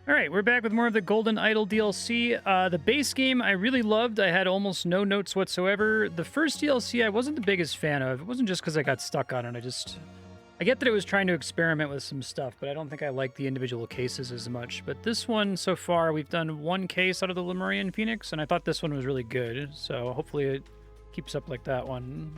All right, we're back with more of the Golden Idol DLC. The base game I really loved. I had almost no notes whatsoever. The first DLC I wasn't the biggest fan of. It wasn't just because I got stuck on it. I get that it was trying to experiment with some stuff, but I don't think I liked the individual cases as much. But this one, so far, we've done one case out of the Lemurian Phoenix, and I thought this one was really good. So hopefully it keeps up like that one.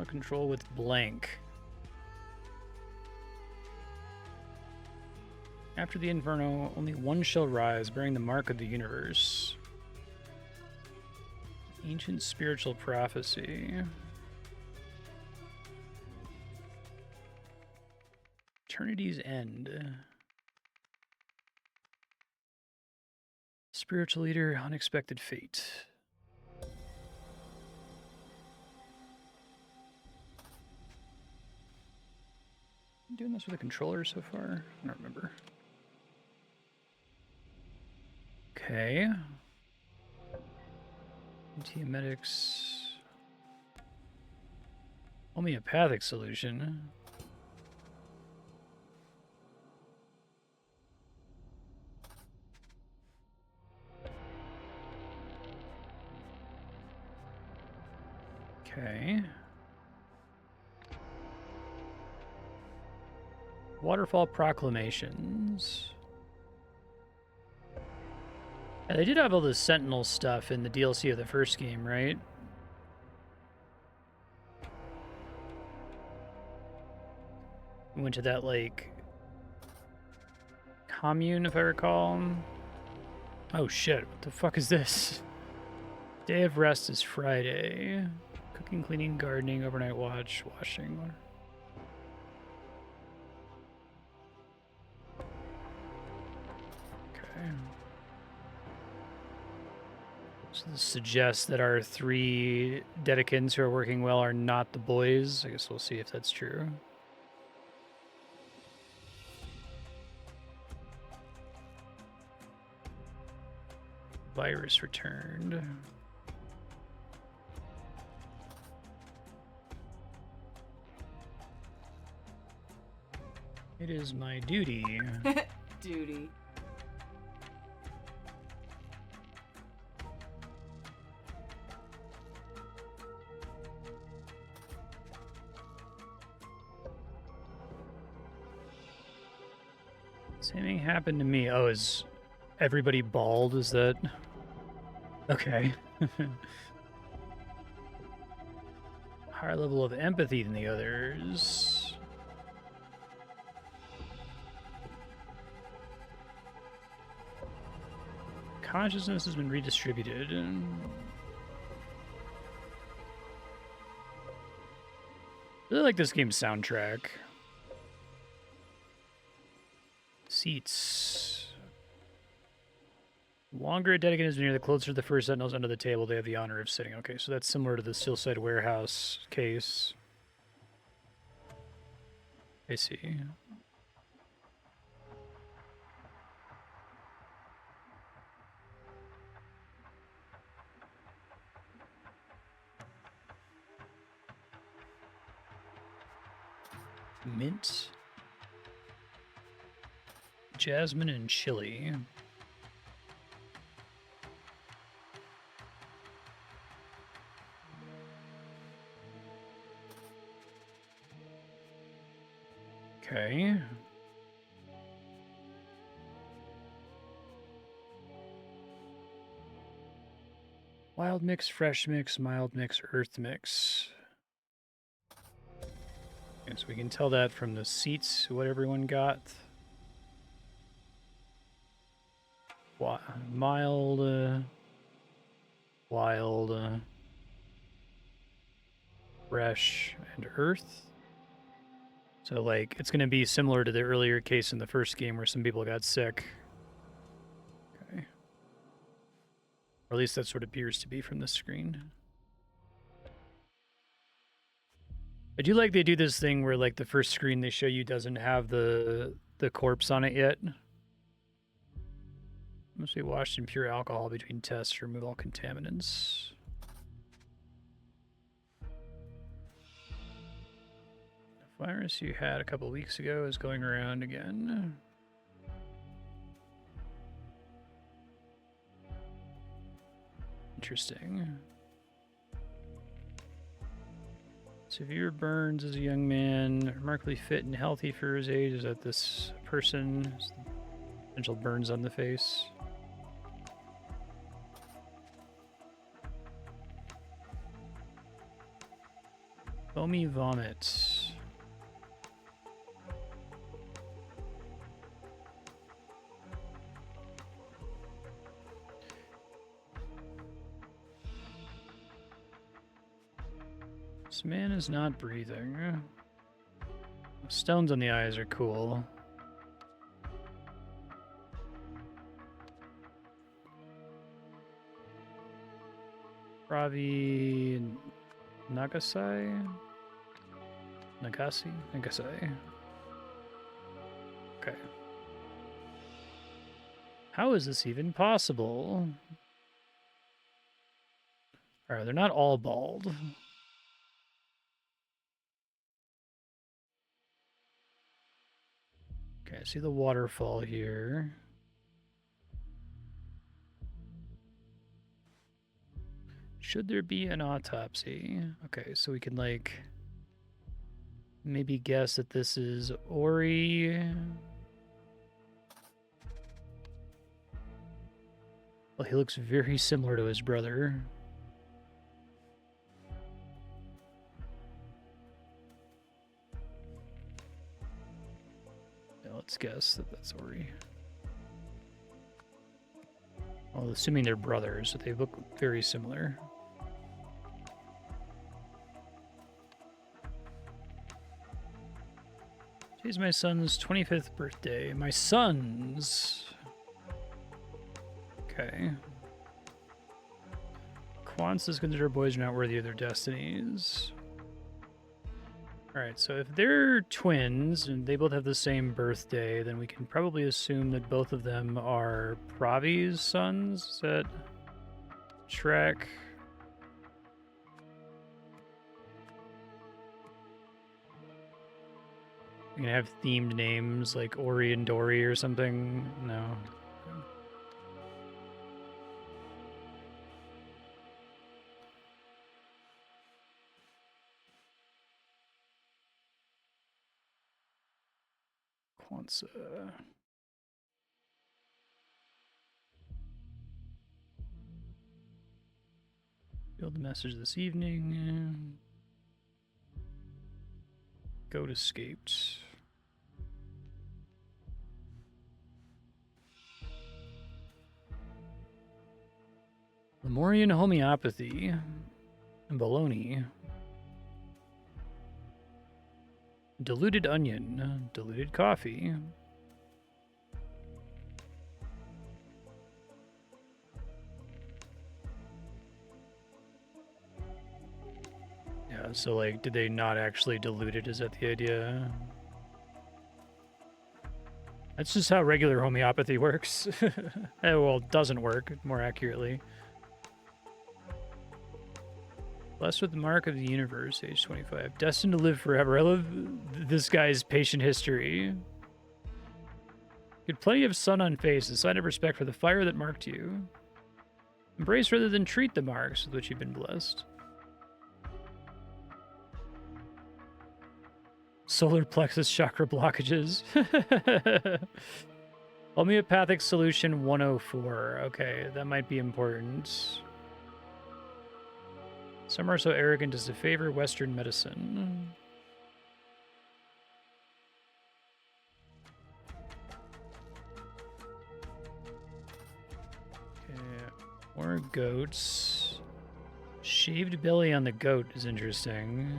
Control with blank. After the Inferno, only one shall rise, bearing the mark of the universe. Ancient spiritual prophecy. Eternity's end. Spiritual leader, unexpected fate. Doing this with a controller so far? I don't remember. Okay. Antiemetics. Homeopathic solution. Okay. Waterfall proclamations. Yeah, they did have all the Sentinel stuff in the DLC of the first game, right? We went to that, like, commune, if I recall. Oh shit, what the fuck is this? Day of rest is Friday. Cooking, cleaning, gardening, overnight watch, washing. So this suggests that our 3 Dedicans who are working well are not the boys. I guess we'll see if that's true. Virus returned. It is my duty. Duty. Same thing happened to me. Oh, is everybody bald? Is that... Okay. Higher level of empathy than the others. Consciousness has been redistributed. I really like this game's soundtrack. Seats. The longer a Dedican is near, the closer the first Sentinels under the table they have the honor of sitting. Okay, so that's similar to the Stillside Warehouse case. I see. Mint. Jasmine and chili. Okay. Wild mix, fresh mix, mild mix, earth mix. Okay, so we can tell that from the seats, what everyone got. Mild, wild, fresh, and earth. So, like, it's going to be similar to the earlier case in the first game where some people got sick. Okay. Or at least that's what it appears to be from this screen. I do like they do this thing where, like, the first screen they show you doesn't have the corpse on it yet. Must be washed in pure alcohol between tests to remove all contaminants. Virus you had a couple weeks ago is going around again. Interesting. Severe burns as a young man, remarkably fit and healthy for his age. Is that this person? Potential burns on the face. Foamy vomit. This man is not breathing. Stones on the eyes are cool. Ravi Nagasai? Nagasai. Okay. How is this even possible? Alright, they're not all bald. Okay, I see the waterfall here. Should there be an autopsy? Okay, so we can, like, maybe guess that this is Ori. Well, he looks very similar to his brother. Yeah, let's guess that that's Ori. Well, assuming they're brothers, so they look very similar. Today's my son's 25th birthday. My son's... Okay. Kwanzaa considered boys are not worthy of their destinies. Alright, so if they're twins and they both have the same birthday, then we can probably assume that both of them are Pravi's sons. Is that track? You can have themed names like Ori and Dory or something. No. Kwanzaa. Build the message this evening. Goat escaped. Lemurian homeopathy. Baloney. Diluted onion. Diluted coffee. Yeah, so like, did they not actually dilute it? Is that the idea? That's just how regular homeopathy works. Well, it doesn't work, more accurately. Blessed with the mark of the universe, age 25. Destined to live forever. I love this guy's patient history. You had plenty of sun on face, a sign of respect for the fire that marked you. Embrace rather than treat the marks with which you've been blessed. Solar plexus chakra blockages. Homeopathic solution 104. Okay, that might be important. Some are so arrogant as to favor Western medicine. Okay, more goats. Shaved belly on the goat is interesting.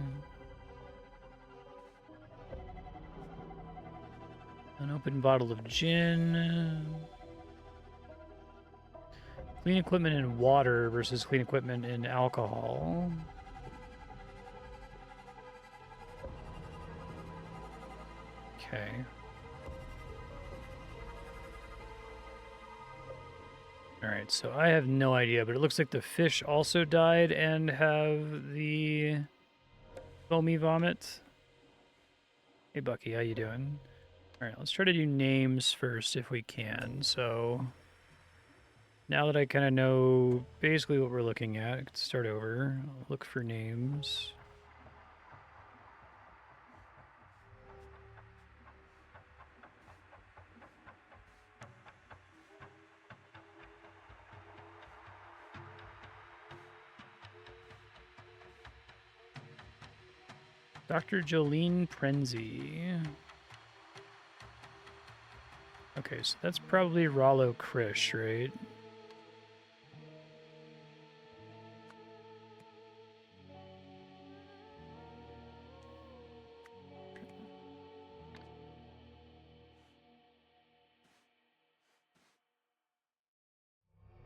An open bottle of gin. Clean equipment in water versus clean equipment in alcohol. Okay. Alright, so I have no idea, but it looks like the fish also died and have the foamy vomit. Hey, Bucky, how you doing? All right, let's try to do names first if we can. So now that I kind of know basically what we're looking at, I can start over. I'll look for names. Dr. Jolene Prenzi. Okay, so that's probably Rollo Krish, right?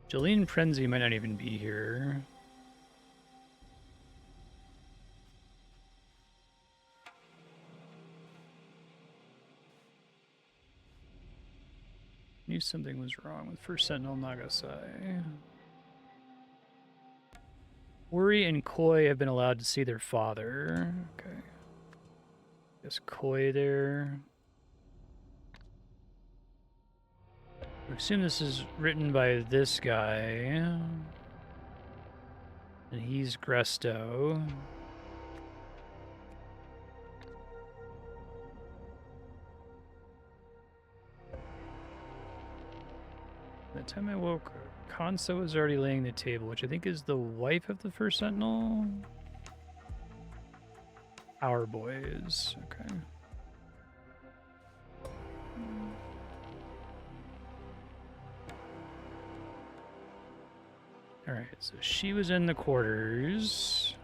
Jolene Prenzi might not even be here. Knew something was wrong with First Sentinel Nagasai. Uri and Koi have been allowed to see their father. Okay. Guess Koi there. I assume this is written by this guy. And he's Gresto. By the time I woke, Kansa was already laying the table, which I think is the wife of the first Sentinel. Our boys. Okay. Alright, so she was in the quarters.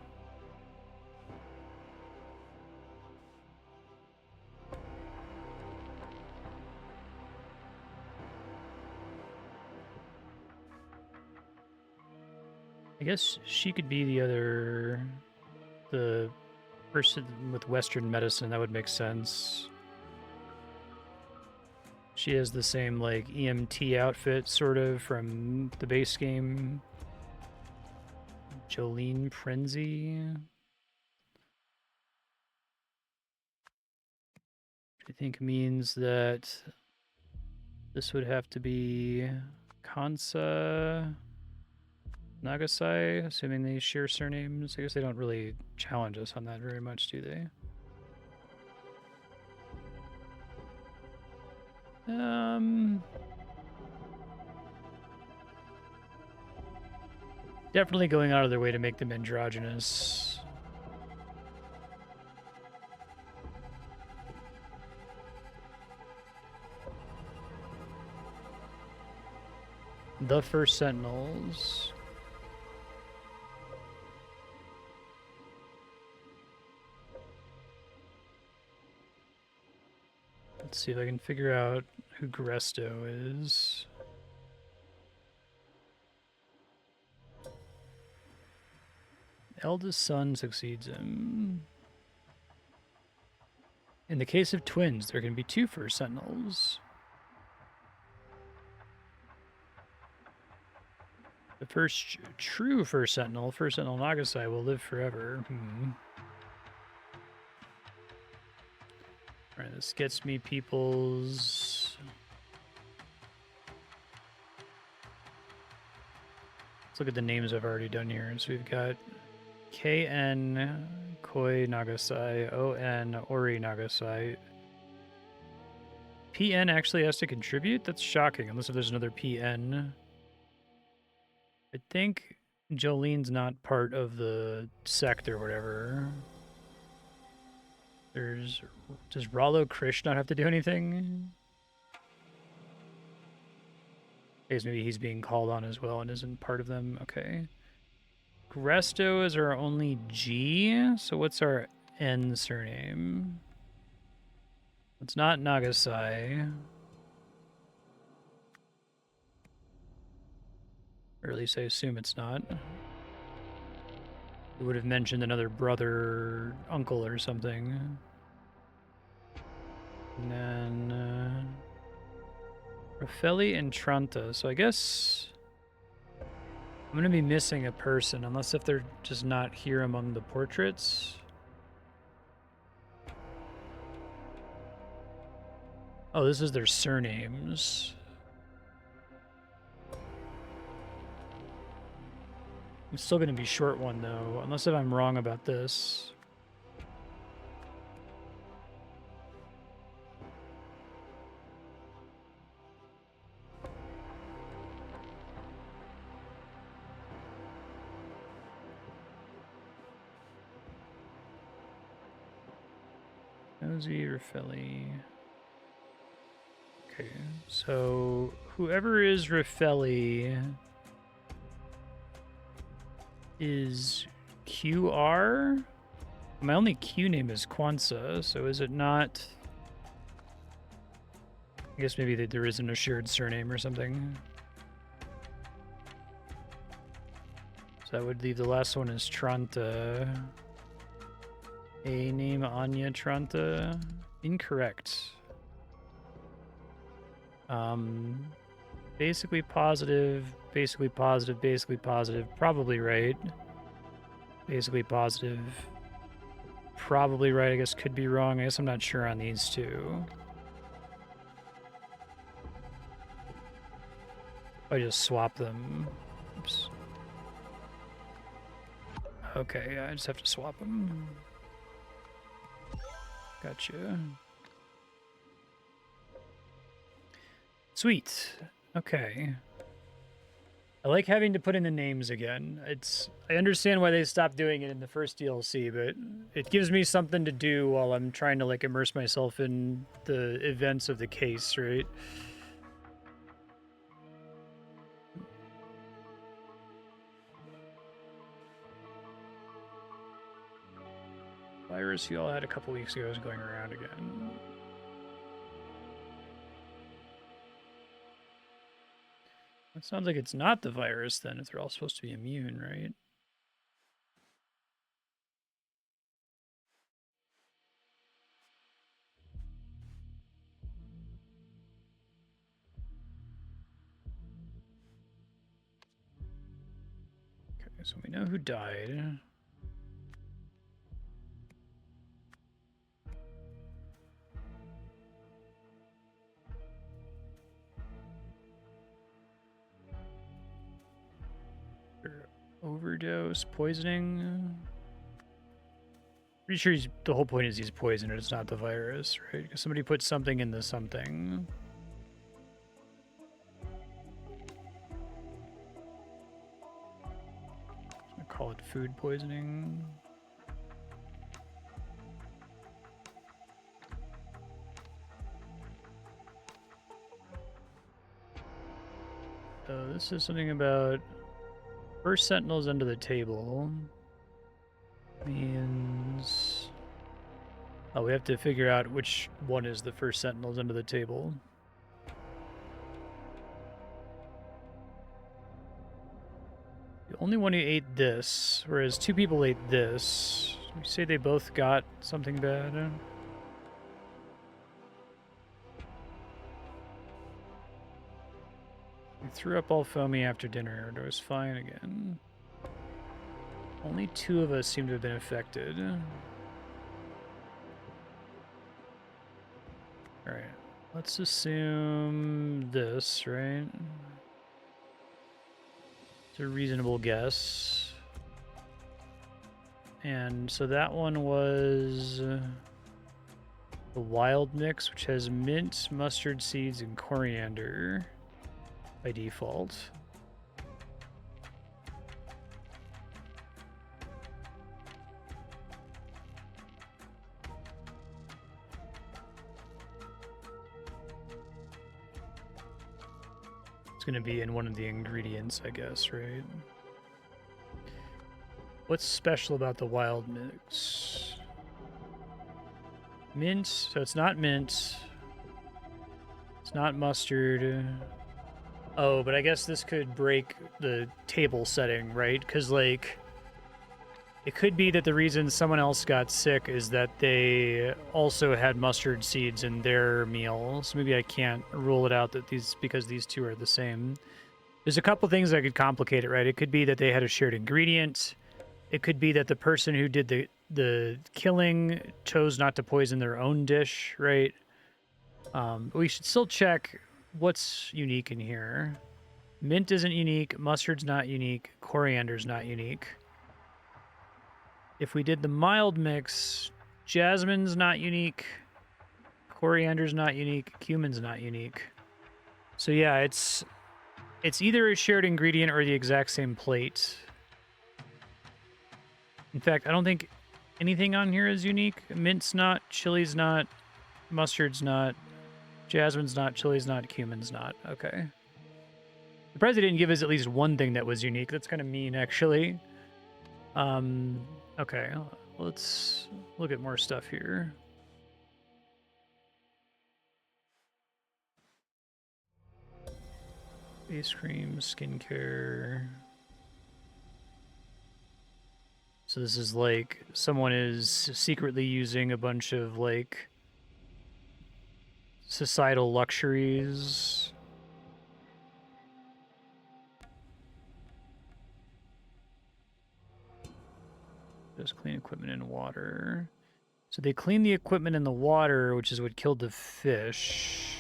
I guess she could be the person with Western medicine. That would make sense. She has the same, like, EMT outfit, sort of, from the base game. Jolene Prenzi. Which I think means that this would have to be Kansa Nagasai, assuming they share surnames. I guess they don't really challenge us on that very much, do they? Definitely going out of their way to make them androgynous. The first Sentinels. Let's see if I can figure out who Gresto is. Eldest son succeeds him. In the case of twins, there can be two first Sentinels. The first true first Sentinel Nagasai, will live forever. Alright, this gets me people's... Let's look at the names I've already done here. So we've got KN Koi Nagasai, ON Ori Nagasai. PN actually has to contribute? That's shocking, unless if there's another PN. I think Jolene's not part of the sect or whatever. Does Rollo Krish not have to do anything? I guess maybe he's being called on as well and isn't part of them. Okay. Gresto is our only G, so what's our N surname? It's not Nagasai. Or at least I assume it's not. We would have mentioned another brother, uncle or something. And then... Raffelli and Tranta. So I guess... I'm going to be missing a person, unless if they're just not here among the portraits. Oh, this is their surnames. I'm still going to be short one, though, unless if I'm wrong about this. Nosy or Philly. Okay, so whoever is Rafeli is QR. My only Q name is Kwanzaa, so is it not? I guess maybe there isn't a shared surname or something. So that would leave the last one as Tranta. A name Anya Tranta. Incorrect. Basically positive, basically positive, basically positive. Probably right. Basically positive. Probably right. I guess could be wrong. I guess I'm not sure on these two. I just swap them. Oops. Okay, yeah, I just have to swap them. Gotcha. Sweet. Okay. I like having to put in the names again. I understand why they stopped doing it in the first DLC, but it gives me something to do while I'm trying to like immerse myself in the events of the case, right? Virus you all had a couple weeks ago is going around again. It sounds like it's not the virus then, if they're all supposed to be immune, right? Okay, so we know who died. Overdose, poisoning. Pretty sure the whole point is he's poisoned. It's not the virus, right? Because somebody put something in the something. I'm gonna call it food poisoning. So this is something about first Sentinels under the table. Means... Oh, we have to figure out which one is the first Sentinels under the table. The only one who ate this, whereas two people ate this. You say they both got something bad? We threw up all foamy after dinner, but it was fine again. Only two of us seem to have been affected. Alright, let's assume this, right? It's a reasonable guess. And so that one was the wild mix, which has mint, mustard seeds, and coriander by default. It's going to be in one of the ingredients, I guess, right? What's special about the wild mix? Mint, so it's not mint. It's not mustard. Oh, but I guess this could break the table setting, right? Because, like, it could be that the reason someone else got sick is that they also had mustard seeds in their meal. So maybe I can't rule it out that because these two are the same. There's a couple things that could complicate it, right? It could be that they had a shared ingredient. It could be that the person who did the killing chose not to poison their own dish, right? But we should still check what's unique in here. Mint isn't unique. Mustard's not unique. Coriander's not unique. If we did the mild mix, jasmine's not unique. Coriander's not unique. Cumin's not unique. So yeah, it's either a shared ingredient or the exact same plate. In fact, I don't think anything on here is unique. Mint's not, chili's not, mustard's not, jasmine's not, chili's not, cumin's not. Okay. The president didn't give us at least one thing that was unique. That's kind of mean, actually. Okay, let's look at more stuff here. Face cream, skincare. So this is like someone is secretly using a bunch of like societal luxuries. Just clean equipment in water. So they clean the equipment in the water, which is what killed the fish.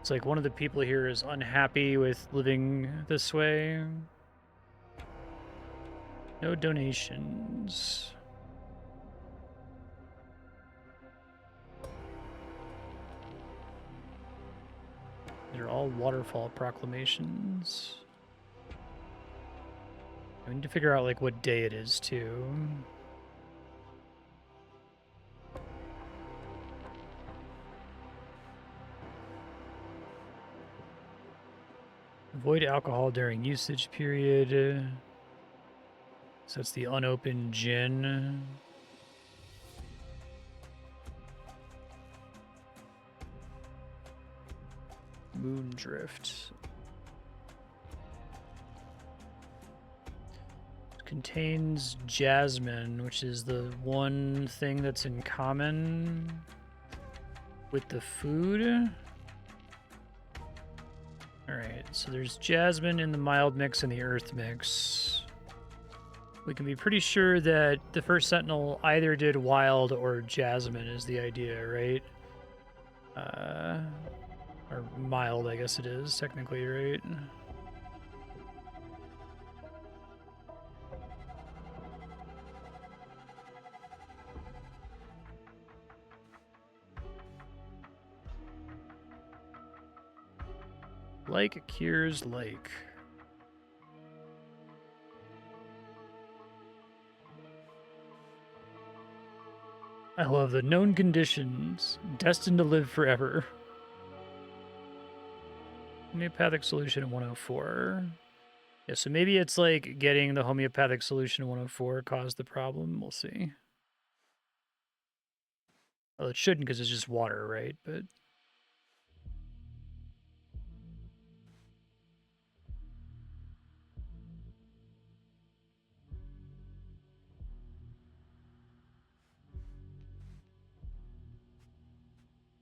It's like one of the people here is unhappy with living this way. No donations. They're all waterfall proclamations. I need to figure out like what day it is too. Avoid alcohol during usage period. So it's the unopened gin. Moondrift. Contains jasmine, which is the one thing that's in common with the food. Alright, so there's jasmine in the mild mix and the earth mix. We can be pretty sure that the first Sentinel either did wild or jasmine is the idea, right? Or mild, I guess it is, technically, right? Like cures like. I love the known conditions, destined to live forever. Homeopathic solution in 104. Yeah, so maybe it's like getting the homeopathic solution in 104 caused the problem. We'll see. Well, it shouldn't because it's just water, right? But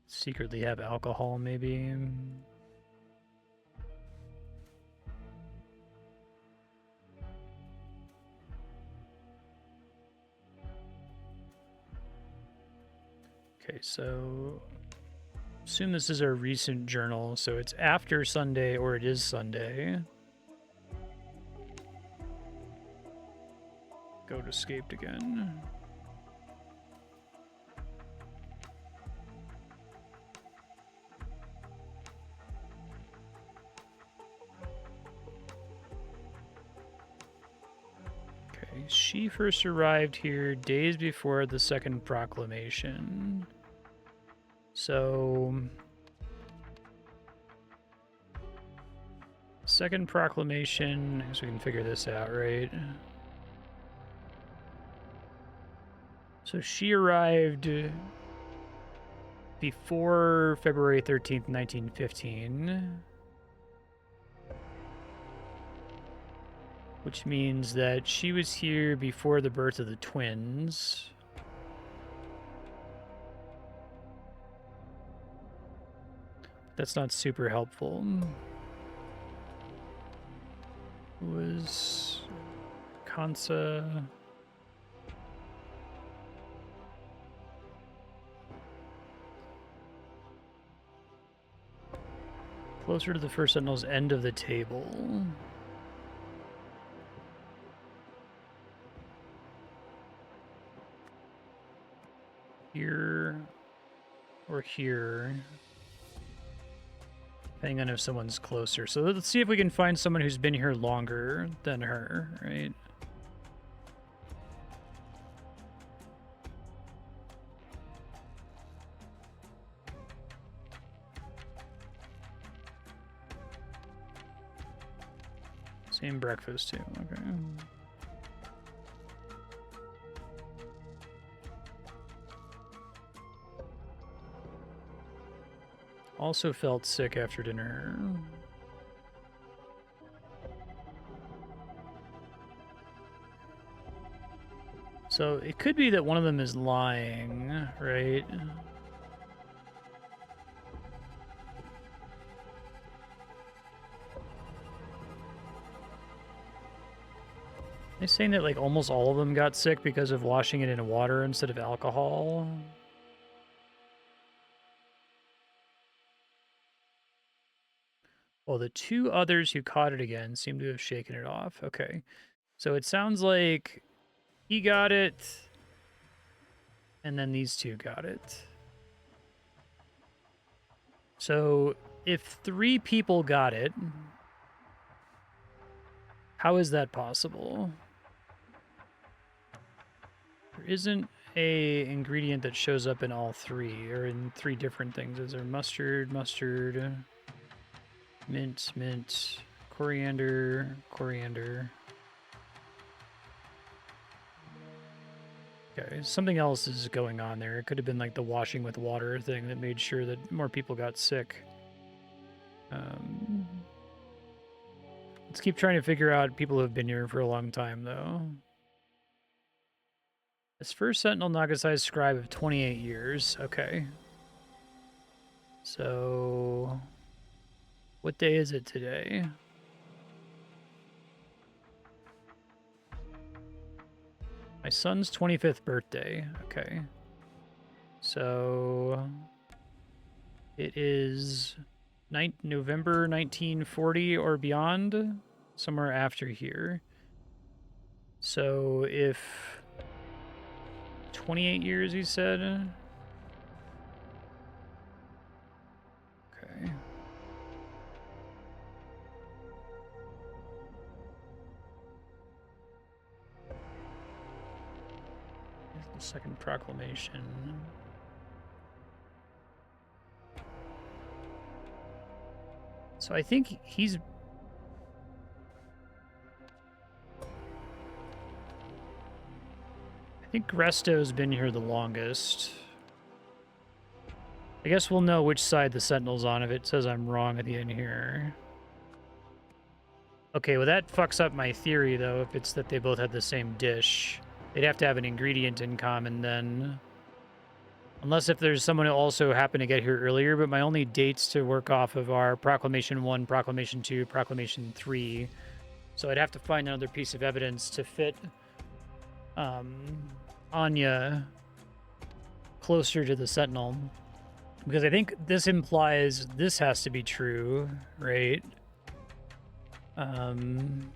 secretly have alcohol, maybe. Okay, so assume this is our recent journal, so it's after Sunday or it is Sunday. Go to escaped again. Okay, she first arrived here days before the second proclamation. So, second proclamation, I guess we can figure this out, right? So she arrived before February 13th, 1915. Which means that she was here before the birth of the twins. That's not super helpful. Who was Kansa? Closer to the first Sentinel's end of the table. Here or here. Depending on if someone's closer. So let's see if we can find someone who's been here longer than her, right? Same breakfast too, okay. Also felt sick after dinner. So it could be that one of them is lying, right? They're saying that like almost all of them got sick because of washing it in water instead of alcohol. Well, the two others who caught it again seem to have shaken it off. Okay. So it sounds like he got it, and then these two got it. So if 3 people got it, how is that possible? There isn't a ingredient that shows up in all 3, or in 3 different things. Is there mustard, mint, mint, coriander, coriander. Okay, something else is going on there. It could have been like the washing with water thing that made sure that more people got sick. Let's keep trying to figure out people who have been here for a long time, though. This first Sentinel Nagasai's scribe of 28 years. Okay. So, what day is it today? My son's 25th birthday. Okay. So, it is November 1940 or beyond, somewhere after here. So, if 28 years, he said. Okay. Here's the second proclamation. So I think he's... I think Resto's been here the longest. I guess we'll know which side the Sentinel's on if it says I'm wrong at the end here. Okay, well that fucks up my theory, though, if it's that they both had the same dish. They'd have to have an ingredient in common, then. Unless if there's someone who also happened to get here earlier, but my only dates to work off of are Proclamation 1, Proclamation 2, Proclamation 3. So I'd have to find another piece of evidence to fit Anya closer to the Sentinel. Because I think this implies this has to be true, right? And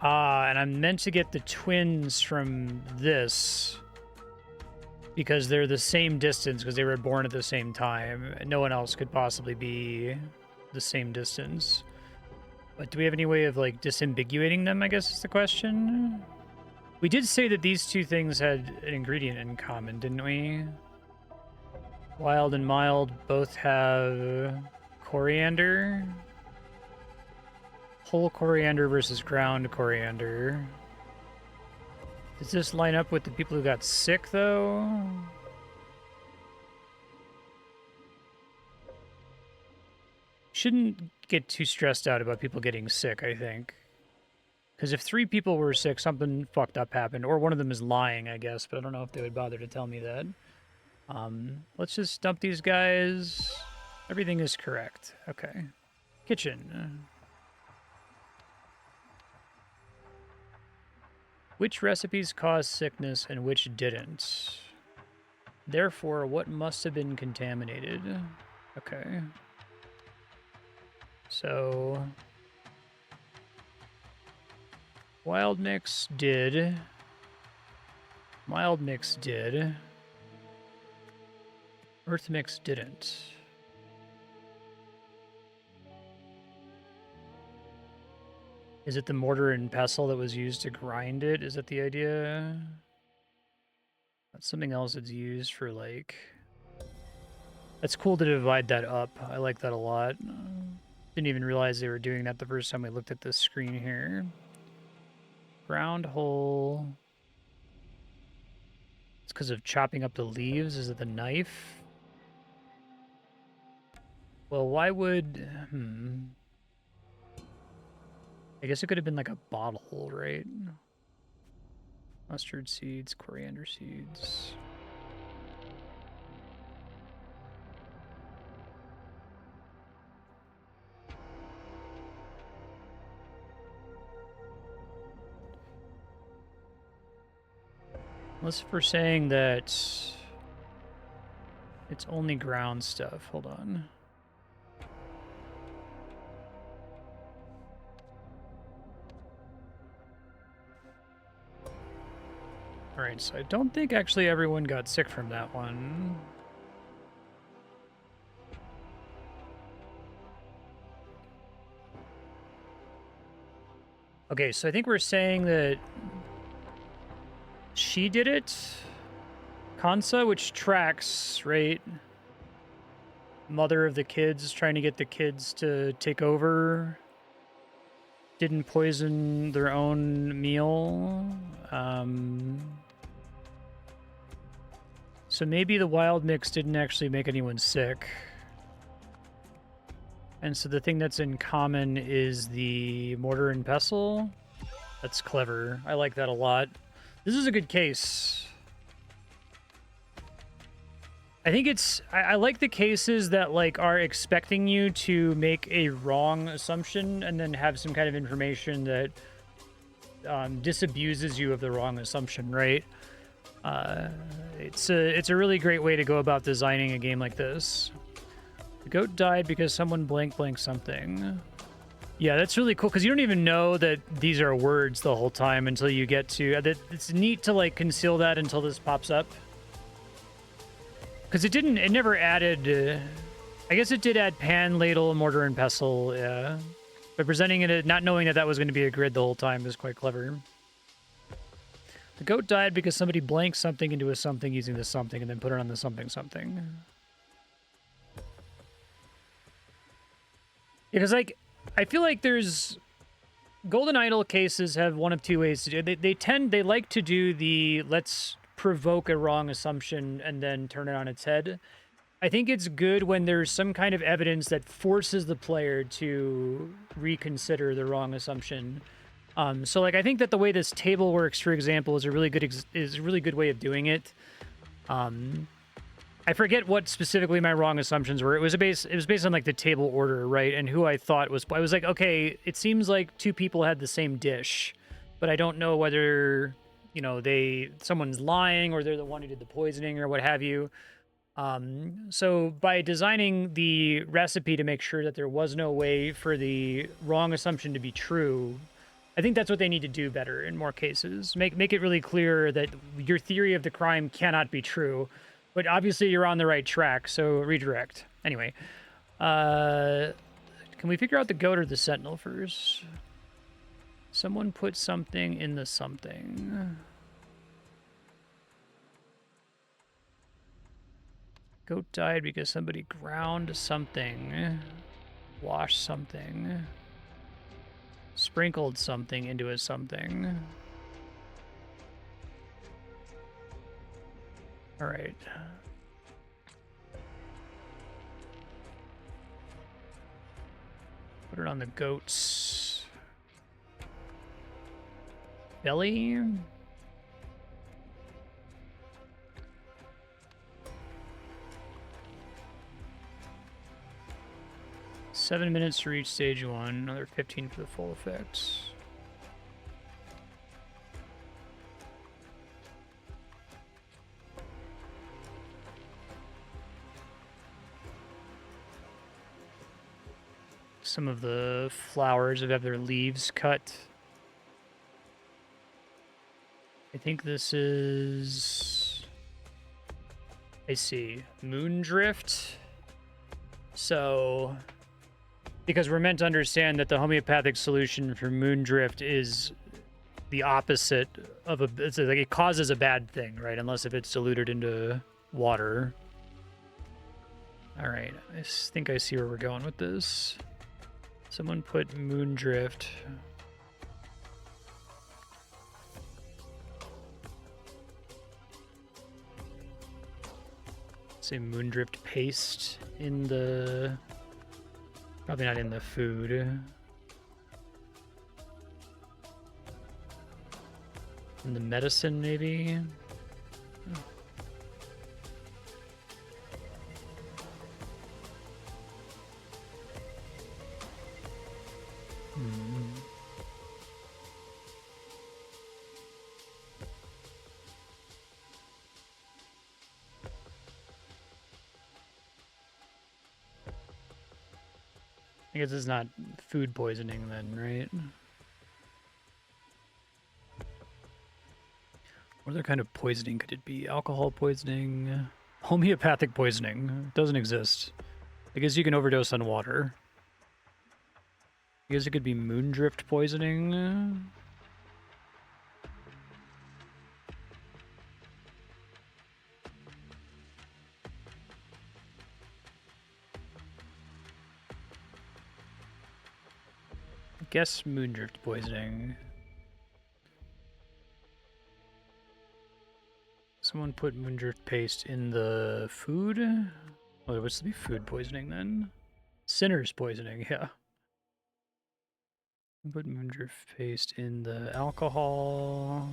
I'm meant to get the twins from this because they're the same distance because they were born at the same time. No one else could possibly be the same distance. But do we have any way of, like, disambiguating them, I guess is the question? We did say that these two things had an ingredient in common, didn't we? Wild and mild both have coriander. Whole coriander versus ground coriander. Does this line up with the people who got sick, though? Shouldn't get too stressed out about people getting sick, I think. Because if 3 people were sick, something fucked up happened. Or one of them is lying, I guess. But I don't know if they would bother to tell me that. Let's just dump these guys. Everything is correct. Okay. Kitchen. Which recipes caused sickness and which didn't? Therefore, what must have been contaminated? Okay. So... Wild mix did. Mild mix did. Earth mix didn't. Is it the mortar and pestle that was used to grind it? Is that the idea? That's something else it's used for, like... That's cool to divide that up. I like that a lot. Didn't even realize they were doing that the first time we looked at this screen here. Ground hole... It's because of chopping up the leaves? Is it the knife? Well, why would... I guess it could have been like a bottle, right? Mustard seeds, coriander seeds. Unless if we're saying that it's only ground stuff. Hold on. Alright, so I don't think actually everyone got sick from that one. Okay, so I think we're saying that she did it. Kansa, which tracks, right? Mother of the kids, trying to get the kids to take over. Didn't poison their own meal. So maybe the wild mix didn't actually make anyone sick. And so the thing that's in common is the mortar and pestle. That's clever. I like that a lot. This is a good case. I think it's... I like the cases that, like, are expecting you to make a wrong assumption and then have some kind of information that disabuses you of the wrong assumption, right? It's a really great way to go about designing a game like this. The goat died because someone blanked something. Yeah, that's really cool, because you don't even know that these are words the whole time until you get to... It's neat to, like, conceal that until this pops up. Because it never added... I guess it did add pan, ladle, mortar, and pestle, yeah. But presenting it, not knowing that that was going to be a grid the whole time is quite clever. The goat died because somebody blanked something into a something using the something and then put it on the something. Because, like, I feel like there's... Golden Idol cases have one of two ways to do it. They like to do the let's provoke a wrong assumption and then turn it on its head. I think it's good when there's some kind of evidence that forces the player to reconsider the wrong assumption. So, like, I think that the way this table works, for example, is a really good way of doing it. I forget what specifically my wrong assumptions were. It was based on, like, the table order, right? And who I thought was... I was like, okay, it seems like two people had the same dish, but I don't know whether, you know, someone's lying or they're the one who did the poisoning or what have you. So by designing the recipe to make sure that there was no way for the wrong assumption to be true, I think that's what they need to do better in more cases. Make it really clear that your theory of the crime cannot be true, but obviously you're on the right track, so redirect. Anyway, can we figure out the goat or the sentinel first? Someone put something in the something. Goat died because somebody ground something, washed something, sprinkled something into a something. All right. Put it on the goat's belly. 7 minutes to reach stage 1, another 15 for the full effect. Some of the flowers have their leaves cut. I think this is... I see. Moondrift. So... Because we're meant to understand that the homeopathic solution for Moondrift is the opposite of a... It's like it causes a bad thing, right? Unless if it's diluted into water. Alright, I think I see where we're going with this. Someone put Moondrift. Say Moondrift paste in the... Probably not in the food. In the medicine, maybe? Oh. I guess it's not food poisoning then, right? What other kind of poisoning could it be? Alcohol poisoning? Homeopathic poisoning. Doesn't exist. I guess you can overdose on water. I guess it could be Moondrift poisoning. I guess Moondrift poisoning. Someone put Moondrift paste in the food? Oh, what's to be food poisoning then? Sinner's poisoning, yeah. Put Moondrift paste in the alcohol.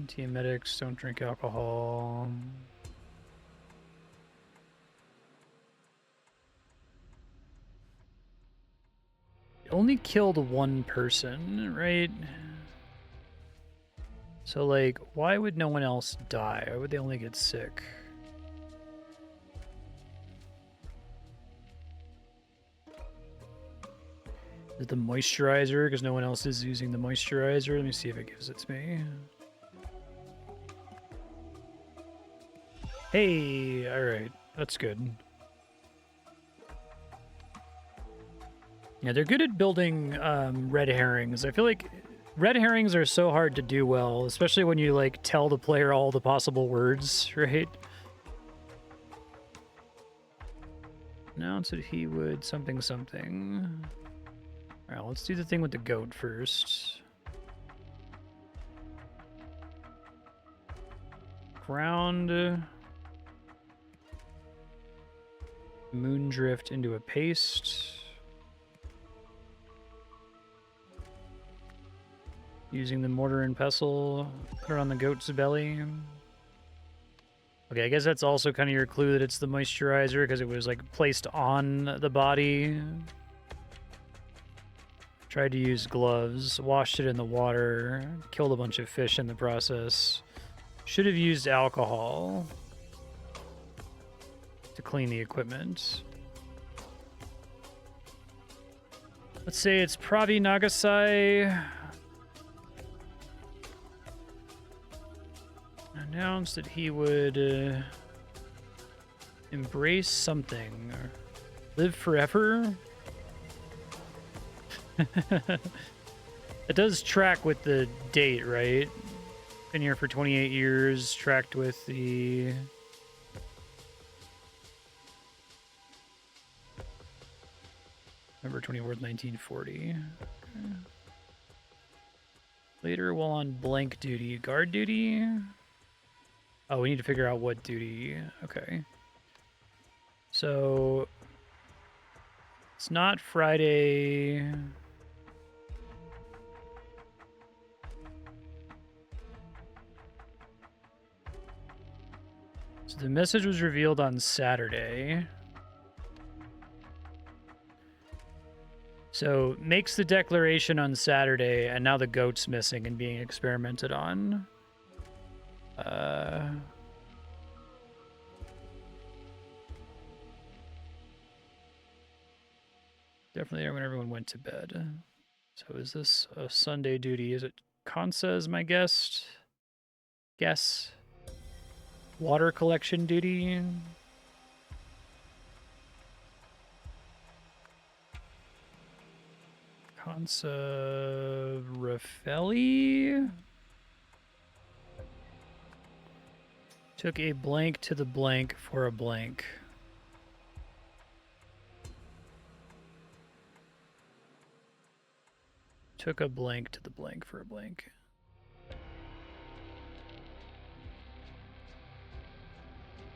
Antiemetics, don't drink alcohol. It only killed one person, right? So, like, why would no one else die? Why would they only get sick? Is it the moisturizer? Because no one else is using the moisturizer. Let me see if it gives it to me. Hey, alright. That's good. Yeah, they're good at building red herrings. I feel like red herrings are so hard to do well, especially when you, like, tell the player all the possible words, right? Announce that he would something something. Alright, let's do the thing with the goat first. Ground... Moondrift into a paste. Using the mortar and pestle, put it on the goat's belly. Okay, I guess that's also kind of your clue that it's the moisturizer because it was like placed on the body. Tried to use gloves, washed it in the water, killed a bunch of fish in the process. Should have used alcohol to clean the equipment. Let's say it's probably Nagasai. Announced that he would embrace something. Or live forever? It does track with the date, right? Been here for 28 years, tracked with the... November 24th, 1940. Okay. Later, while on blank duty. Guard duty? Oh, we need to figure out what duty. Okay. So... It's not Friday. So the message was revealed on Saturday. So makes the declaration on Saturday, and now the goat's missing and being experimented on. Definitely when everyone went to bed. So is this a Sunday duty? Is it Kansa is my guest? Guess. Water collection duty. Kansa Raffelli took a blank to the blank for a blank. Took a blank to the blank for a blank.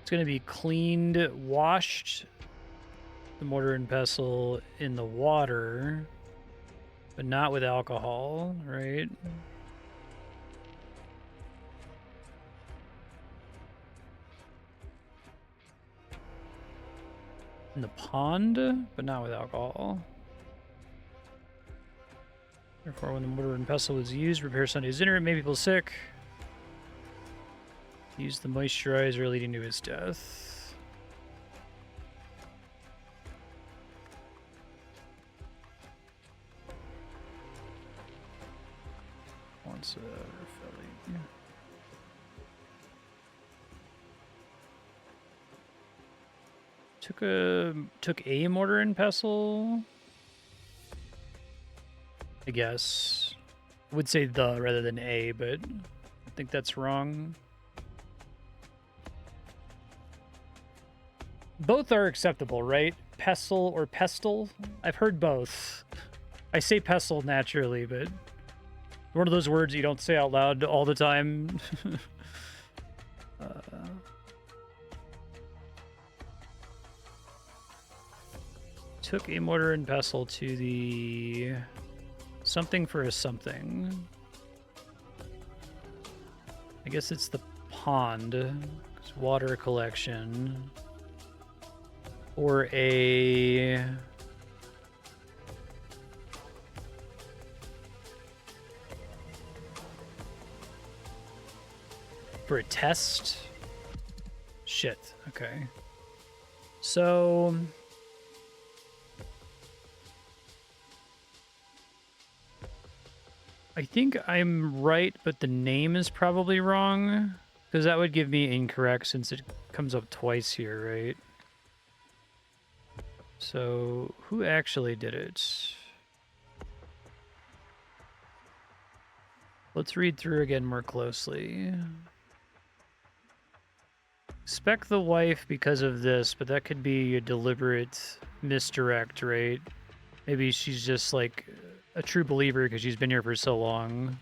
It's going to be cleaned, washed, the mortar and pestle in the water, but not with alcohol, right? In the pond, but not with alcohol. Therefore, when the mortar and pestle was used, repair Sunday's dinner, it made people sick. Used the moisturizer, leading to his death. Once Raffelli. Took a mortar and pestle. I guess. I would say the rather than a, but I think that's wrong. Both are acceptable, right? Pestle or pestle? I've heard both. I say pestle naturally, but one of those words you don't say out loud all the time. Took a mortar and pestle to the something for a something. I guess it's the pond. It's water collection. Or a... For a test? Shit, okay. So... I think I'm right, but the name is probably wrong. Because that would give me incorrect since it comes up twice here, right? So, who actually did it? Let's read through again more closely. Spec the wife because of this, but that could be a deliberate misdirect, right? Maybe she's just like a true believer because she's been here for so long.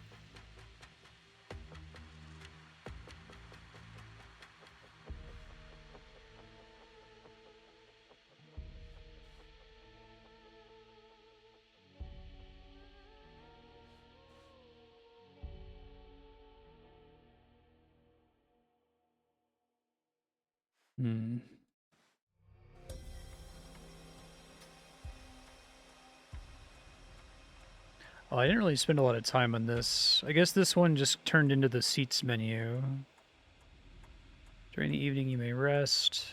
Oh, I didn't really spend a lot of time on this. I guess this one just turned into the seats menu. During the evening, you may rest.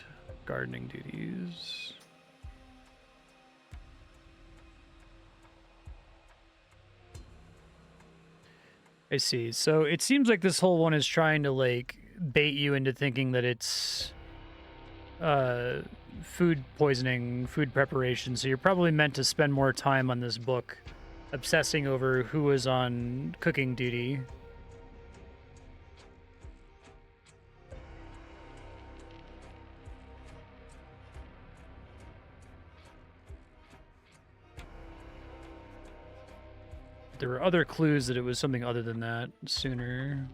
Gardening duties. I see. So it seems like this whole one is trying to, like, bait you into thinking that it's food poisoning, food preparation. So you're probably meant to spend more time on this book obsessing over who was on cooking duty. There were other clues that it was something other than that sooner.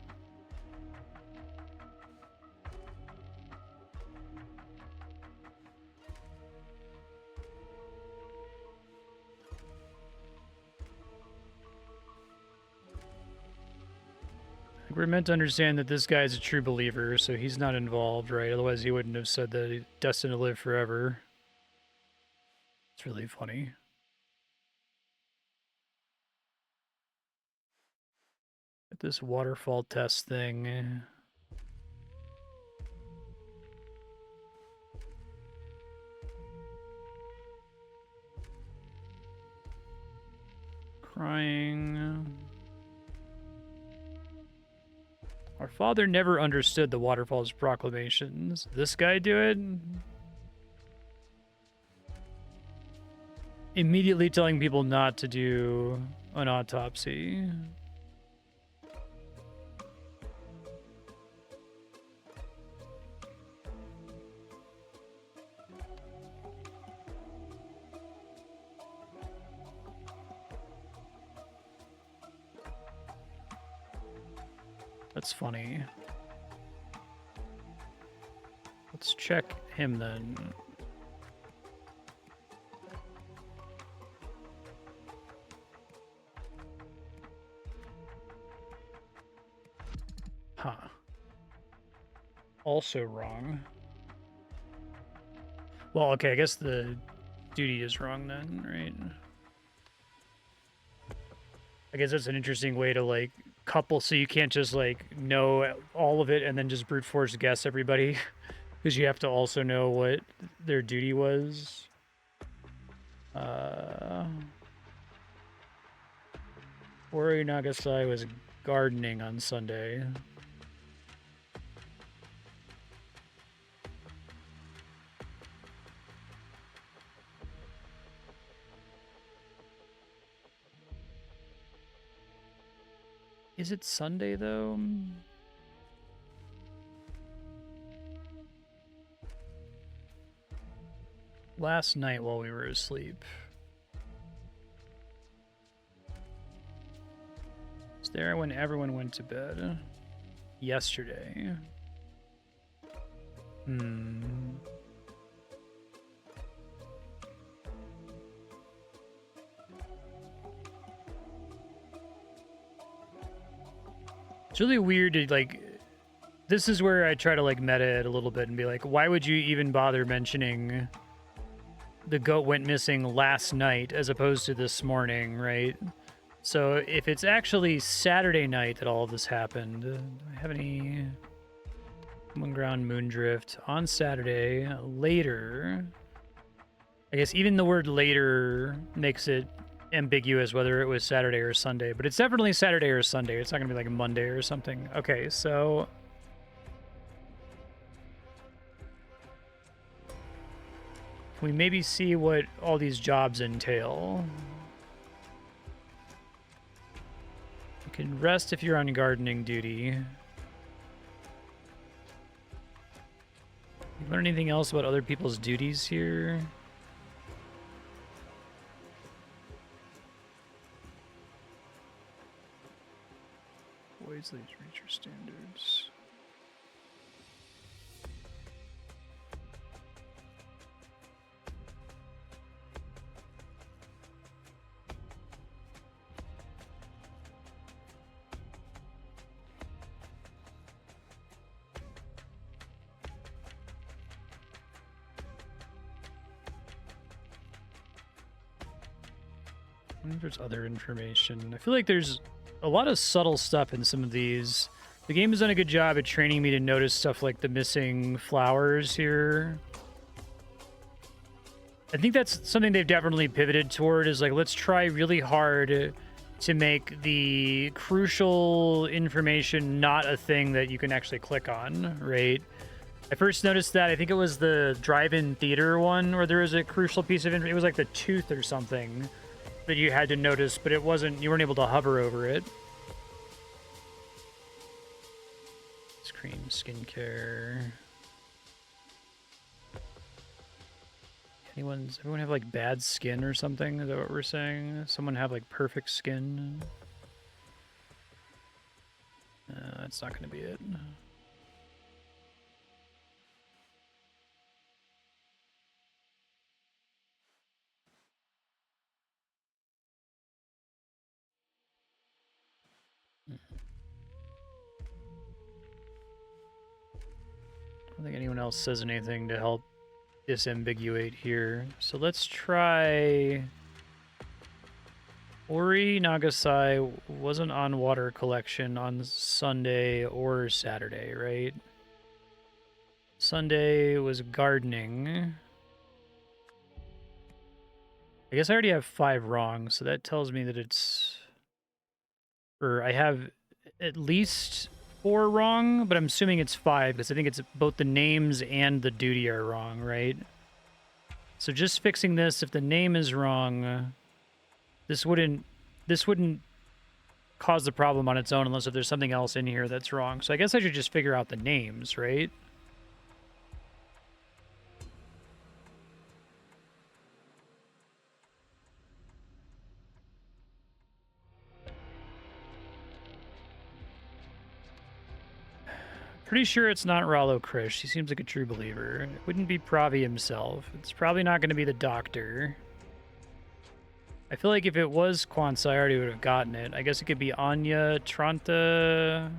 Like, we're meant to understand that this guy's a true believer, so he's not involved, right? Otherwise, he wouldn't have said that he's destined to live forever. It's really funny. At this waterfall test thing. Crying. Our father never understood the waterfall's proclamations. This guy do it? Immediately telling people not to do an autopsy. That's funny. Let's check him then. Huh. Also wrong. Well, okay, I guess the duty is wrong then, right? I guess that's an interesting way to, like, couple, so you can't just, like, know all of it and then just brute force guess everybody, because you have to also know what their duty was. Ori Nagasai was gardening on Sunday. Is it Sunday, though? Last night while we were asleep. Was there when everyone went to bed? Yesterday. It's really weird to, like, this is where I try to, like, meta it a little bit and be like, why would you even bother mentioning the goat went missing last night as opposed to this morning, right? So if it's actually Saturday night that all of this happened, do I have any Common Ground Moondrift on Saturday later? I guess even the word later makes it ambiguous whether it was Saturday or Sunday, but it's definitely Saturday or Sunday. It's not gonna be like a Monday or something. Okay, so can we maybe see what all these jobs entail? You can rest if you're on gardening duty. You learn anything else about other people's duties here? Voids leads reach your standards. I wonder if there's other information. I feel like there's a lot of subtle stuff in some of these. The game has done a good job at training me to notice stuff like the missing flowers here. I think that's something they've definitely pivoted toward, is like, let's try really hard to make the crucial information not a thing that you can actually click on, right? I first noticed that, I think it was the drive-in theater one, where there was a crucial piece of information. It was like the tooth or something that you had to notice, but it wasn't, you weren't able to hover over it. Ice cream, skincare. Everyone have like bad skin or something? Is that what we're saying? Someone have like perfect skin? That's not gonna be it. don't think anyone else says anything to help disambiguate here. So let's try... Ori Nagasai wasn't on water collection on Sunday or Saturday, right? Sunday was gardening. I guess I already have 5 wrong, so that tells me that it's... Or I have at least 4 wrong, but I'm assuming it's 5, because I think it's both the names and the duty are wrong, right? So just fixing this, if the name is wrong, this wouldn't cause the problem on its own unless if there's something else in here that's wrong. So I guess I should just figure out the names, right? Pretty sure it's not Rollo Krish. He seems like a true believer. It wouldn't be Pravi himself. It's probably not going to be the doctor. I feel like if it was Kwanzaa, I already would have gotten it. I guess it could be Anya, Tranta.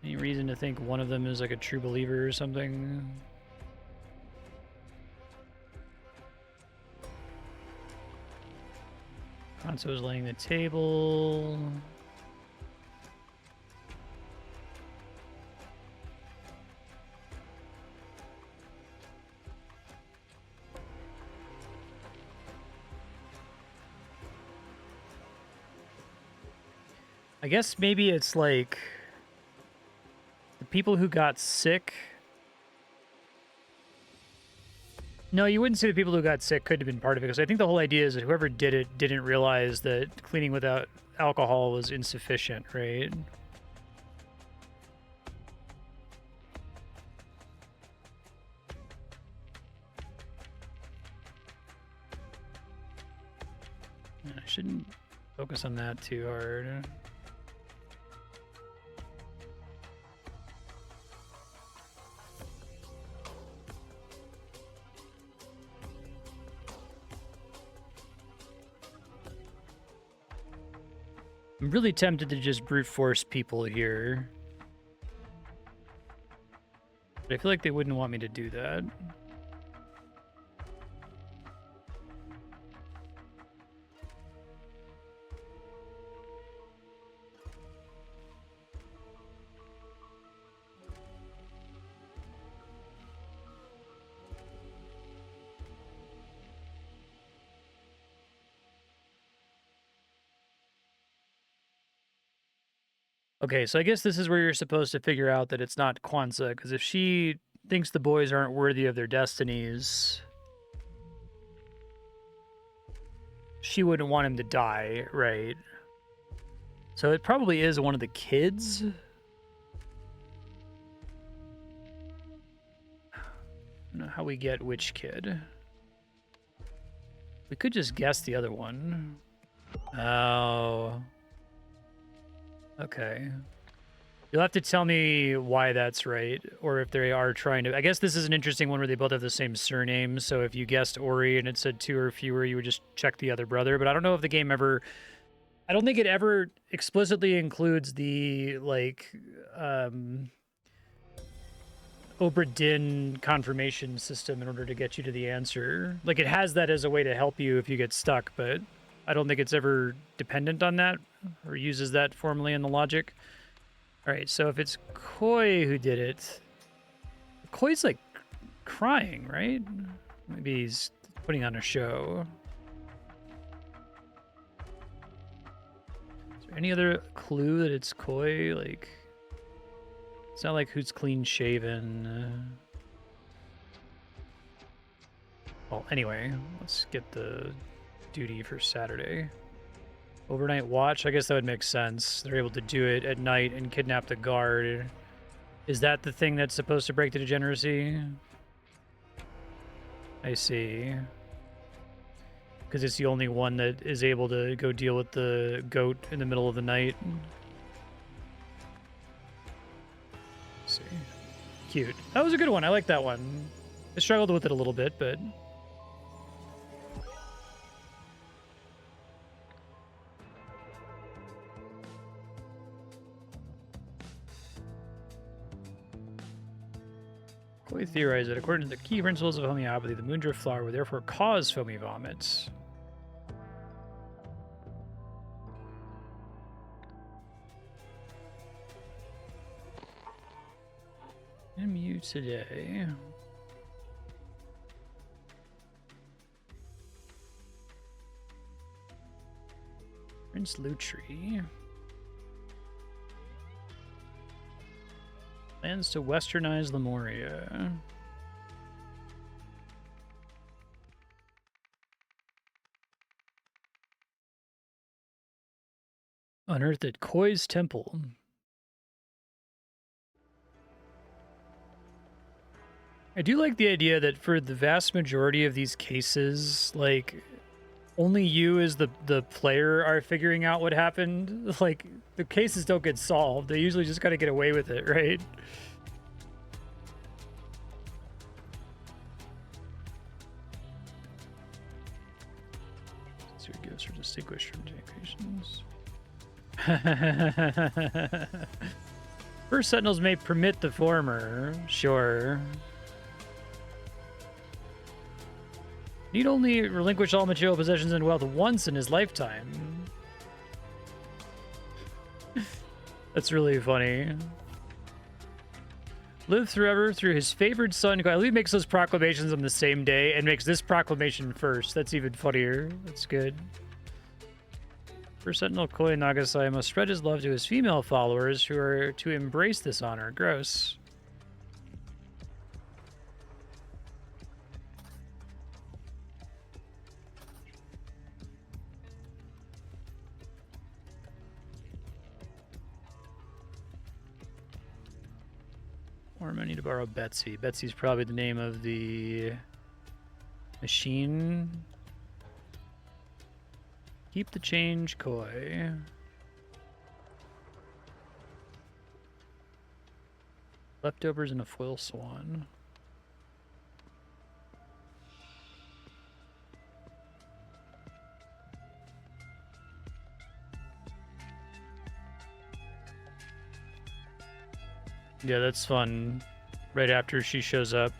Any reason to think one of them is like a true believer or something? Kwanzaa was laying the table. I guess maybe it's like the people who got sick. No, you wouldn't say the people who got sick could have been part of it, because I think the whole idea is that whoever did it didn't realize that cleaning without alcohol was insufficient, right? I shouldn't focus on that too hard. I'm really tempted to just brute force people here. But I feel like they wouldn't want me to do that. Okay, so I guess this is where you're supposed to figure out that it's not Kwanzaa, because if she thinks the boys aren't worthy of their destinies, she wouldn't want him to die, right? So it probably is one of the kids. I don't know how we get which kid. We could just guess the other one. Oh... Okay. You'll have to tell me why that's right, or if they are trying to... I guess this is an interesting one where they both have the same surname, so if you guessed Ori and it said 2 or fewer, you would just check the other brother, but I don't know if the game ever... I don't think it ever explicitly includes the, like, Obra Dinn confirmation system in order to get you to the answer. Like, it has that as a way to help you if you get stuck, but I don't think it's ever dependent on that or uses that formally in the logic. All right, so if it's Koi who did it, Koi's like crying, right? Maybe he's putting on a show. Is there any other clue that it's Koi? Like, it's not like who's clean shaven. Well, anyway, let's get the duty for Saturday. Overnight watch, I guess that would make sense. They're able to do it at night and kidnap the guard. Is that the thing that's supposed to break the degeneracy? I see. Because it's the only one that is able to go deal with the goat in the middle of the night. Let's see. Cute. That was a good one. I like that one. I struggled with it a little bit, but... Koi theorized that according to the key principles of homeopathy, the moondrift flower would therefore cause foamy vomits. MU today. Prince Lutri. Plans to westernize Lemuria. Unearthed at Koi's temple. I do like the idea that for the vast majority of these cases, like, only you as the player are figuring out what happened. Like, the cases don't get solved. They usually just gotta get away with it, right? So it goes for distinguished from decorations. First Sentinels may permit the former, sure. Need only relinquish all material possessions and wealth once in his lifetime. That's really funny. Live forever through his favored son. I believe he makes those proclamations on the same day and makes this proclamation first. That's even funnier. That's good. First Sentinel Koi Nagasai must spread his love to his female followers who are to embrace this honor. Gross. Or I need to borrow Betsy. Betsy's probably the name of the machine. Keep the change, Koi. Leftovers and a foil swan. Yeah, that's fun. Right after she shows up.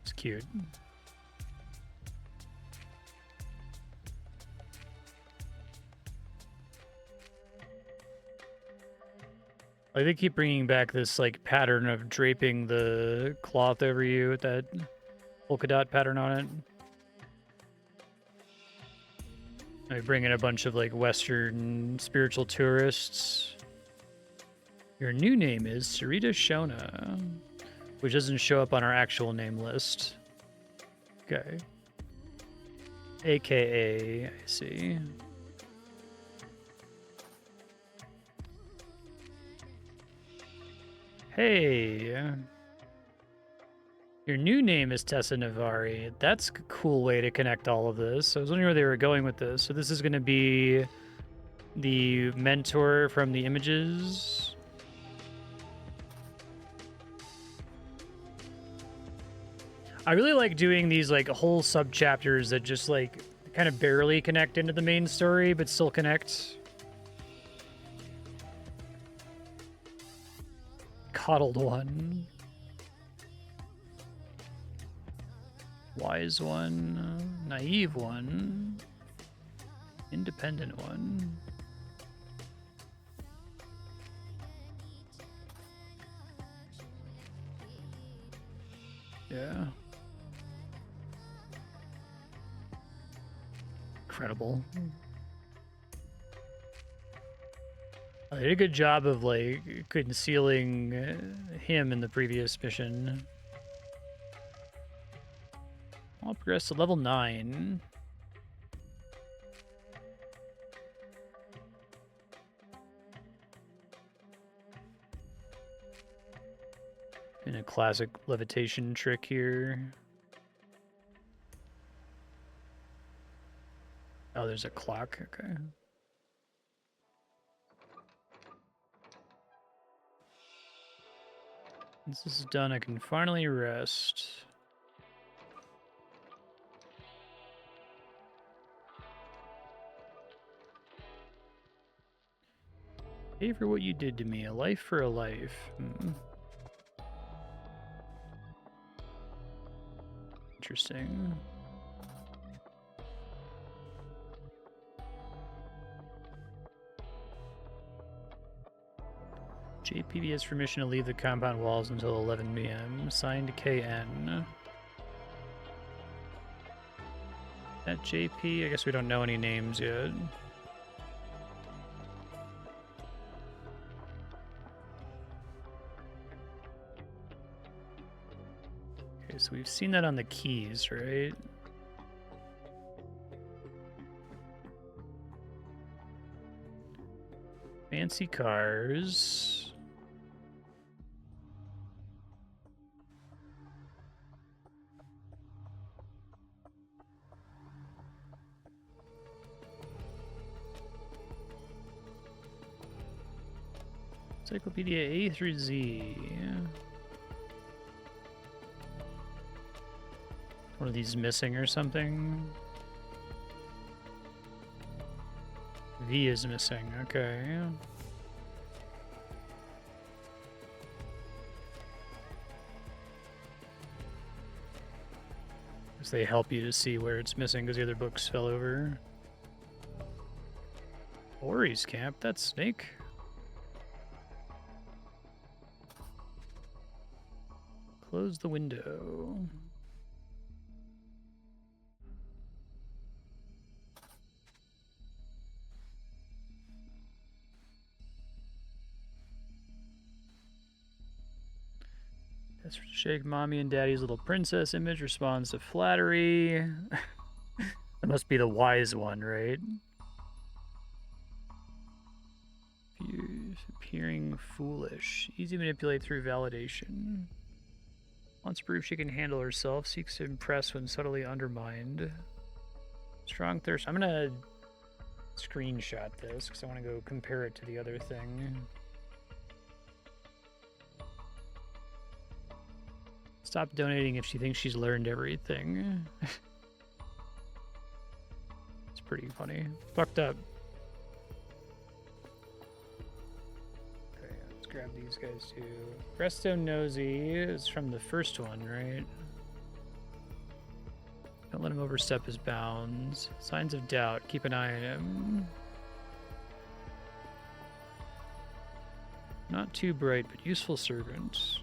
It's cute. Like, they keep bringing back this, like, pattern of draping the cloth over you with that polka dot pattern on it. I bring in a bunch of, like, Western spiritual tourists. Your new name is Sarita Shona, which doesn't show up on our actual name list. Okay. AKA, I see. Hey. Your new name is Tessa Navari. That's a cool way to connect all of this. I was wondering where they were going with this. So this is going to be the mentor from the images. I really like doing these like whole sub chapters that just like kind of barely connect into the main story, but still connect. Coddled one. Wise one, naive one, independent one. Yeah. Incredible. They did a good job of like concealing him in the previous mission. I'll progress to level 9. In a classic levitation trick here. Oh, there's a clock. Okay. Once this is done, I can finally rest. Pay for what you did to me. A life for a life. Interesting. JPB has permission to leave the compound walls until 11 p.m. Signed KN. That JP? I guess we don't know any names yet. Okay, so we've seen that on the keys, right? Fancy cars. Encyclopedia A through Z. One of these missing or something? V is missing, okay. Guess they help you to see where it's missing because the other books fell over. Ori's camp, that's Snake. Close the window. That's Shake Mommy and Daddy's little princess image responds to flattery. That must be the wise one, right? Appearing foolish. Easy to manipulate through validation. Wants proof she can handle herself. Seeks to impress when subtly undermined. Strong thirst. I'm gonna screenshot this because I want to go compare it to the other thing. Stop donating if she thinks she's learned everything. It's pretty funny. Fucked up. Grab these guys too. Resto Nosy is from the first one, right? Don't let him overstep his bounds. Signs of doubt. Keep an eye on him. Not too bright, but useful servant.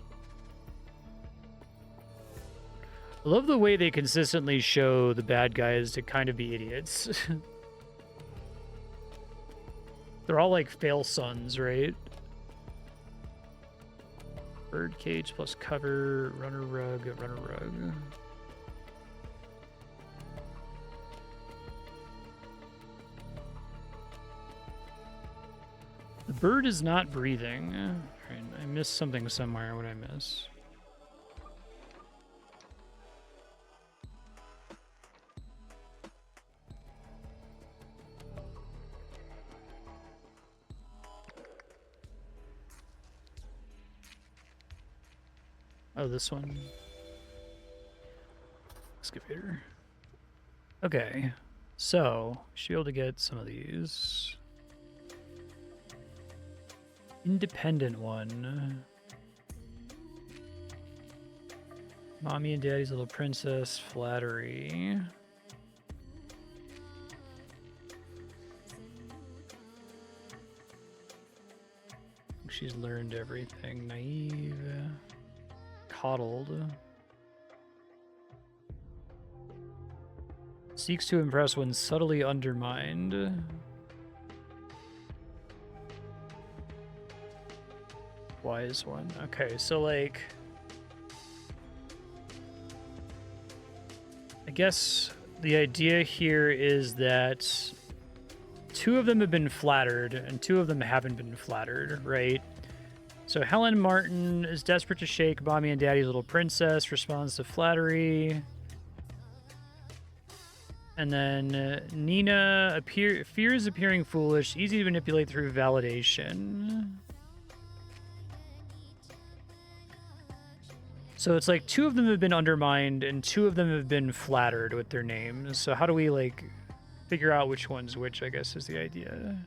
I love the way they consistently show the bad guys to kind of be idiots. They're all like fail sons, right? Birdcage plus cover, runner rug, runner rug. The bird is not breathing. Right, I missed something somewhere. What did I miss? Oh, this one. Excavator. Okay, so should be able to get some of these. Independent one. Mommy and Daddy's little princess. Flattery. She's learned everything. Naive. Coddled. Seeks to impress when subtly undermined. Wise one. Okay, so like... I guess the idea here is that 2 of them have been flattered and 2 of them haven't been flattered, right? So Helen Martin is desperate to shake Mommy and Daddy's little princess, responds to flattery. And then Nina fears appearing foolish, easy to manipulate through validation. So it's like 2 of them have been undermined and 2 of them have been flattered with their names. So how do we like figure out which one's which, I guess is the idea.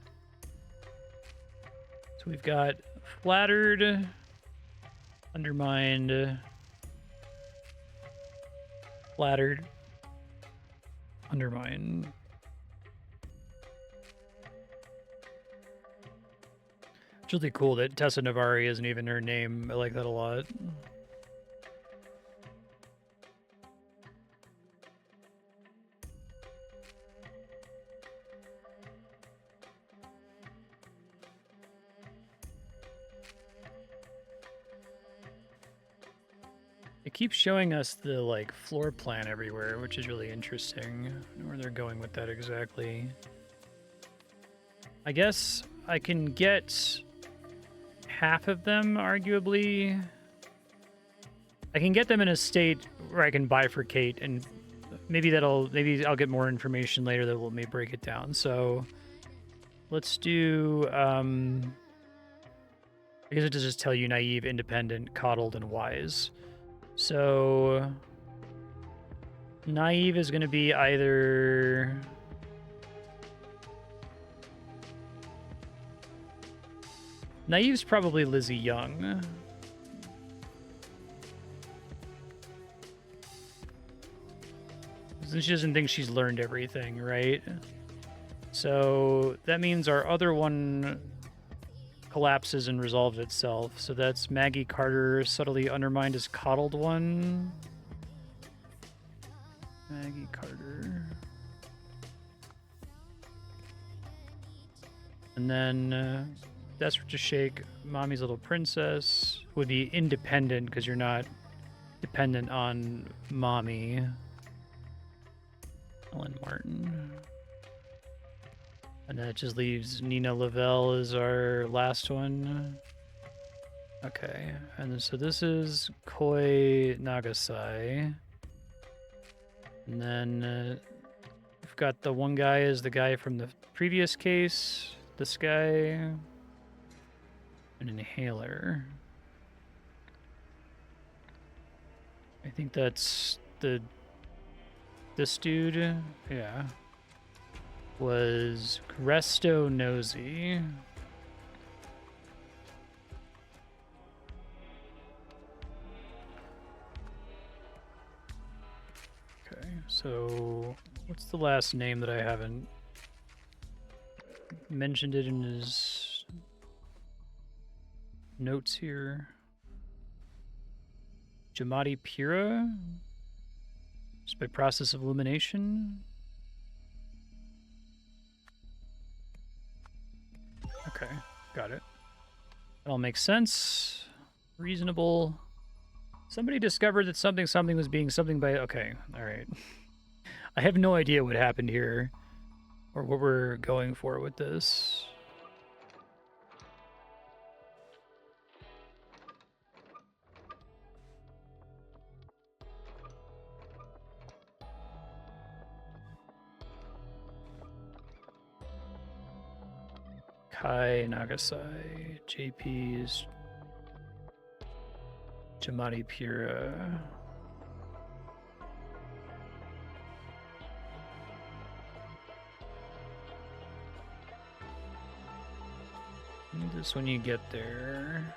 So So we've got flattered, undermined, flattered, undermined. It's really cool that Tessa Navari isn't even her name. I like that a lot. It keeps showing us the like floor plan everywhere, which is really interesting. I don't know where they're going with that exactly. I guess I can get half of them, arguably. I can get them in a state where I can bifurcate, and maybe I'll get more information later that will maybe break it down. So let's do I guess it does just tell you naive, independent, coddled, and wise. So naive is going to be either naive's probably Lizzie Young. She doesn't think she's learned everything, right? So that means our other one collapses and resolves itself. So that's Maggie Carter, subtly undermined as coddled one. Maggie Carter. And then Desperate to Shake, Mommy's Little Princess would be independent because you're not dependent on Mommy. Ellen Martin. And that just leaves Nina Lavelle as our last one. Okay, and then, so this is Koi Nagasai. And then we've got the one guy is the guy from the previous case. This guy. An inhaler. I think that's this dude. Yeah. Was Resto Nosy. Okay, so what's the last name that I haven't mentioned it in his notes here? Jamadi Pira? Just by process of elimination? Okay, got it. That all makes sense. Reasonable. Somebody discovered that something was being something by... Okay, alright. I have no idea what happened here. Or what we're going for with this. Kai Nagasai, JP's, Jamadi Pira. This when you get there.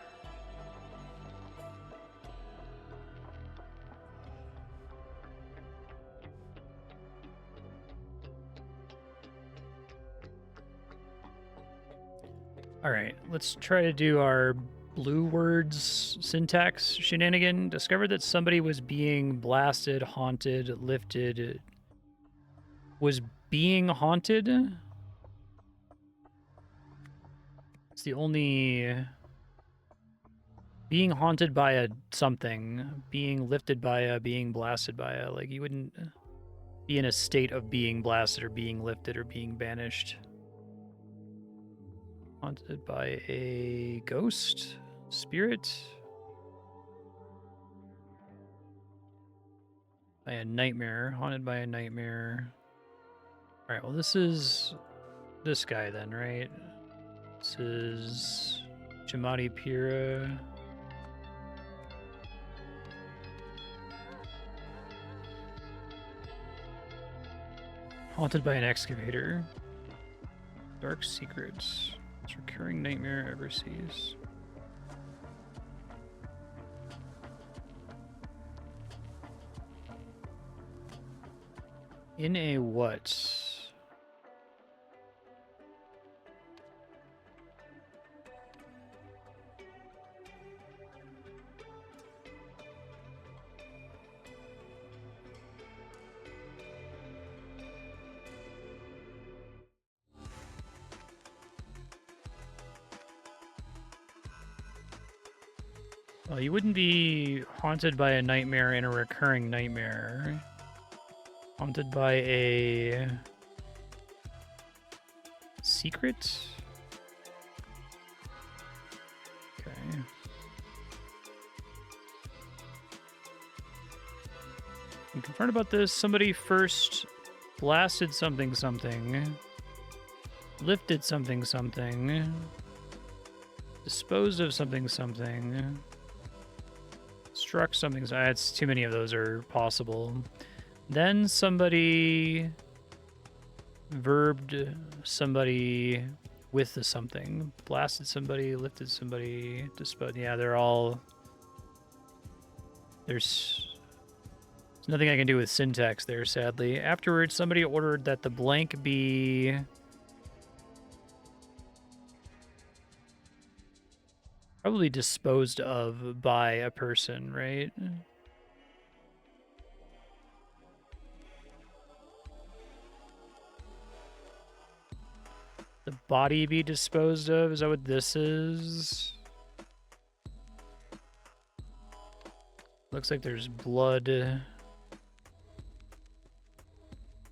All right, let's try to do our blue words syntax shenanigan. Discovered that somebody was being blasted, haunted, lifted. Was being haunted? It's the only... Being haunted by a something. Being lifted by a, being blasted by a. Like, you wouldn't be in a state of being blasted or being lifted or being banished. Haunted by a ghost? Spirit? By a nightmare. Haunted by a nightmare. Alright, well this is this guy then, right? This is Jamadi Pira. Haunted by an excavator. Dark secrets. This recurring nightmare ever sees. In a what? Well, you wouldn't be haunted by a nightmare in a recurring nightmare. Haunted by a secret? Okay. I'm confronted about this. Somebody first blasted something, lifted something, disposed of something, struck something. It's too many of those are possible. Then somebody verbed somebody with the something, blasted somebody, lifted somebody, disposed. Yeah, they're all. There's nothing I can do with syntax there, sadly. Afterwards, somebody ordered that the blank be probably disposed of by a person, right? The body be disposed of? Is that what this is? Looks like there's blood. It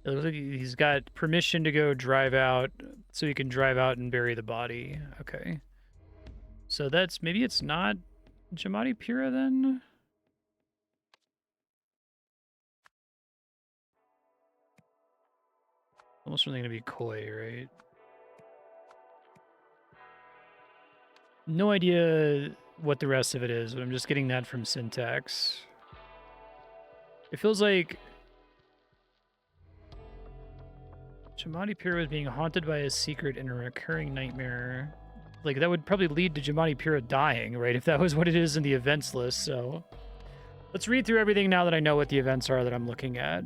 looks like he's got permission to go drive out, so he can drive out and bury the body. Okay. So that's, maybe it's not Jamadi Pira then? Almost something to be Koi, right? No idea what the rest of it is, but I'm just getting that from syntax. It feels like Jamadi Pira was being haunted by a secret in a recurring nightmare. Like, that would probably lead to Jamadi Pira dying, right? If that was what it is in the events list, so... Let's read through everything now that I know what the events are that I'm looking at.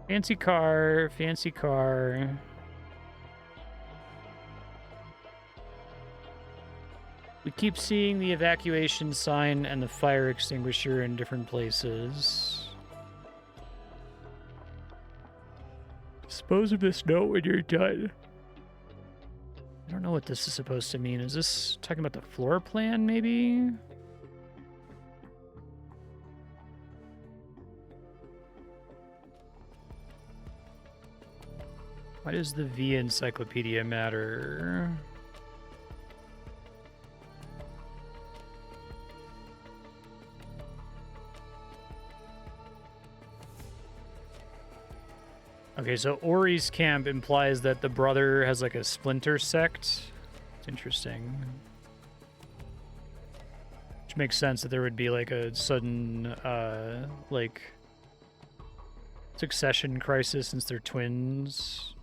Fancy car, fancy car. We keep seeing the evacuation sign and the fire extinguisher in different places. Dispose of this note when you're done. I don't know what this is supposed to mean. Is this talking about the floor plan, maybe? Why does the V encyclopedia matter? Okay, so Ori's camp implies that the brother has like a splinter sect. It's interesting. Which makes sense that there would be like a sudden, like, succession crisis since they're twins.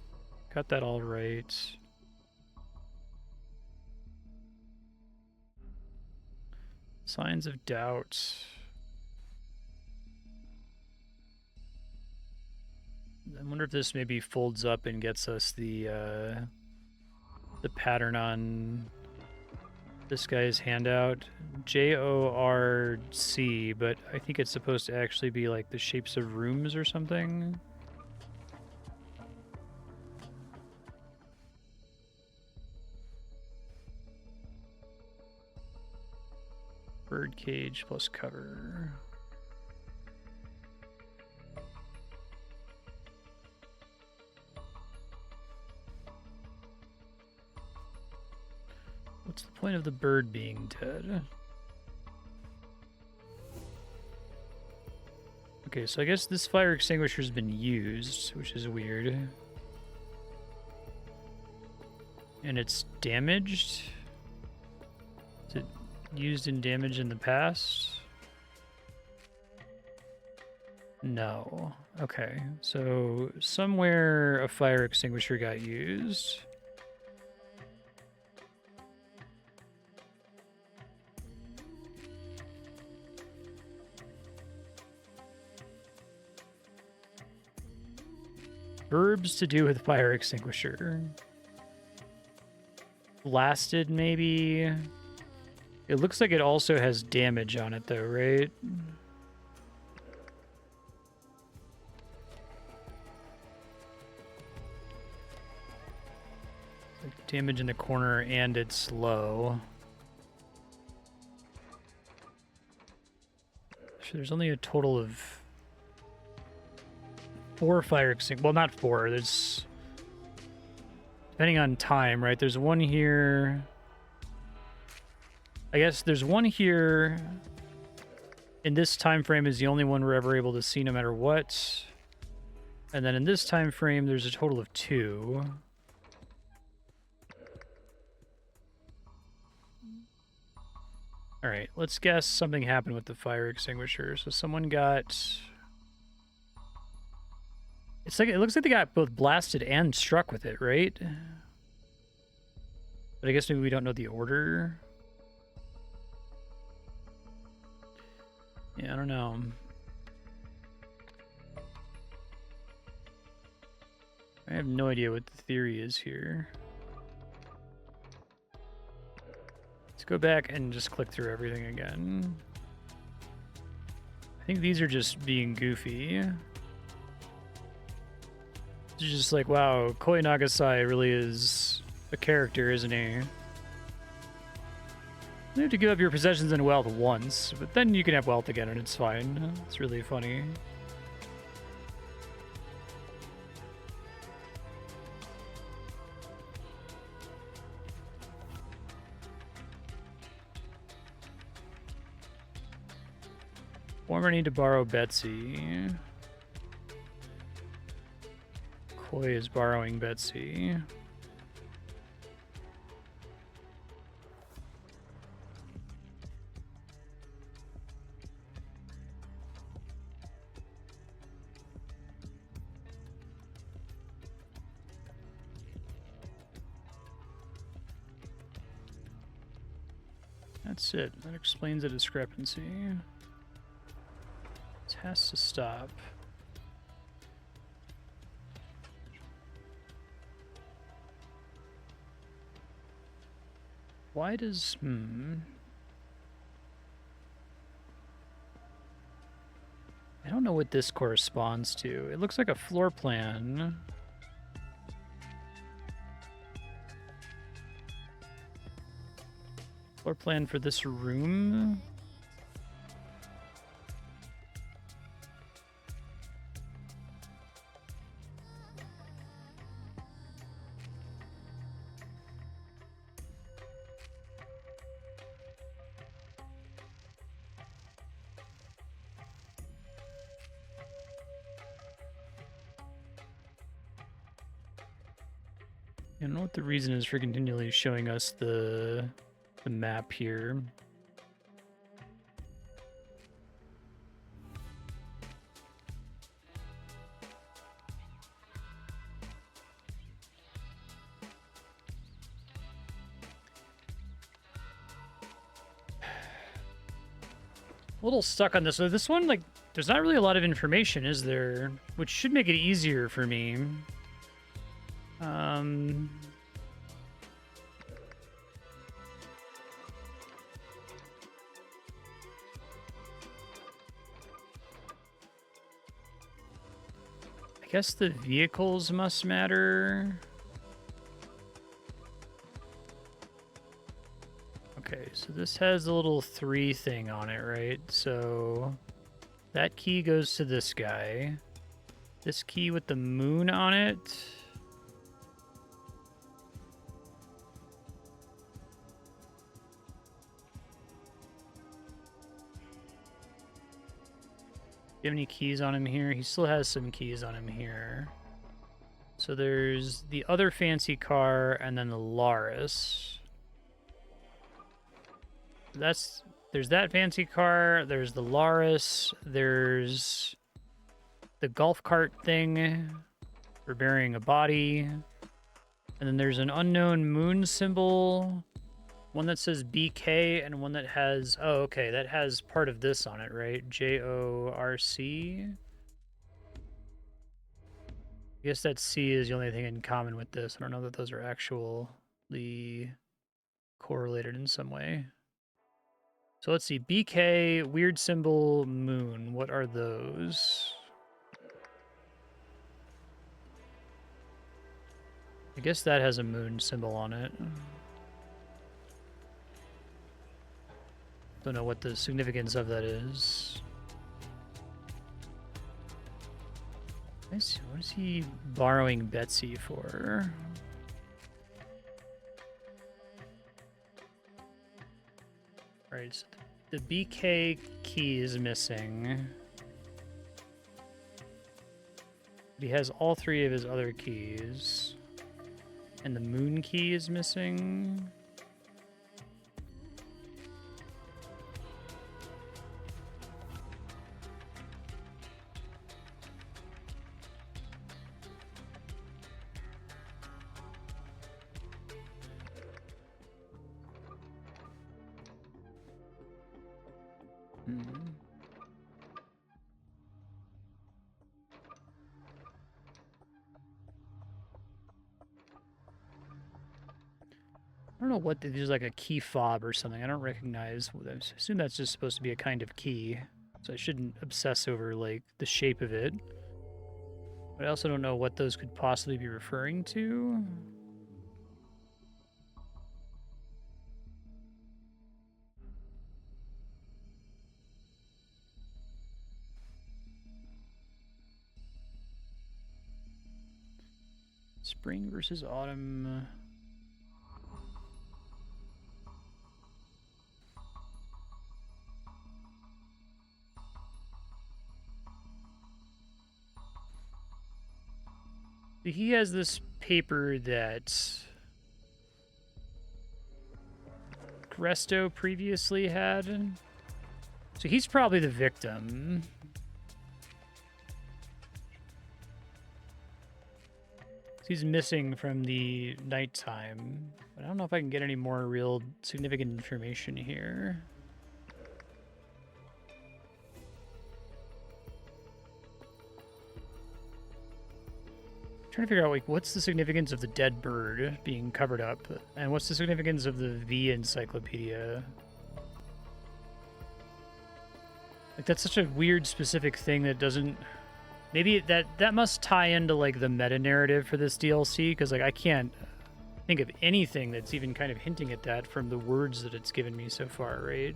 Got that all right. Signs of doubt. I wonder if this maybe folds up and gets us the pattern on this guy's handout. JORC, but I think it's supposed to actually be like the shapes of rooms or something. Birdcage plus cover. What's the point of the bird being dead? Okay, so I guess this fire extinguisher's been used, which is weird. And it's damaged? Is it used and damaged in the past? No. Okay, so somewhere a fire extinguisher got used. Verbs to do with fire extinguisher. Blasted, maybe. It looks like it also has damage on it, though, right? Like damage in the corner, and it's low. So there's only a total of 4 fire extinguishers. Well, not 4. There's... Depending on time, right? There's one here. I guess there's one here. In this time frame is the only one we're ever able to see no matter what. And then in this time frame, there's a total of 2. All right, let's guess something happened with the fire extinguisher. So someone got... It's like, it looks like they got both blasted and struck with it, right? But I guess maybe we don't know the order. Yeah, I don't know. I have no idea what the theory is here. Let's go back and just click through everything again. I think these are just being goofy. It's just like, wow, Koi Nagasai really is a character, isn't he? You have to give up your possessions and wealth once, but then you can have wealth again and it's fine. It's really funny. Former need to borrow Betsy. Koi is borrowing Betsy. That's it. That explains the discrepancy. It has to stop. Why does... I don't know what this corresponds to. It looks like a floor plan. Floor plan for this room? I don't know what the reason is for continually showing us the map here. A little stuck on this. So this one, like, there's not really a lot of information, is there? Which should make it easier for me. I guess the vehicles must matter. Okay, so this has a little 3 thing on it, right? So that key goes to this guy. This key with the moon on it. Do you have any keys on him here? He still has some keys on him here. So there's the other fancy car and then the Laris. There's that fancy car, there's the Laris, there's the golf cart thing for burying a body. And then there's an unknown moon symbol. One that says BK and one that has... Oh, okay. That has part of this on it, right? JORC. I guess that C is the only thing in common with this. I don't know that those are actually correlated in some way. So let's see. BK, weird symbol, moon. What are those? I guess that has a moon symbol on it. Don't know what the significance of that is. What is he borrowing Betsy for? Right, so the BK key is missing. But he has all three of his other keys. And the moon key is missing. I don't know what, there's like a key fob or something. I don't recognize. I assume that's just supposed to be a kind of key. So I shouldn't obsess over like the shape of it. But I also don't know what those could possibly be referring to. Spring versus autumn. He has this paper that Gresto previously had. So he's probably the victim. He's missing from the nighttime. But I don't know if I can get any more real significant information here. Trying to figure out, like, what's the significance of the dead bird being covered up? And what's the significance of the V encyclopedia? Like, that's such a weird, specific thing that doesn't... Maybe that must tie into, like, the meta-narrative for this DLC, because, like, I can't think of anything that's even kind of hinting at that from the words that it's given me so far, right?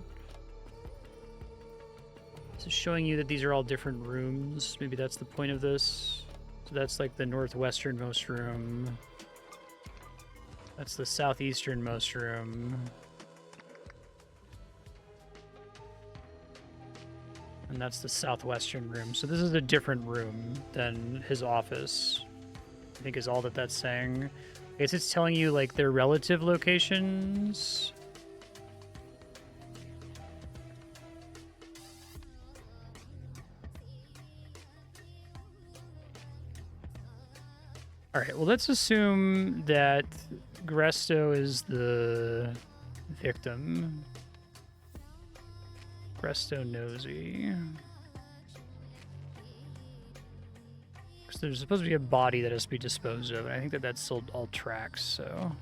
This is showing you that these are all different rooms. Maybe that's the point of this. So that's, like, the northwesternmost room. That's the southeasternmost room. And that's the southwestern room. So this is a different room than his office, I think is all that that's saying. I guess it's telling you, like, their relative locations. All right, well, let's assume that Gresto is the victim. Gresto Nosy. Because there's supposed to be a body that has to be disposed of, and I think that that's still all tracks, so...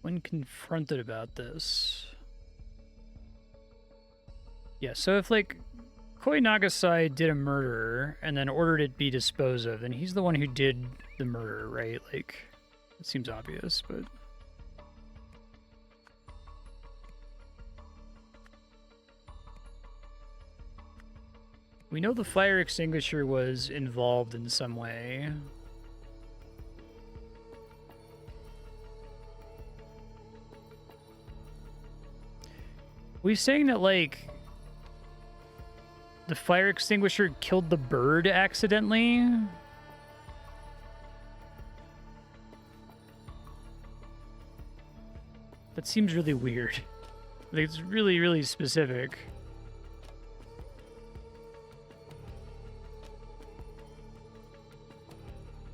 When confronted about this... Yeah, so if, like, Koi Nagasai did a murder and then ordered it be disposed of, then he's the one who did the murder, right? Like, it seems obvious, but... We know the fire extinguisher was involved in some way. We're saying that, like, the fire extinguisher killed the bird accidentally? That seems really weird. Like, it's really, really specific.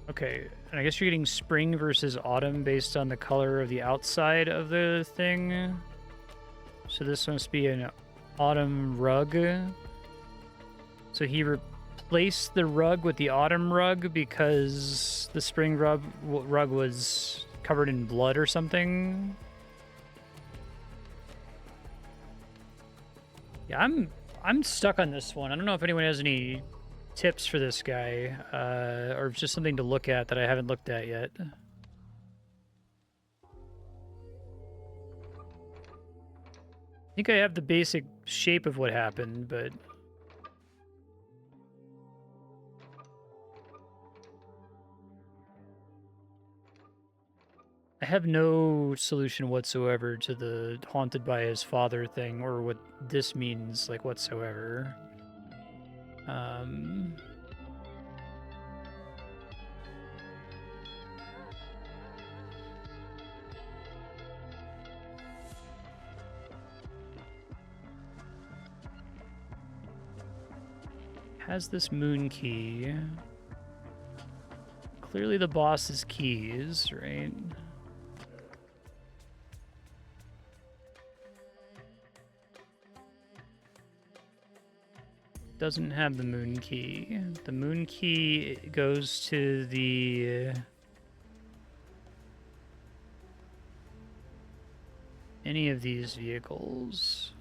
Okay, Okay, and I guess you're getting spring versus autumn based on the color of the outside of the thing. So this must be an autumn rug. So he replaced the rug with the autumn rug because the spring rug was covered in blood or something. Yeah, I'm stuck on this one. I don't know if anyone has any tips for this guy, or just something to look at that I haven't looked at yet. I think I have the basic shape of what happened, but I have no solution whatsoever to the haunted by his father thing, or what this means, like, whatsoever. Has this moon key. Clearly the boss's keys, right? Doesn't have the moon key. The moon key goes to the... any of these vehicles.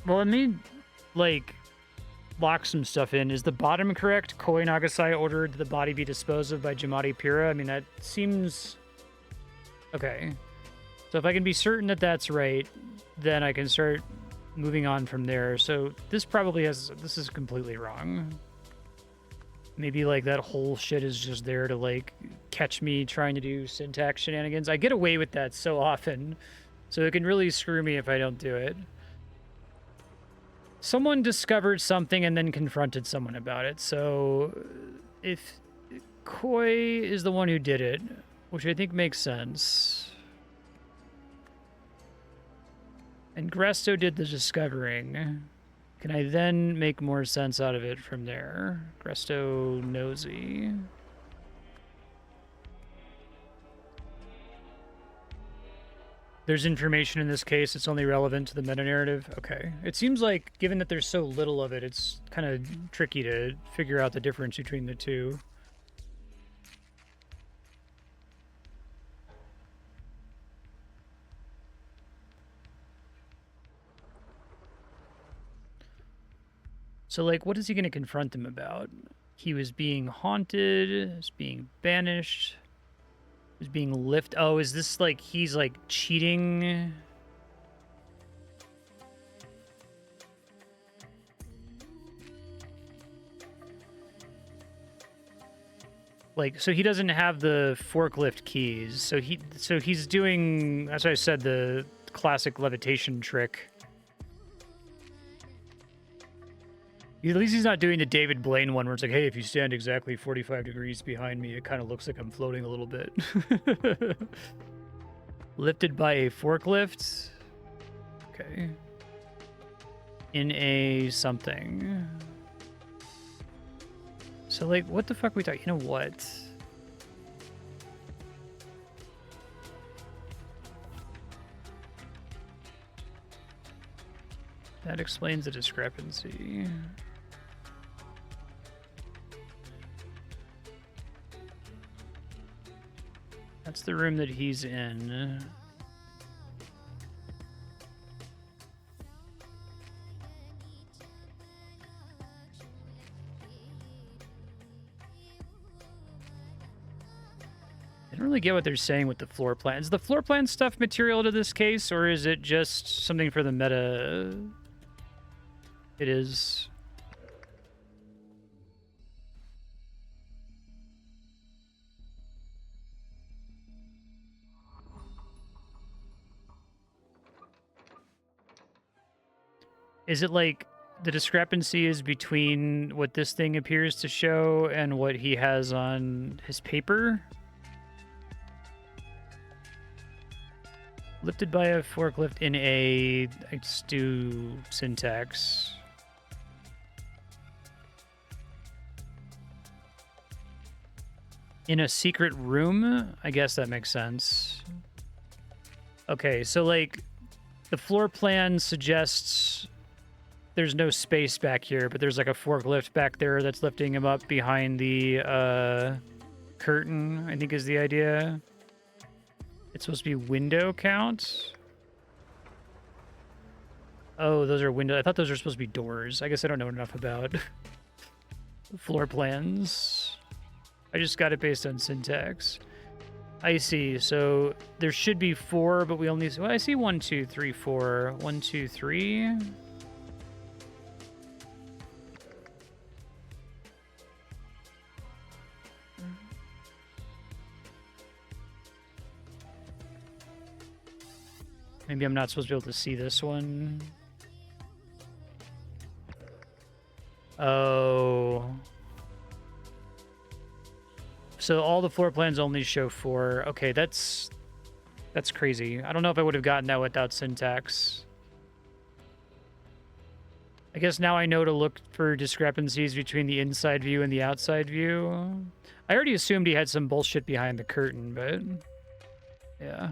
Well, let me, like, lock some stuff in. Is the bottom correct? Koi Nagasai ordered the body be disposed of by Jamadi Pira. I mean, that seems... okay. So if I can be certain that that's right, then I can start moving on from there. So this probably has... this is completely wrong. Maybe, like, that whole shit is just there to, like, catch me trying to do syntax shenanigans. I get away with that so often, so it can really screw me if I don't do it. Someone discovered something and then confronted someone about it. So if Koi is the one who did it, which I think makes sense, and Gresto did the discovering, can I then make more sense out of it from there? Gresto nosy. There's information in this case that's only relevant to the meta-narrative. Okay. It seems like, given that there's so little of it, it's kind of tricky to figure out the difference between the two. So, like, what is he going to confront him about? He was being haunted, was being banished, was being lifted. Oh, is this like he's like cheating? Like, so he doesn't have the forklift keys. So he's doing, as I said, the classic levitation trick. At least he's not doing the David Blaine one where it's like, hey, if you stand exactly 45 degrees behind me, it kind of looks like I'm floating a little bit. Lifted by a forklift. Okay. In a something. So, like, what the fuck are we talking? You know what? That explains the discrepancy. That's the room that he's in. I don't really get what they're saying with the floor plan. Is the floor plan stuff material to this case, or is it just something for the meta? It is. Is it like the discrepancy is between what this thing appears to show and what he has on his paper. Lifted by a forklift in a... Let's do syntax. In a secret room? I guess that makes sense. Okay, so, like, the floor plan suggests there's no space back here, but there's, like, a forklift back there that's lifting him up behind the, curtain, I think is the idea. It's supposed to be window count. Oh, those are windows. I thought those were supposed to be doors. I guess I don't know enough about floor plans. I just got it based on syntax. I see. So there should be 4, but we only... Well, I see 1, 2, 3, 4. 1, 2, 3. Maybe I'm not supposed to be able to see this one. Oh. So all the floor plans only show 4. Okay, that's crazy. I don't know if I would have gotten that without syntax. I guess now I know to look for discrepancies between the inside view and the outside view. I already assumed he had some bullshit behind the curtain, but yeah.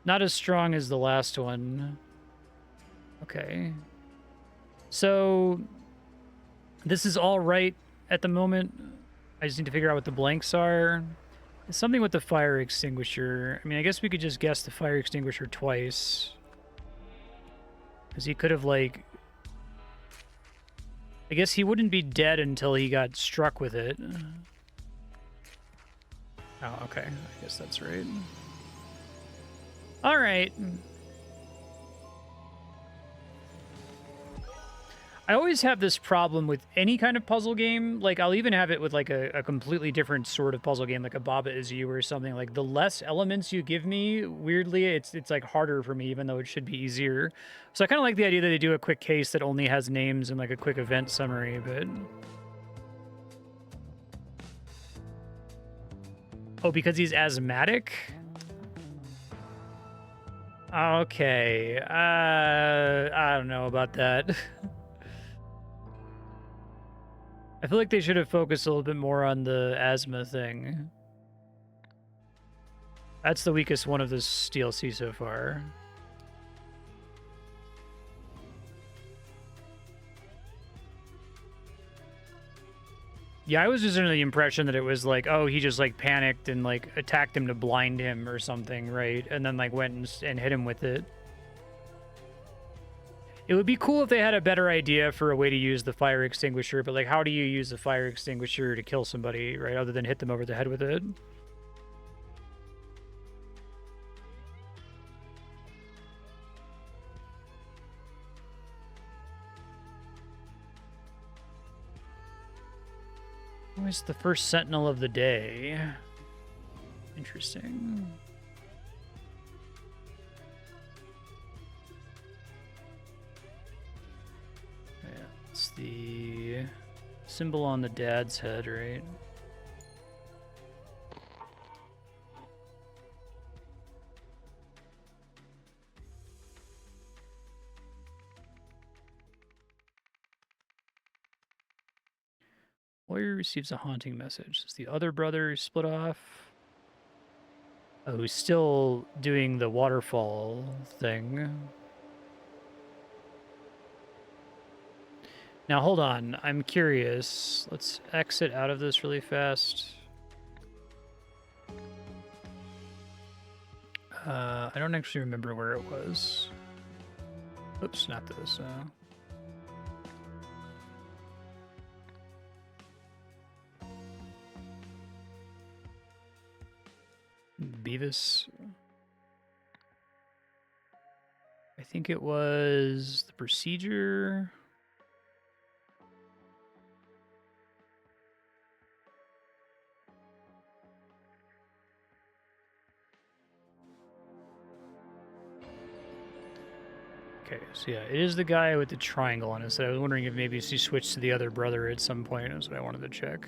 Not as strong as the last one. Okay. So this is all right at the moment. I just need to figure out what the blanks are. It's something with the fire extinguisher. I mean, I guess we could just guess the fire extinguisher twice. Because he could have, like... I guess he wouldn't be dead until he got struck with it. Oh, okay. I guess that's right. All right. I always have this problem with any kind of puzzle game. Like, I'll even have it with, like, a completely different sort of puzzle game, like a Baba Is You or something. Like, the less elements you give me, weirdly, it's like, harder for me, even though it should be easier. So I kind of like the idea that they do a quick case that only has names and, like, a quick event summary, but... Oh, because he's asthmatic? Okay. I don't know about that. I feel like they should have focused a little bit more on the asthma thing. That's the weakest one of this DLC so far. Yeah, I was just under the impression that it was like, oh, he just like panicked and like attacked him to blind him or something, right? And then like went and hit him with it. It would be cool if they had a better idea for a way to use the fire extinguisher, but like, how do you use the fire extinguisher to kill somebody, right? Other than hit them over the head with it. Always the first Sentinel of the day. Interesting. It's the symbol on the dad's head, right? Warrior receives a haunting message. Is the other brother split off? Oh, he's still doing the waterfall thing. Now, hold on. I'm curious. Let's exit out of this really fast. I don't actually remember where it was. Oops, not this. Beavis. I think it was the procedure. Okay, so yeah, it is the guy with the triangle on his head. I was wondering if maybe he switched to the other brother at some point. That's what I wanted to check.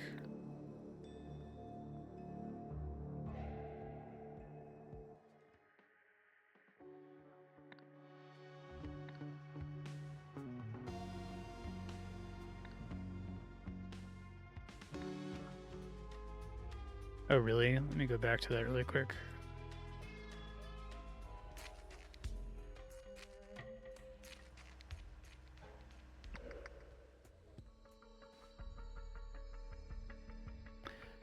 Oh, really? Let me go back to that really quick.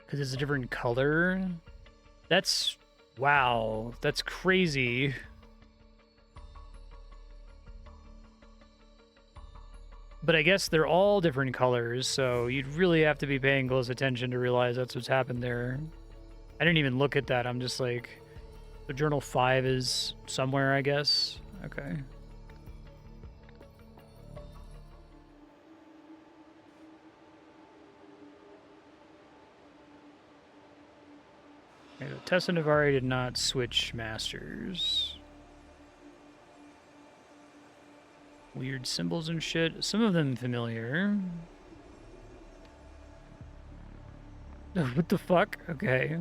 Because it's a different color? That's... Wow. That's crazy. But I guess they're all different colors, so you'd really have to be paying close attention to realize that's what's happened there. I didn't even look at that. I'm just like... The Journal 5 is somewhere, I guess. Okay. Okay, Tessa Navari did not switch masters. Weird symbols and shit. Some of them familiar. What the fuck? Okay.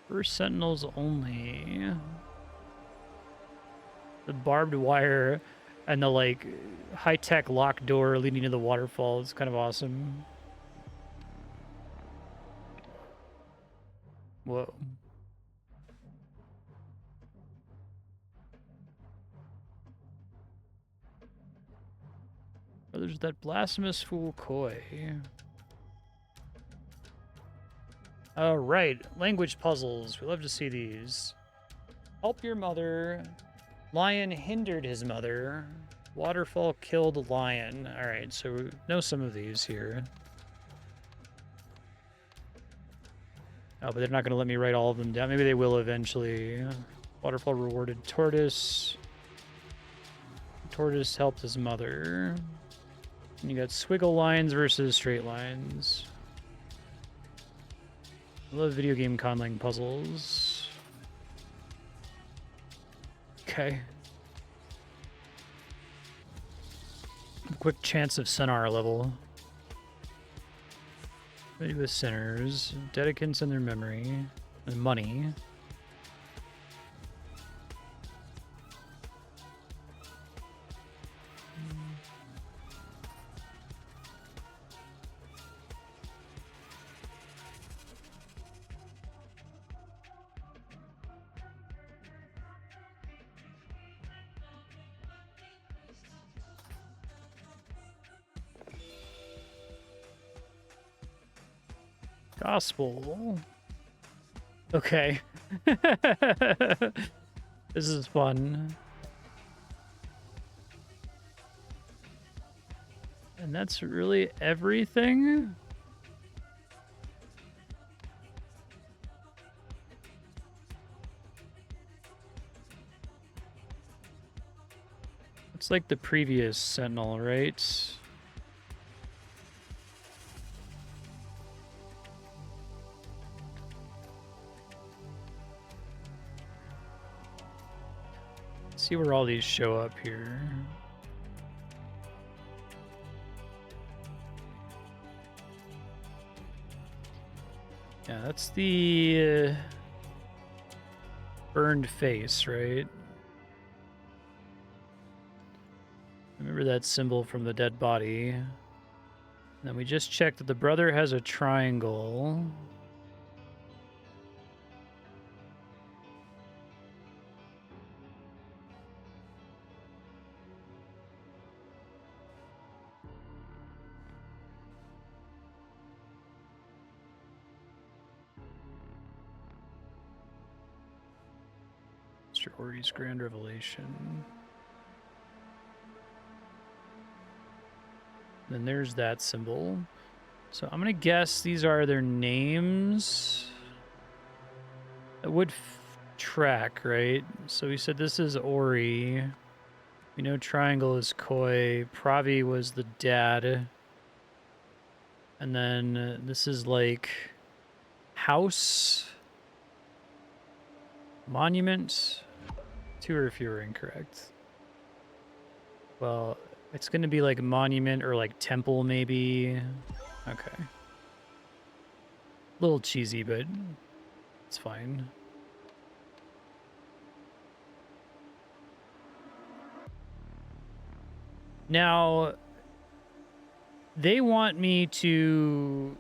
For Sentinels only. The barbed wire and the, like, high-tech lock door leading to the waterfall is kind of awesome. Whoa. Oh, there's that blasphemous fool Koi. All right, language puzzles. We love to see these. Help your mother. Lion hindered his mother. Waterfall killed lion. All right, so we know some of these here. Oh, but they're not going to let me write all of them down. Maybe they will eventually. Waterfall rewarded tortoise. Tortoise helped his mother. And you got swiggle lines versus straight lines. I love video game conlang puzzles. Okay. Quick chance of Sonar level. Ready with sinners. Dedicants and their memory. And money. Gospel. Okay. This is fun. And that's really everything? It's like the previous Sentinel, right? See where all these show up here. Yeah, that's the burned face, right? Remember that symbol from the dead body. And then we just checked that the brother has a triangle. Mr. Ori's Grand Revelation. Then there's that symbol. So I'm gonna guess these are their names. That would track, right? So we said this is Ori. We know Triangle is Koi. Pravi was the dad. And then this is like House. Monument. 2 or fewer incorrect. Well, it's going to be like monument or like temple maybe. Okay. A little cheesy, but it's fine. Now, they want me to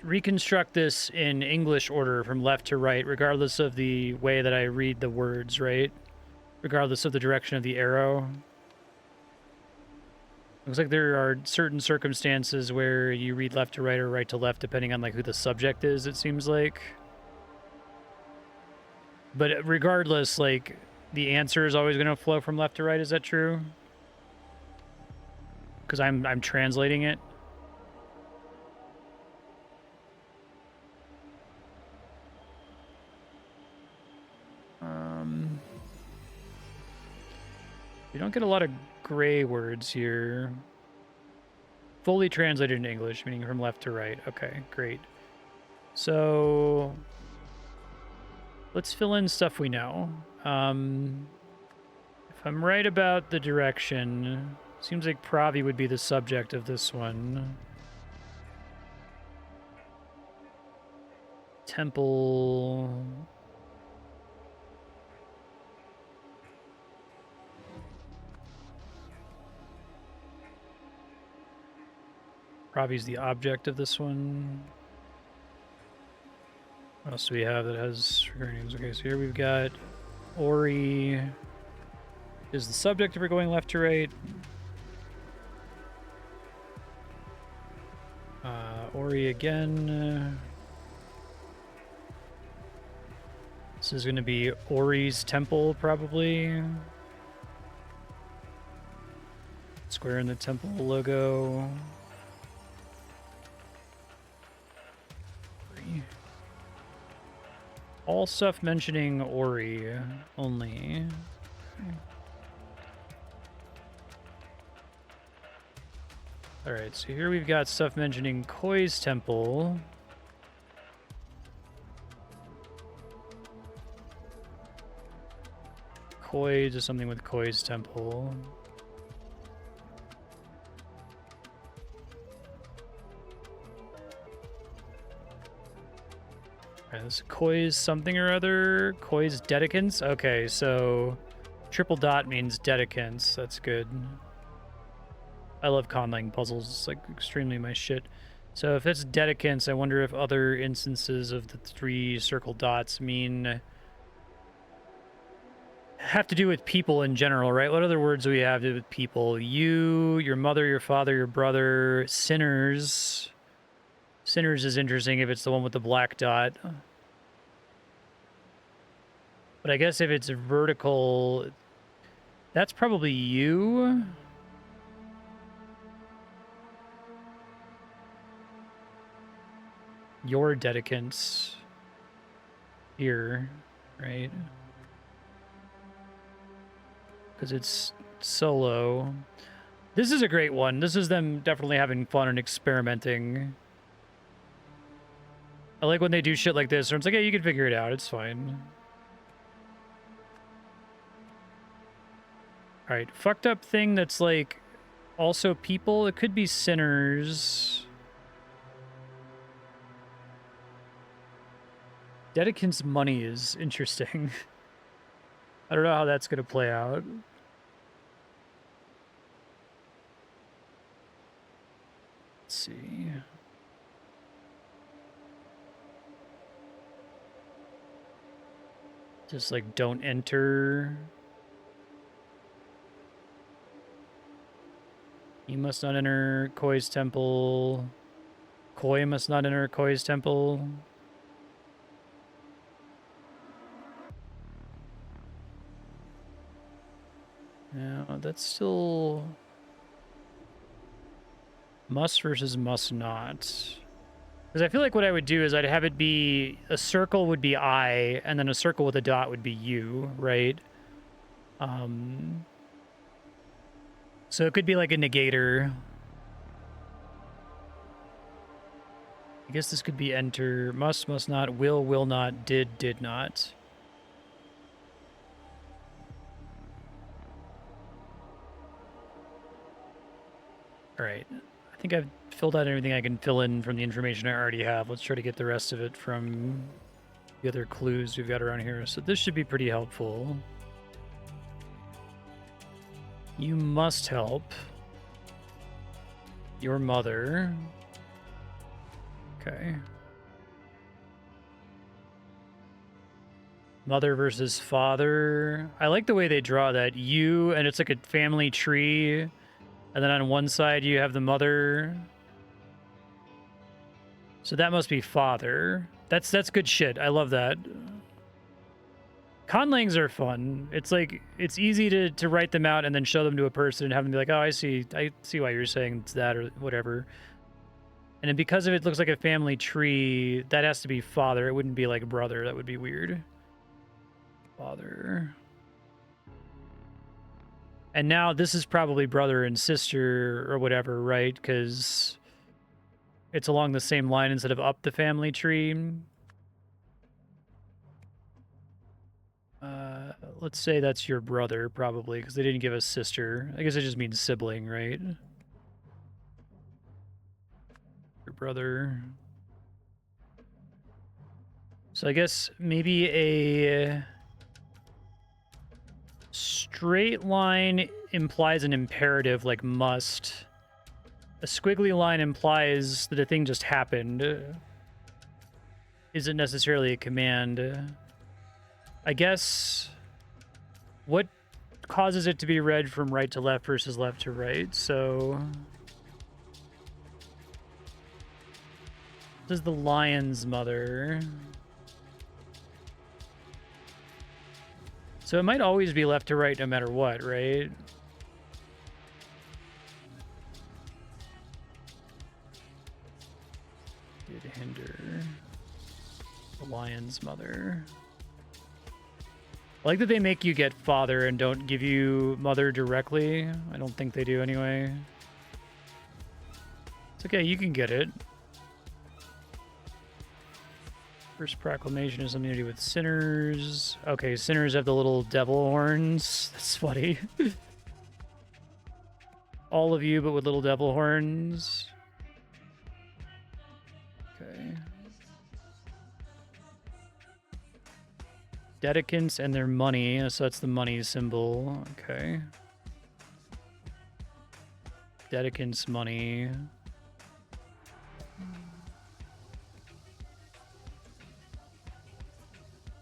reconstruct this in English order from left to right, regardless of the way that I read the words, right? Regardless of the direction of the arrow. Looks like there are certain circumstances where you read left to right or right to left, depending on like who the subject is, it seems like. But regardless, like, the answer is always going to flow from left to right. Is that true? Because I'm translating it. We don't get a lot of gray words here. Fully translated in English, meaning from left to right. Okay, great. So let's fill in stuff we know. If I'm right about the direction, seems like Pravi would be the subject of this one. Temple. Pravi's the object of this one. What else do we have that has recurring names? Okay, so here we've got Ori is the subject if we're going left to right. Ori again. This is going to be Ori's temple, probably. Square in the temple logo. All stuff mentioning Ori only. Okay. Alright, so here we've got stuff mentioning Koi's temple. Koi does something with Koi's temple. This Koi's something or other. Koi's Dedicants. Okay, so triple dot means Dedicants. That's good. I love conlang puzzles. It's like extremely my shit. So if it's Dedicants, I wonder if other instances of the 3 circle dots have to do with people in general, right? What other words do we have to do with people? You, your mother, your father, your brother, sinners. Sinners is interesting if it's the one with the black dot. But I guess if it's vertical, that's probably you. Your Dedicants here, right? Because it's solo. This is a great one. This is them definitely having fun and experimenting. I like when they do shit like this, where it's like, hey, you can figure it out. It's fine. All right, fucked up thing that's like also people. It could be sinners. Dedicant's money is interesting. I don't know how that's going to play out. Let's see. Just like don't enter. You must not enter Koi's temple. Koi must not enter Koi's temple. No, that's still must versus must not. Because I feel like what I would do is I'd have it be a circle would be I, and then a circle with a dot would be you, right? So it could be like a negator. guess this could be enter, must not, will not, did not. All right, I think I've filled out everything I can fill in from the information I already have. Let's try to get the rest of it from the other clues we've got around here. So this should be pretty helpful. You must help your mother. Okay. Mother versus father. I like the way they draw that. You, and it's like a family tree. And then on one side you have the mother. So that must be father. That's good shit. I love that. Conlangs are fun. It's like, it's easy to write them out and then show them to a person and have them be like, oh, I see why you're saying it's that or whatever. And then because of it looks like a family tree, that has to be father. It wouldn't be like brother. That would be weird. Father. And now this is probably brother and sister or whatever, right? Because it's along the same line instead of up the family tree. Let's say that's your brother, probably, because they didn't give us sister. I guess it just means sibling, right? Your brother. So I guess maybe a straight line implies an imperative, like must. A squiggly line implies that a thing just happened. Isn't necessarily a command. I guess what causes it to be read from right to left versus left to right? So this is the lion's mother. So it might always be left to right no matter what, right? Did hinder the lion's mother. I like that they make you get father and don't give you mother directly. I don't think they do anyway. It's okay, you can get it. First proclamation is something to do with sinners. Okay, sinners have the little devil horns. That's funny. All of you, but with little devil horns. Okay. Dedicants and their money, so that's the money symbol. Okay. Dedicants' money.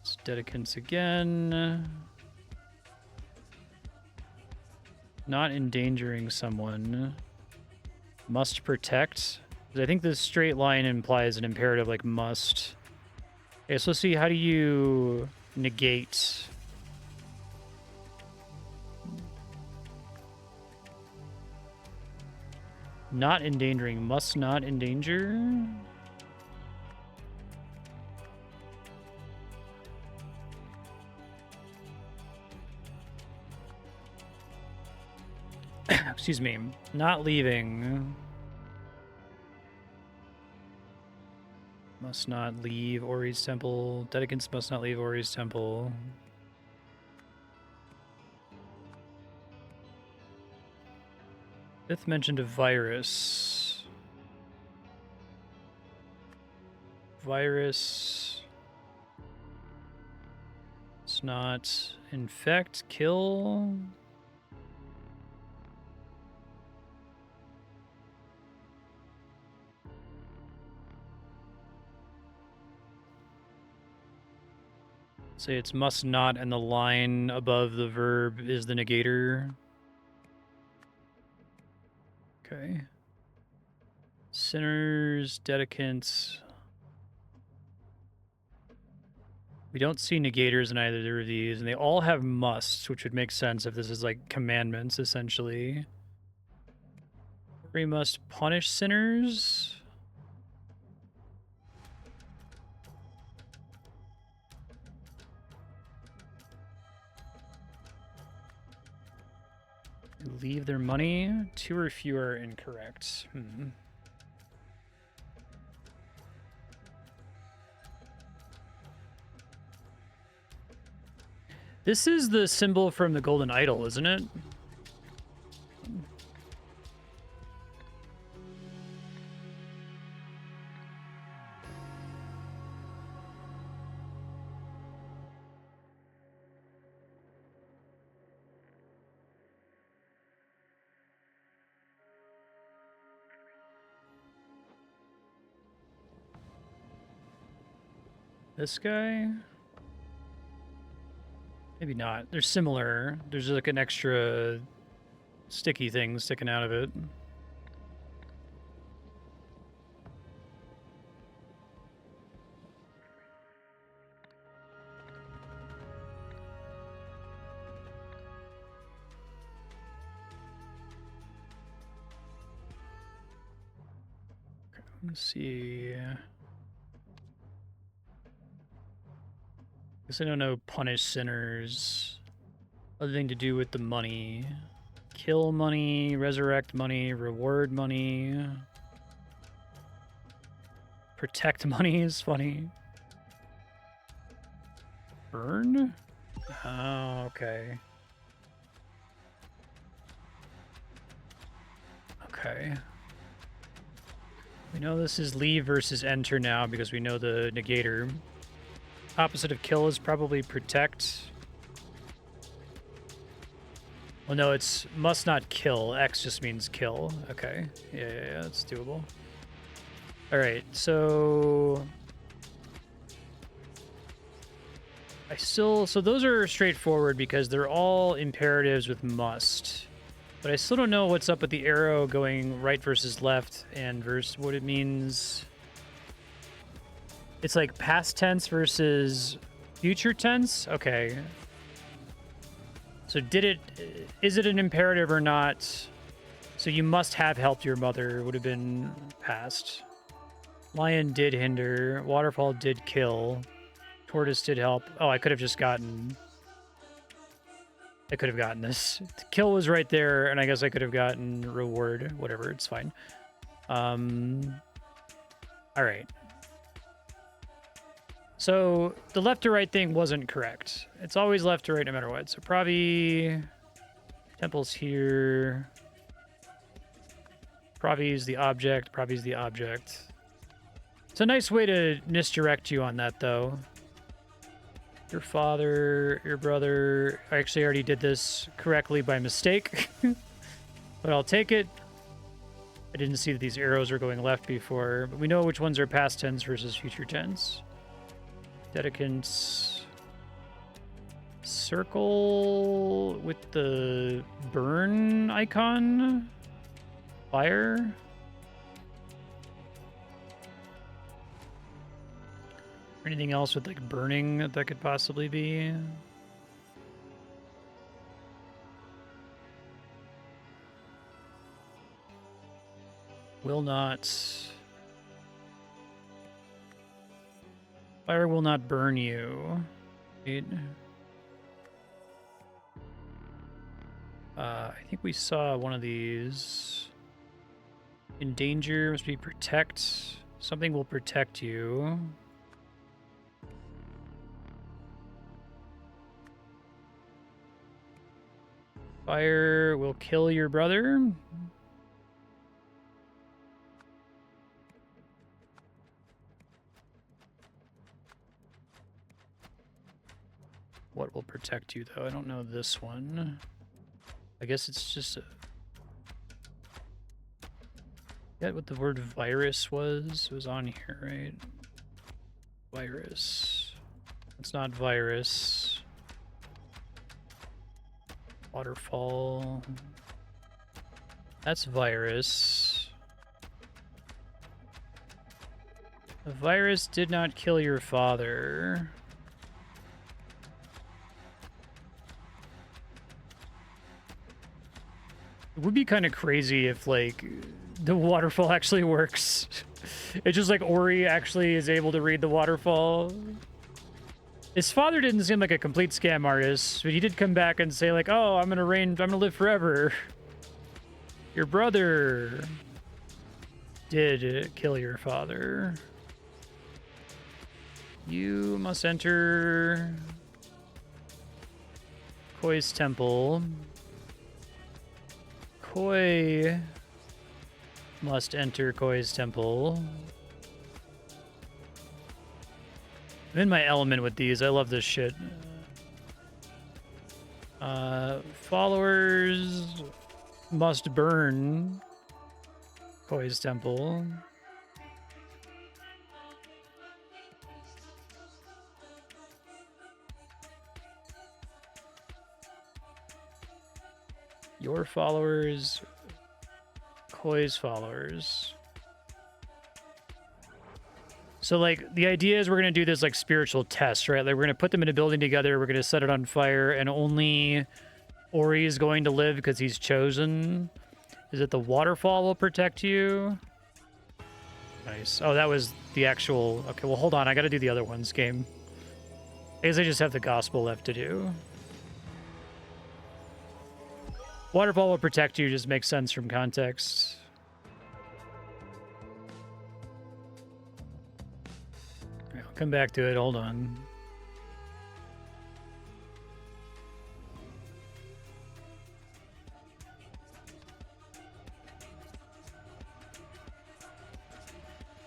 It's dedicants again. Not endangering someone. Must protect. I think this straight line implies an imperative like must. Okay, so let's see, how do you negate? Not endangering, must not endanger. Excuse me, not leaving. Must not leave Ori's temple. Dedicants must not leave Ori's temple. Fifth mentioned a virus. Virus. It's not infect, kill. Say it's must not, and the line above the verb is the negator. Okay. Sinners, dedicants. We don't see negators in either of these, and they all have musts, which would make sense if this is like commandments, essentially. We must punish sinners. Leave their money. 2 or fewer are incorrect. This is the symbol from the golden idol, isn't it? This guy? Maybe not. They're similar. There's like an extra sticky thing sticking out of it. Okay, let's see. Guess I don't know punish sinners. Other thing to do with the money. Kill money, resurrect money, reward money. Protect money is funny. Burn? Oh, okay. Okay. We know this is leave versus enter now because we know the negator. Opposite of kill is probably protect. Well, no, it's must not kill. X just means kill. Okay. Yeah, that's doable. All right, so so those are straightforward because they're all imperatives with must. But I still don't know what's up with the arrow going right versus left and versus what it means. It's like past tense versus future tense? Okay. So is it an imperative or not? So you must have helped your mother would have been past. Lion did hinder. Waterfall did kill. Tortoise did help. Oh, I could have gotten this. The kill was right there, and I guess I could have gotten reward. Whatever, it's fine. All right. So the left to right thing wasn't correct. It's always left to right no matter what. So probably temple's here. Probably is the object. Probably is the object. It's a nice way to misdirect you on that, though. Your father, your brother. I actually already did this correctly by mistake, but I'll take it. I didn't see that these arrows are going left before, but we know which ones are past tense versus future tense. Dedicants. Circle with the burn icon. Fire. Anything else with like burning that could possibly be? Will not. Fire will not burn you. Right? I think we saw one of these. In danger must be protect. Something will protect you. Fire will kill your brother. What will protect you, though? I don't know this one. I guess it's just a... Get what the word virus was? It was on here, right? Virus. It's not virus. Waterfall. That's virus. The virus did not kill your father. It would be kind of crazy if, like, the waterfall actually works. It's just like Ori actually is able to read the waterfall. His father didn't seem like a complete scam artist, but he did come back and say, like, oh, I'm gonna live forever. Your brother did kill your father. You must enter Koi's temple. Koi must enter Koi's temple. I'm in my element with these. I love this shit. Followers must burn Koi's temple. Your followers, Koi's followers. So, like, the idea is we're going to do this, like, spiritual test, right? Like, we're going to put them in a building together, we're going to set it on fire, and only Ori is going to live because he's chosen. Is it the waterfall will protect you? Nice. Oh, that was the actual... Okay, well, hold on. I got to do the other ones game. I guess I just have the gospel left to do. Waterfall will protect you just makes sense from context. I'll come back to it. Hold on.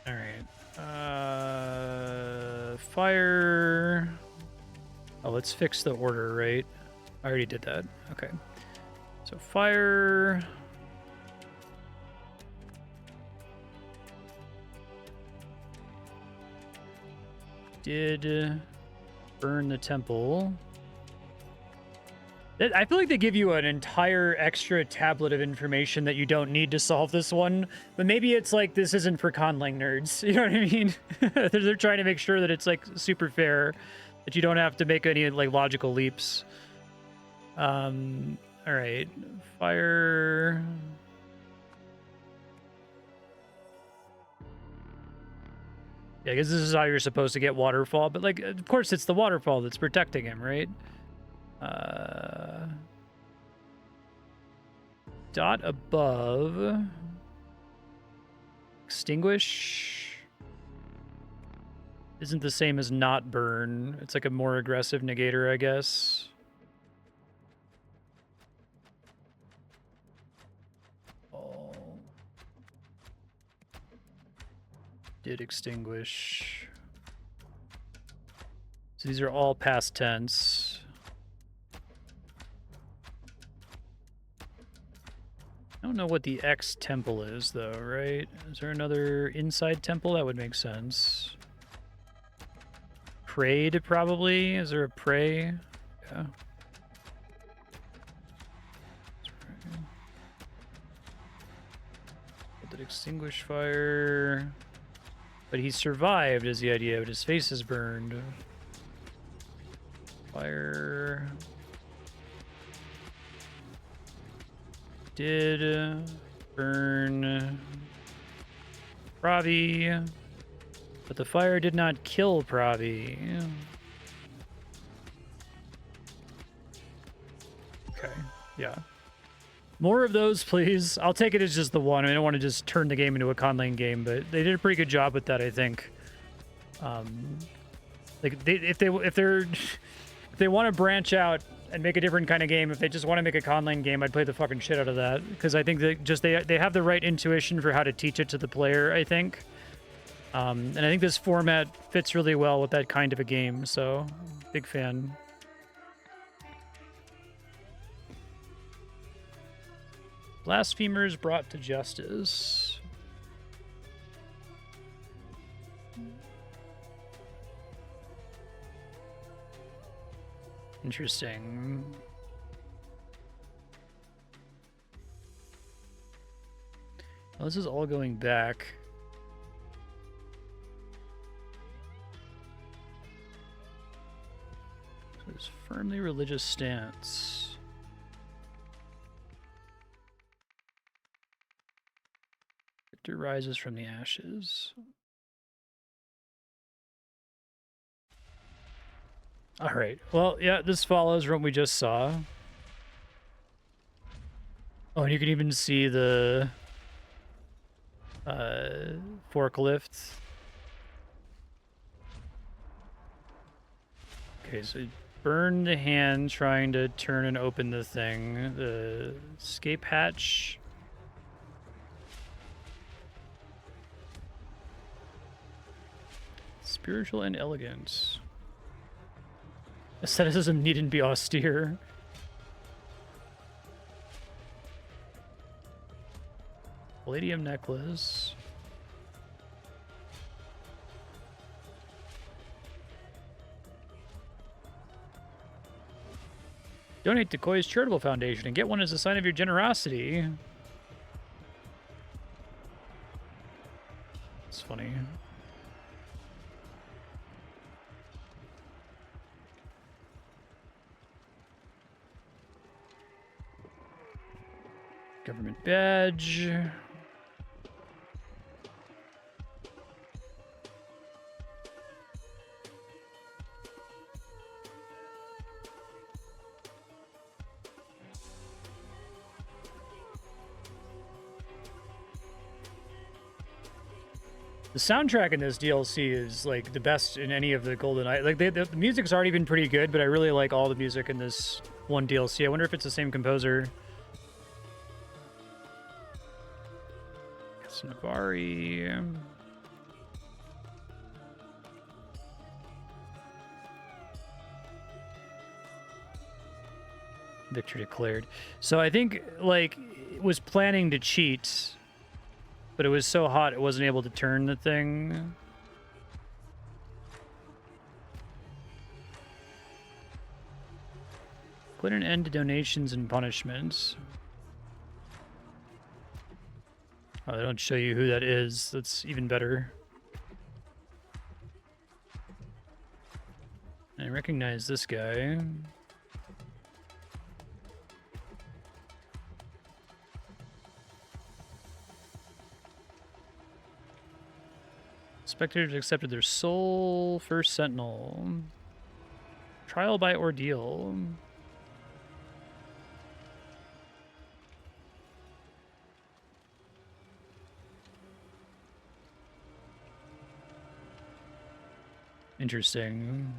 All right. Fire. Oh, let's fix the order, right? I already did that. Okay. So fire. Did burn the temple. I feel like they give you an entire extra tablet of information that you don't need to solve this one. But maybe it's like, this isn't for conlang nerds. You know what I mean? They're trying to make sure that it's like super fair, that you don't have to make any like logical leaps. All right, fire. Yeah, I guess this is how you're supposed to get waterfall, but like, of course it's the waterfall that's protecting him, right? Dot above. Extinguish. Isn't the same as not burn. It's like a more aggressive negator, I guess. Did extinguish. So these are all past tense. I don't know what the X temple is, though, right? Is there another inside temple? That would make sense. Prayed, probably? Is there a pray? Yeah. Did extinguish fire. But he survived is the idea, but his face is burned. Fire. Did burn Pravi, but the fire did not kill Pravi. Okay, yeah. More of those, please. I'll take it as just the one. I don't want to just turn the game into a conlang game, but they did a pretty good job with that, I think. Like if they want to branch out and make a different kind of game, if they just want to make a conlang game, I'd play the fucking shit out of that, because I think that just they have the right intuition for how to teach it to the player, I think. And I think this format fits really well with that kind of a game, so big fan. Blasphemers brought to justice. Interesting. Well, this is all going back. So it's firmly religious stance. Victor rises from the ashes. All right. Well, yeah, this follows from what we just saw. Oh, and you can even see the forklift. Okay, so Burn the hand trying to turn and open the thing. The escape hatch. Spiritual and elegant. Asceticism needn't be austere. Palladium necklace. Donate to Koi's Charitable Foundation and get one as a sign of your generosity. It's funny. Government badge. The soundtrack in this DLC is like the best in any of the Golden Eye. Like the music's already been pretty good, but I really like all the music in this one DLC. I wonder if it's the same composer. Navari. Victory declared. So I think like it was planning to cheat, but it was so hot it wasn't able to turn the thing. Put an end to donations and punishments. Oh, they don't show you who that is. That's even better. I recognize this guy. Spectators accepted their soul. First Sentinel. Trial by ordeal. Interesting.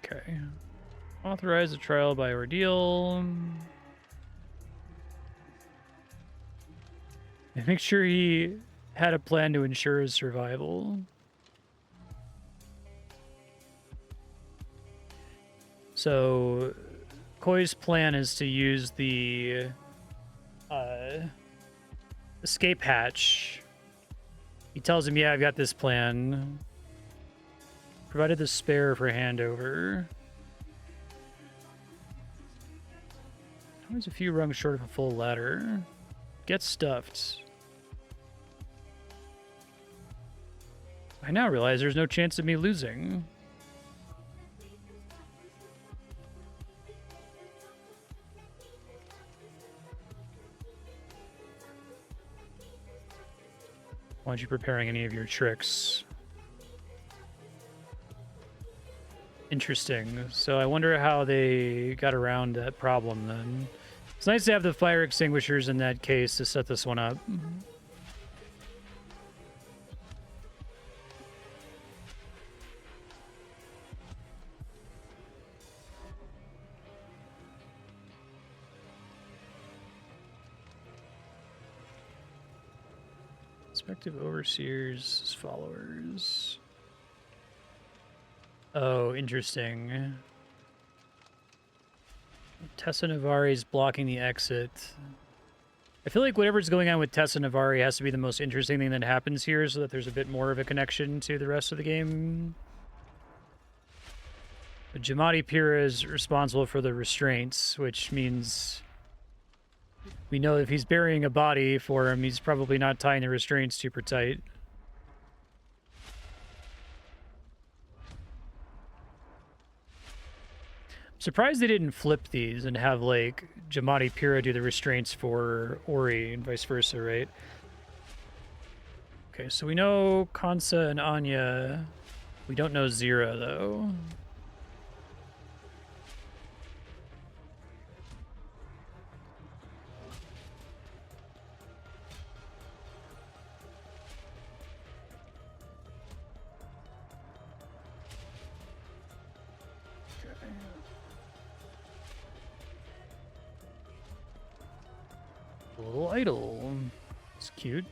Okay. Authorize a trial by ordeal. And make sure he had a plan to ensure his survival. So, Koi's plan is to use the escape hatch. He tells him, yeah, I've got this plan. Provided the spare for handover. Always a few rungs short of a full ladder. Get stuffed. I now realize there's no chance of me losing. Why aren't you preparing any of your tricks? Interesting. So I wonder how they got around that problem then. It's nice to have the fire extinguishers in that case to set this one up. Respective overseers, followers. Oh, interesting. Tessa Navari's blocking the exit. I feel like whatever's going on with Tessa Navari has to be the most interesting thing that happens here so that there's a bit more of a connection to the rest of the game. But Jamadi Pira is responsible for the restraints, which means we know if he's burying a body for him, he's probably not tying the restraints super tight. Surprised they didn't flip these and have, like, Jamadi Pira do the restraints for Ori and vice versa, right? Okay, so we know Kansa and Anya. We don't know Zira, though. A little idol. It's cute.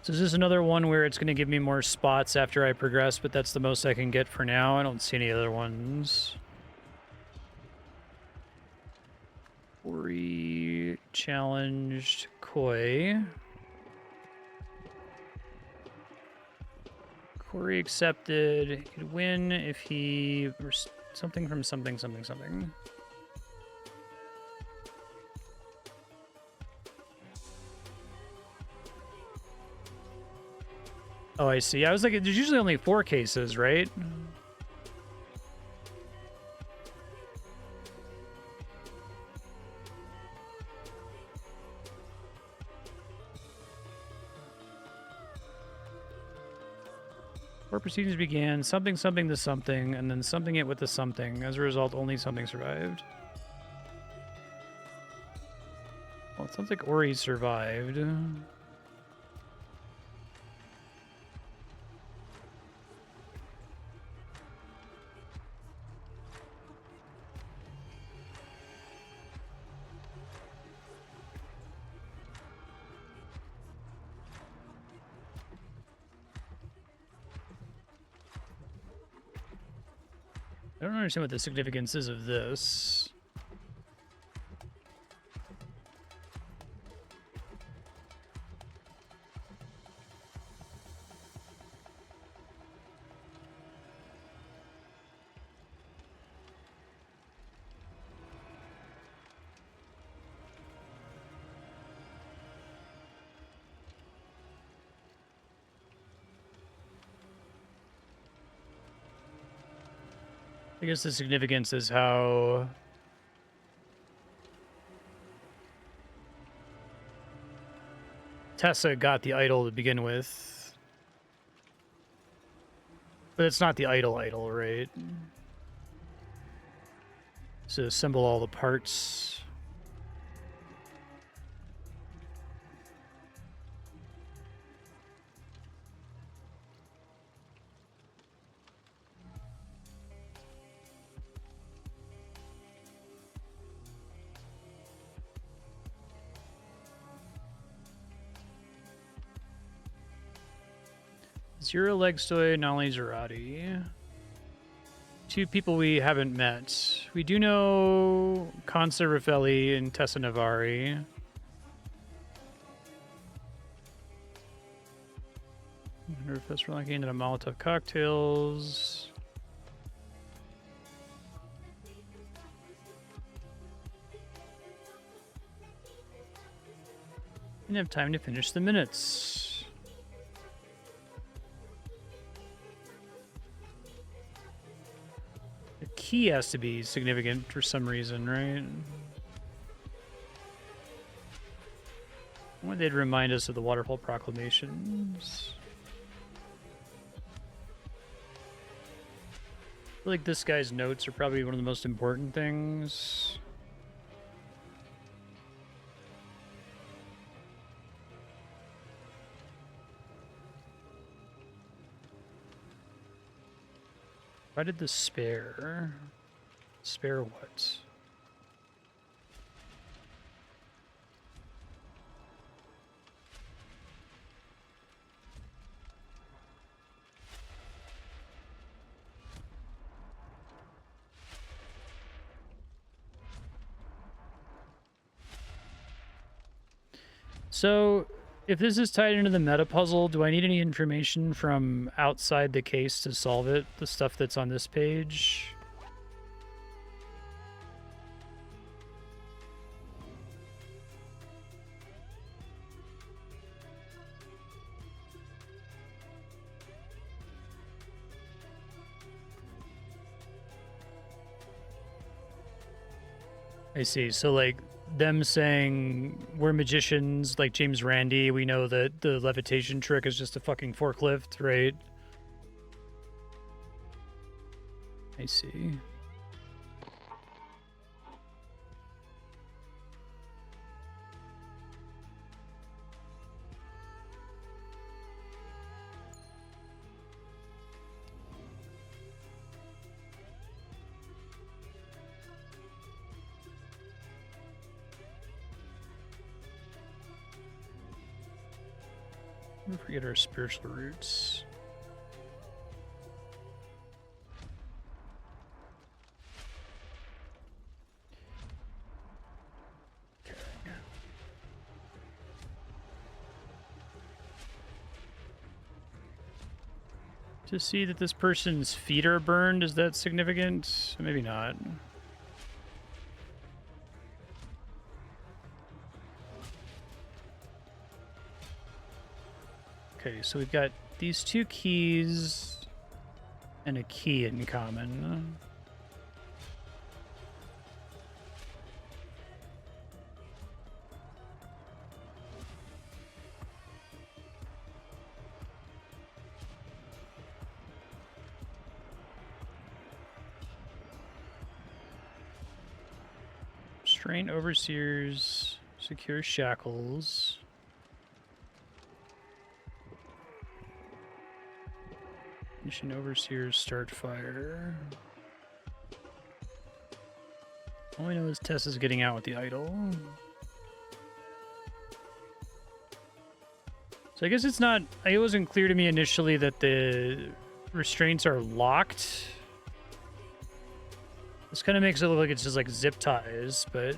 So is this another one where it's going to give me more spots after I progress, but that's the most I can get for now? I don't see any other ones. Ori challenged Koi. Corey accepted. He could win if he... something from something, something, something. Oh, I see. I was like, there's usually only 4 cases, right? Court proceedings began, something, something to something, and then something it with the something. As a result, only something survived. Well, it sounds like Ori survived. I don't understand what the significance is of this. I guess the significance is how Tessa got the idol to begin with. But it's not the idol, right? So assemble all the parts. Zero Legstoy, Nali Zarati. 2 people we haven't met. We do know Consa Raffelli and Tessa Navari. Nerfest Rolling into the Molotov cocktails. Didn't have time to finish the minutes. The key has to be significant for some reason, right? I want they'd remind us of the waterfall proclamations. I feel like this guy's notes are probably one of the most important things. Why did the spare? Spare what? So, if this is tied into the meta puzzle, do I need any information from outside the case to solve it? The stuff that's on this page? I see. So, like, them saying we're magicians, like James Randi, we know that the levitation trick is just a fucking forklift, right? I see. We forget our spiritual roots. To see that this person's feet are burned, is that significant? Maybe not. Okay, so we've got these 2 keys and a key in common. Restraint overseers, secure shackles. Mission overseers start fire. All we know is Tess is getting out with the idol. So I guess it's not... It wasn't clear to me initially that the restraints are locked. This kind of makes it look like it's just like zip ties, but...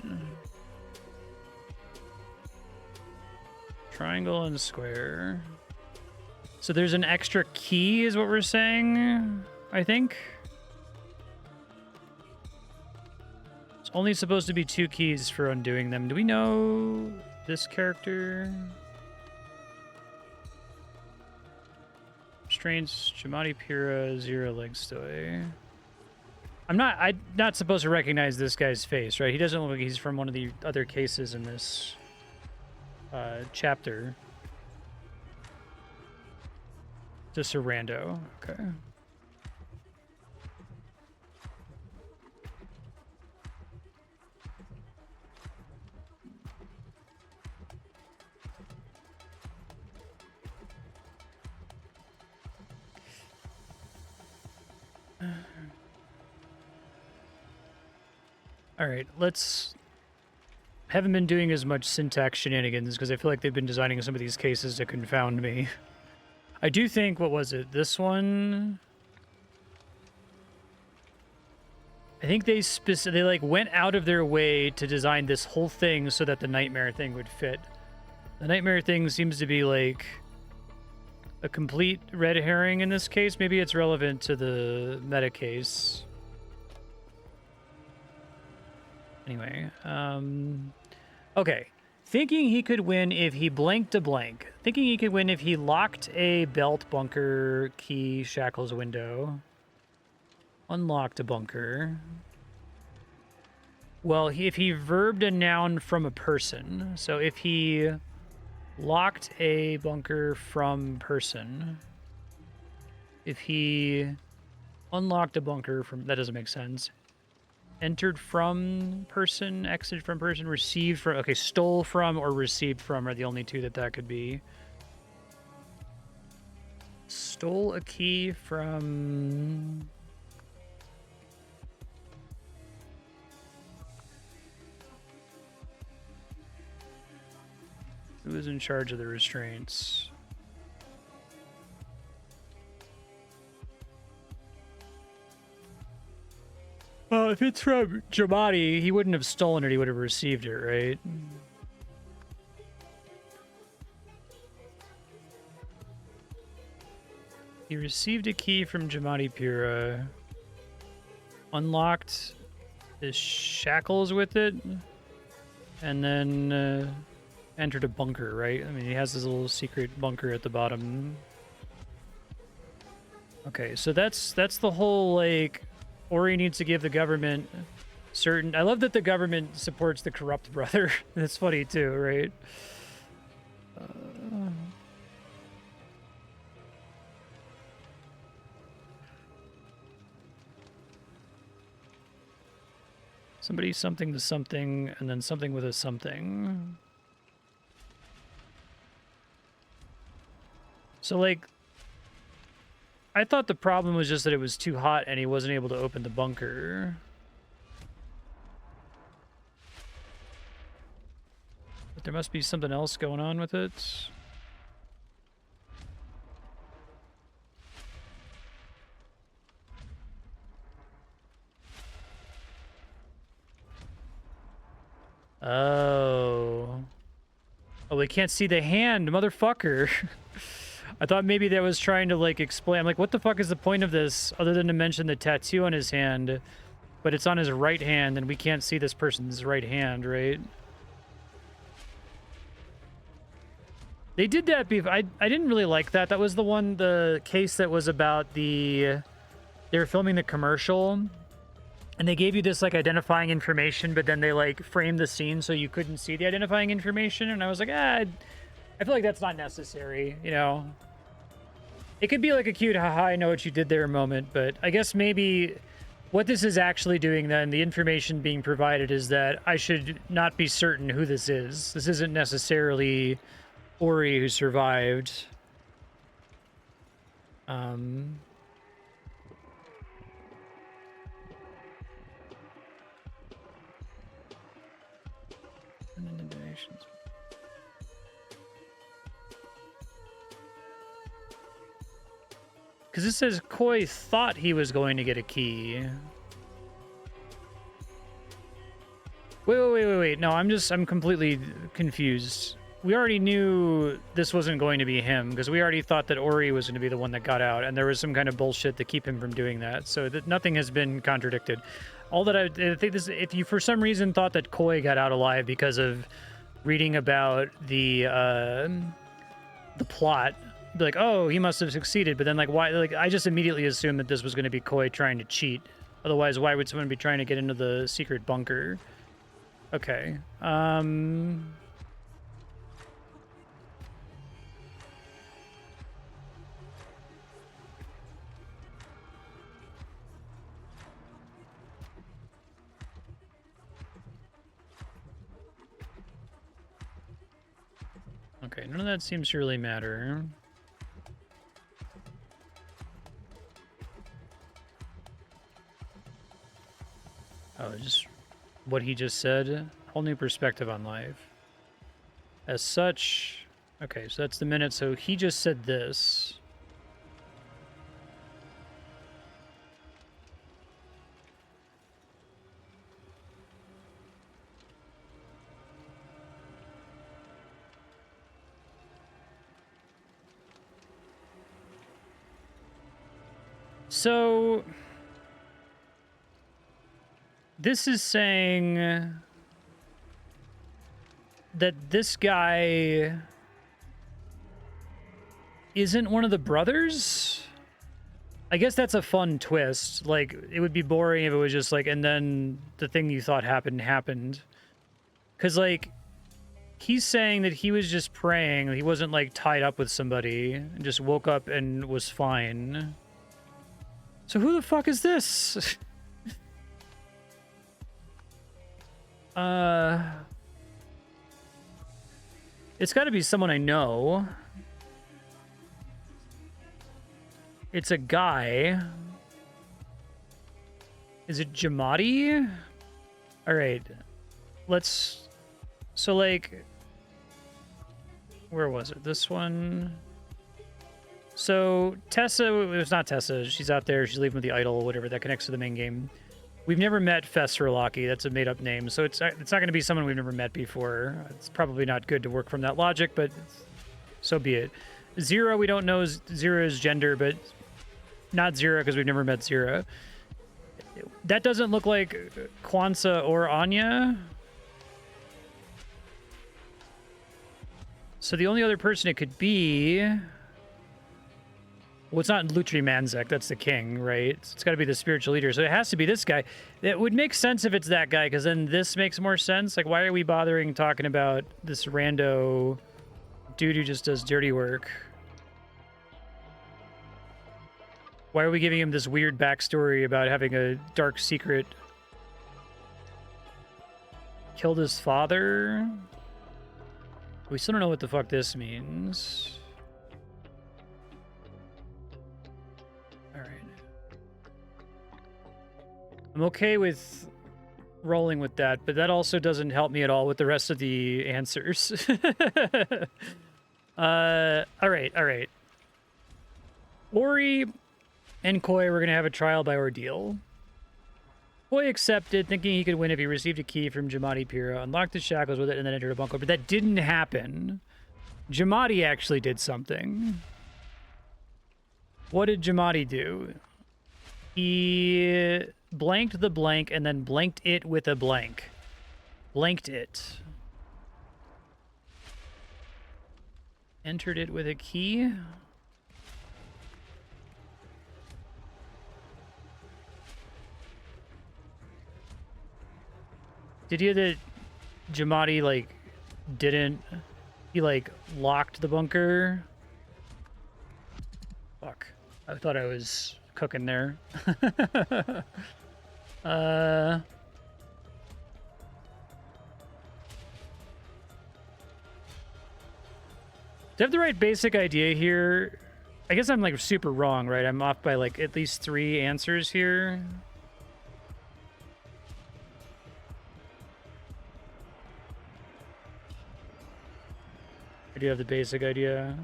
Triangle and square. So there's an extra key is what we're saying, I think. It's only supposed to be 2 keys for undoing them. Do we know this character? Restraints, Jamati Pira, Zero Legstoi. I'm not supposed to recognize this guy's face, right? He doesn't look like he's from one of the other cases in this chapter. Just a rando. Okay. All right, let's... Haven't been doing as much syntax shenanigans because I feel like they've been designing some of these cases to confound me. I do think, what was it? This one? I think they like went out of their way to design this whole thing so that the nightmare thing would fit. The nightmare thing seems to be like a complete red herring in this case. Maybe it's relevant to the meta case. Anyway, okay. Thinking he could win if he blanked a blank. Thinking he could win if he locked a belt, bunker, key, shackles, window. Unlocked a bunker. Well, if he verbed a noun from a person. So if he locked a bunker from person. If he unlocked a bunker from... That doesn't make sense. Entered from person, exited from person, received from... Okay, stole from or received from are the only 2 that could be. Stole a key from... Who is in charge of the restraints? Well, if it's from Jamati, he wouldn't have stolen it, he would have received it, right? He received a key from Jamati Pira. Unlocked his shackles with it. And then entered a bunker, right? I mean, he has this little secret bunker at the bottom. Okay, so that's the whole, like... Ori needs to give the government certain... I love that the government supports the corrupt brother. That's funny too, right? Somebody something to something, and then something with a something. So, like... I thought the problem was just that it was too hot and he wasn't able to open the bunker. But there must be something else going on with it. Oh. Oh, we can't see the hand, motherfucker. I thought maybe that was trying to, like, explain. I'm like, what the fuck is the point of this, other than to mention the tattoo on his hand? But it's on his right hand, and we can't see this person's right hand, right? They did that before. I didn't really like that. That was the case that was about they were filming the commercial, and they gave you this, like, identifying information, but then they, like, framed the scene so you couldn't see the identifying information, and I was like, I feel like that's not necessary, you know? It could be like a cute haha, I know what you did there moment, but I guess maybe what this is actually doing then, the information being provided, is that I should not be certain who this is. This isn't necessarily Ori who survived. Because it says Koi thought he was going to get a key. Wait. No, I'm completely confused. We already knew this wasn't going to be him, because we already thought that Ori was going to be the one that got out, and there was some kind of bullshit to keep him from doing that, so that nothing has been contradicted. All that I think this, if you for some reason thought that Koi got out alive because of reading about the plot, be like, oh, he must have succeeded, but then, like, why? Like, I just immediately assumed that this was going to be Koi trying to cheat. Otherwise, why would someone be trying to get into the secret bunker? Okay. Okay, none of that seems to really matter. Oh, just what he just said. Whole new perspective on life. As such... Okay, so that's the minute. So he just said this. So... this is saying that this guy isn't one of the brothers? I guess that's a fun twist. Like, it would be boring if it was just like, and then the thing you thought happened. Because, like, he's saying that he was just praying. He wasn't, like, tied up with somebody and just woke up and was fine. So who the fuck is this? It's got to be someone I know. It's a guy. Is it Jamadi? All right. Let's... So, like... Where was it? This one? So, Tessa... It was not Tessa. She's out there. She's leaving with the idol, whatever. That connects to the main game. We've never met Fesralaki. That's a made-up name. So it's not going to be someone we've never met before. It's probably not good to work from that logic, but so be it. Zero, we don't know Zero's gender, but not Zero because we've never met Zero. That doesn't look like Kwanzaa or Anya. So the only other person it could be... Well, it's not Lutri Manzek, that's the king, right? It's got to be the spiritual leader, so it has to be this guy. It would make sense if it's that guy, because then this makes more sense. Like, why are we bothering talking about this rando dude who just does dirty work? Why are we giving him this weird backstory about having a dark secret? Killed his father? We still don't know what the fuck this means. I'm okay with rolling with that, but that also doesn't help me at all with the rest of the answers. All right. Ori and Koi, we're going to have a trial by ordeal. Boy accepted, thinking he could win if he received a key from Jamadi Pira, unlocked the shackles with it, and then entered a bunker. But that didn't happen. Jamadi actually did something. What did Jamadi do? He blanked the blank and then blanked it with a blank. Blanked it. Entered it with a key. Did you that Jamadi, like, didn't... He, like, locked the bunker? Fuck. I thought I was cooking there. Do I have the right basic idea here? I guess I'm, like, super wrong, right? I'm off by, like, at least 3 answers here. I do have the basic idea.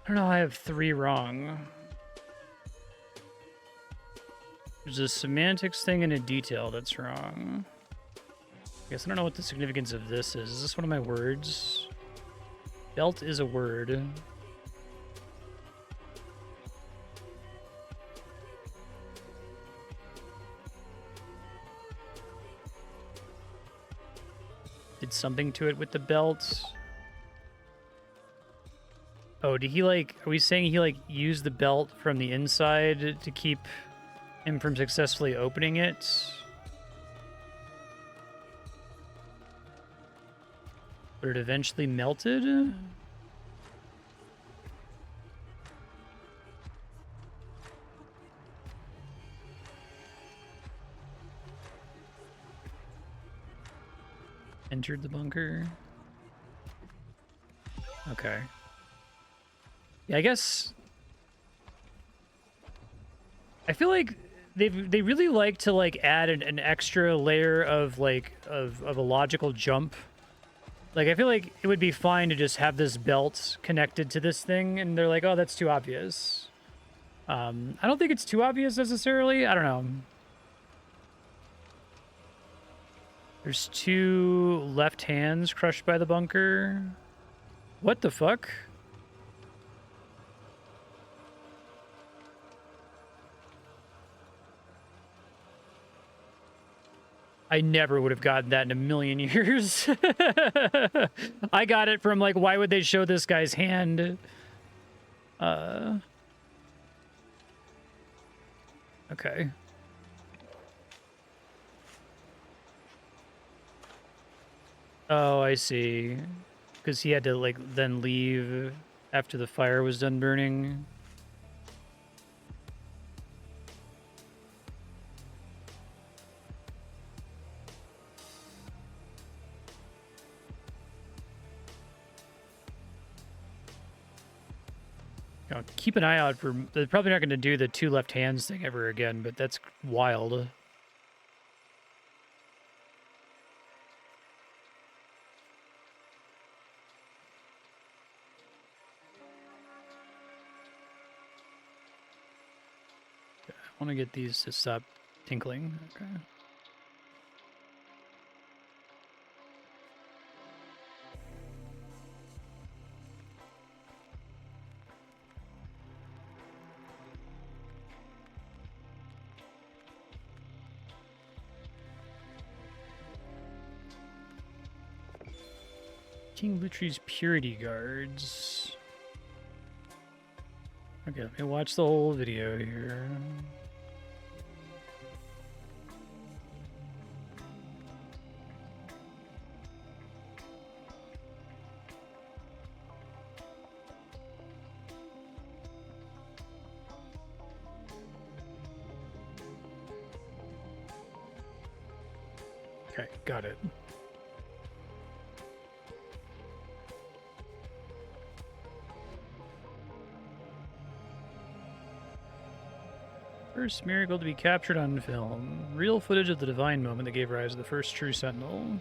I don't know, I have 3 wrong. There's a semantics thing and a detail that's wrong. I guess I don't know what the significance of this is. Is this one of my words? Belt is a word. Did something to it with the belt. Oh, did he, like... Are we saying he, like, used the belt from the inside to keep him from successfully opening it? But it eventually melted? Entered the bunker. Okay. Yeah, I guess... I feel like they really like to, like, add an extra layer of, like, of a logical jump. Like, I feel like it would be fine to just have this belt connected to this thing, and they're like, oh, that's too obvious. I don't think it's too obvious necessarily. I don't know. There's 2 left hands crushed by the bunker. What the fuck? I never would have gotten that in a million years. I got it from, like, why would they show this guy's hand? Okay. Oh, I see. Because he had to, like, then leave after the fire was done burning. You know, keep an eye out for... They're probably not going to do the 2 left hands thing ever again, but that's wild. I want to get these to stop tinkling. Okay. King Lutri's Purity Guards. Okay, let me watch the whole video here. Okay, got it. First miracle to be captured on film. Real footage of the divine moment that gave rise to the first true Sentinel.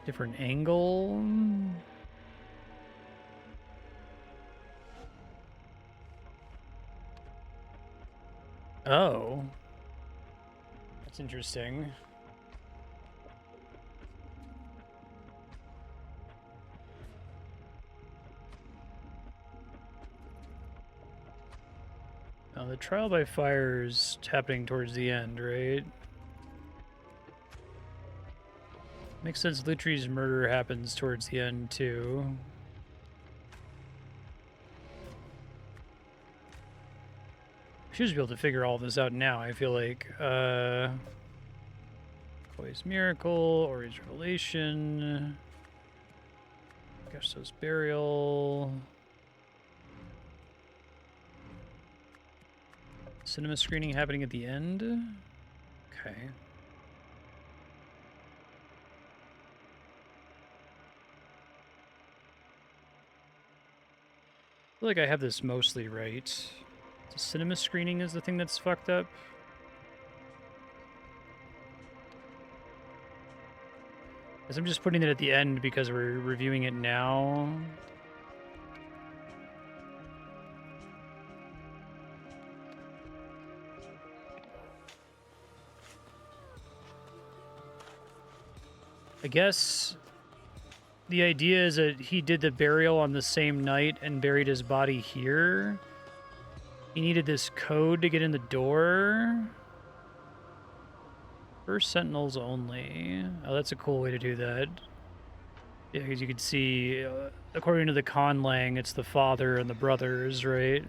Different angle. Oh. That's interesting. Now, the trial by fire is happening towards the end, right? Makes sense. Lutri's murder happens towards the end, too. We should just be able to figure all this out now, I feel like. Koi's Miracle, Ori's Revelation. Gusto's Burial. Cinema screening happening at the end? Okay. I feel like I have this mostly right. The cinema screening is the thing that's fucked up. Guess I'm just putting it at the end because we're reviewing it now. I guess the idea is that he did the burial on the same night and buried his body here. He needed this code to get in the door. First Sentinels only. Oh, that's a cool way to do that. Yeah, because you can see, according to the conlang, it's the father and the brothers, right?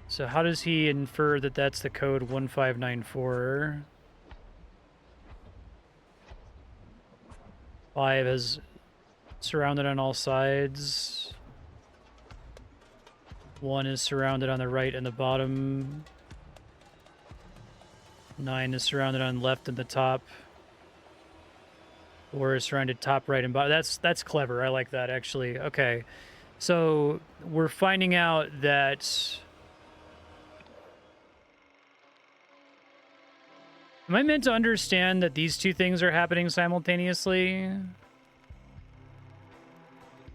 So how does he infer that that's the code 1594? 5 is surrounded on all sides. 1 is surrounded on the right and the bottom. 9 is surrounded on left and the top. 4 is surrounded top, right, and bottom. That's clever. I like that, actually. Okay. So we're finding out that... Am I meant to understand that these two things are happening simultaneously?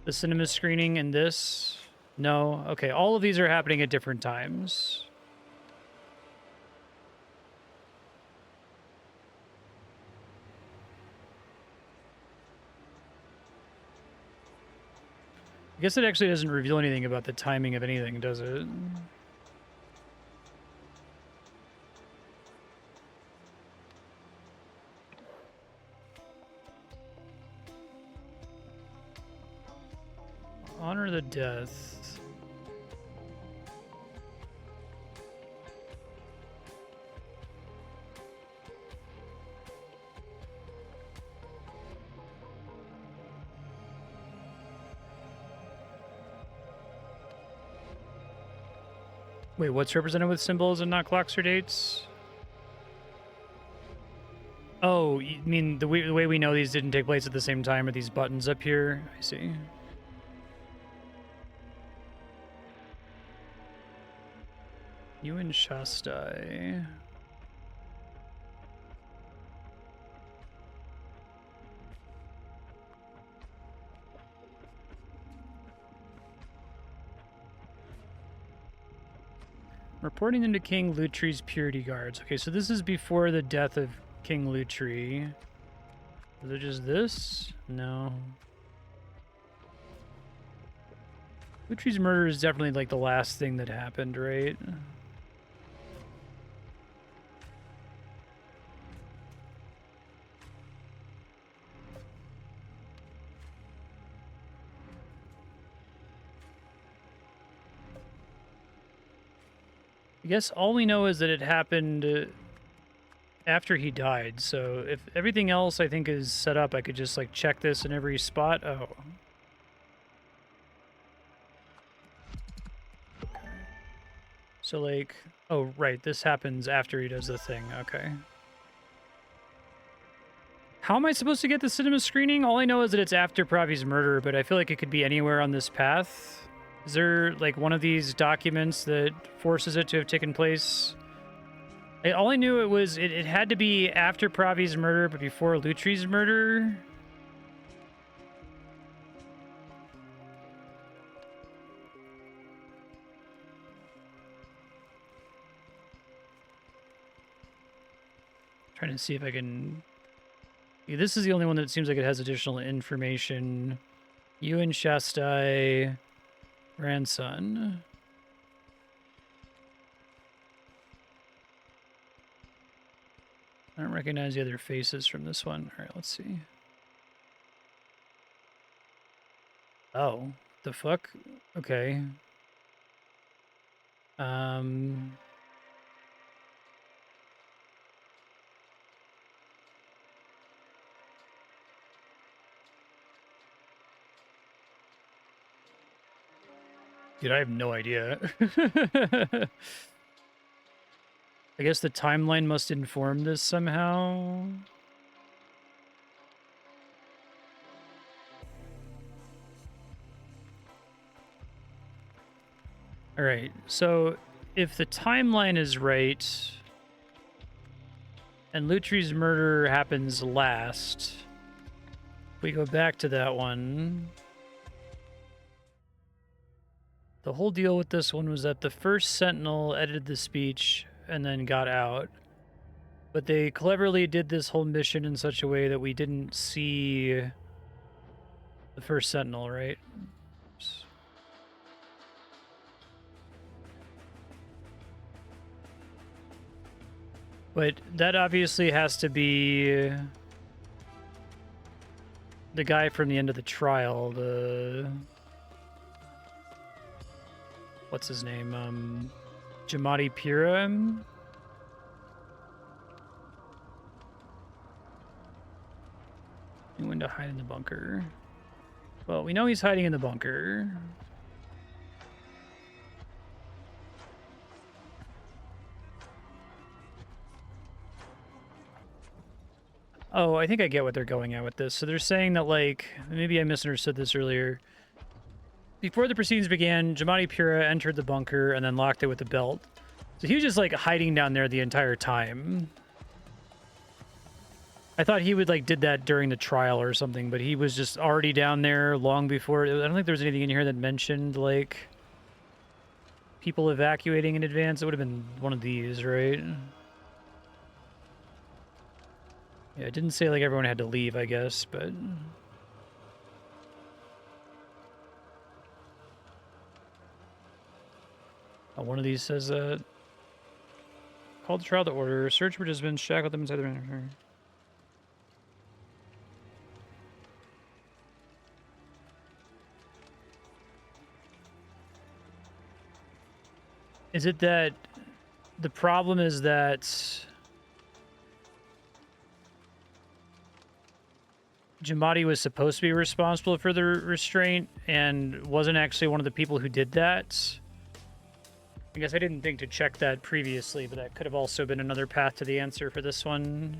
The cinema screening and this? No? Okay, all of these are happening at different times. I guess it actually doesn't reveal anything about the timing of anything, does it? Honor the death. Wait, what's represented with symbols and not clocks or dates? Oh, you mean the way we know these didn't take place at the same time are these buttons up here? I see. You and Shastai. Reporting them to King Lutri's purity guards. Okay, so this is before the death of King Lutri. Is it just this? No. Lutri's murder is definitely like the last thing that happened, right? I guess all we know is that it happened after he died, so if everything else I think is set up, I could just like check this in every spot. Oh. Okay. So like, oh right, this happens after he does the thing, okay. How am I supposed to get the cinema screening? All I know is that it's after Pravi's murder, but I feel like it could be anywhere on this path. Is there, like, one of these documents that forces it to have taken place All I knew it had to be after Pravi's murder, but before Lutri's murder. Trying to see if I can... Yeah, this is the only one that seems like it has additional information. You and Shastai, grandson. I don't recognize the other faces from this one. All right, let's see. Oh, the fuck? Okay. Dude, I have no idea. I guess the timeline must inform this somehow. All right, so if the timeline is right, and Lutri's murder happens last, we go back to that one. The whole deal with this one was that the first Sentinel edited the speech and then got out. But they cleverly did this whole mission in such a way that we didn't see the first Sentinel, right? Oops. But that obviously has to be the guy from the end of the trial, the... What's his name? Jamadi Pira? He went to hide in the bunker. Well, we know he's hiding in the bunker. Oh, I think I get what they're going at with this. So they're saying that, like, maybe I misunderstood this earlier. Before the proceedings began, Jamadi Pura entered the bunker and then locked it with the belt. So he was just, like, hiding down there the entire time. I thought he would, like, did that during the trial or something, but he was just already down there long before. I don't think there was anything in here that mentioned, like, people evacuating in advance. It would have been one of these, right? Yeah, it didn't say, like, everyone had to leave, I guess, but... Oh, one of these says, called the trial to order. Search participants, shackled them inside the... Is it that the problem is that Jamadi was supposed to be responsible for the restraint and wasn't actually one of the people who did that? I guess I didn't think to check that previously, but that could have also been another path to the answer for this one.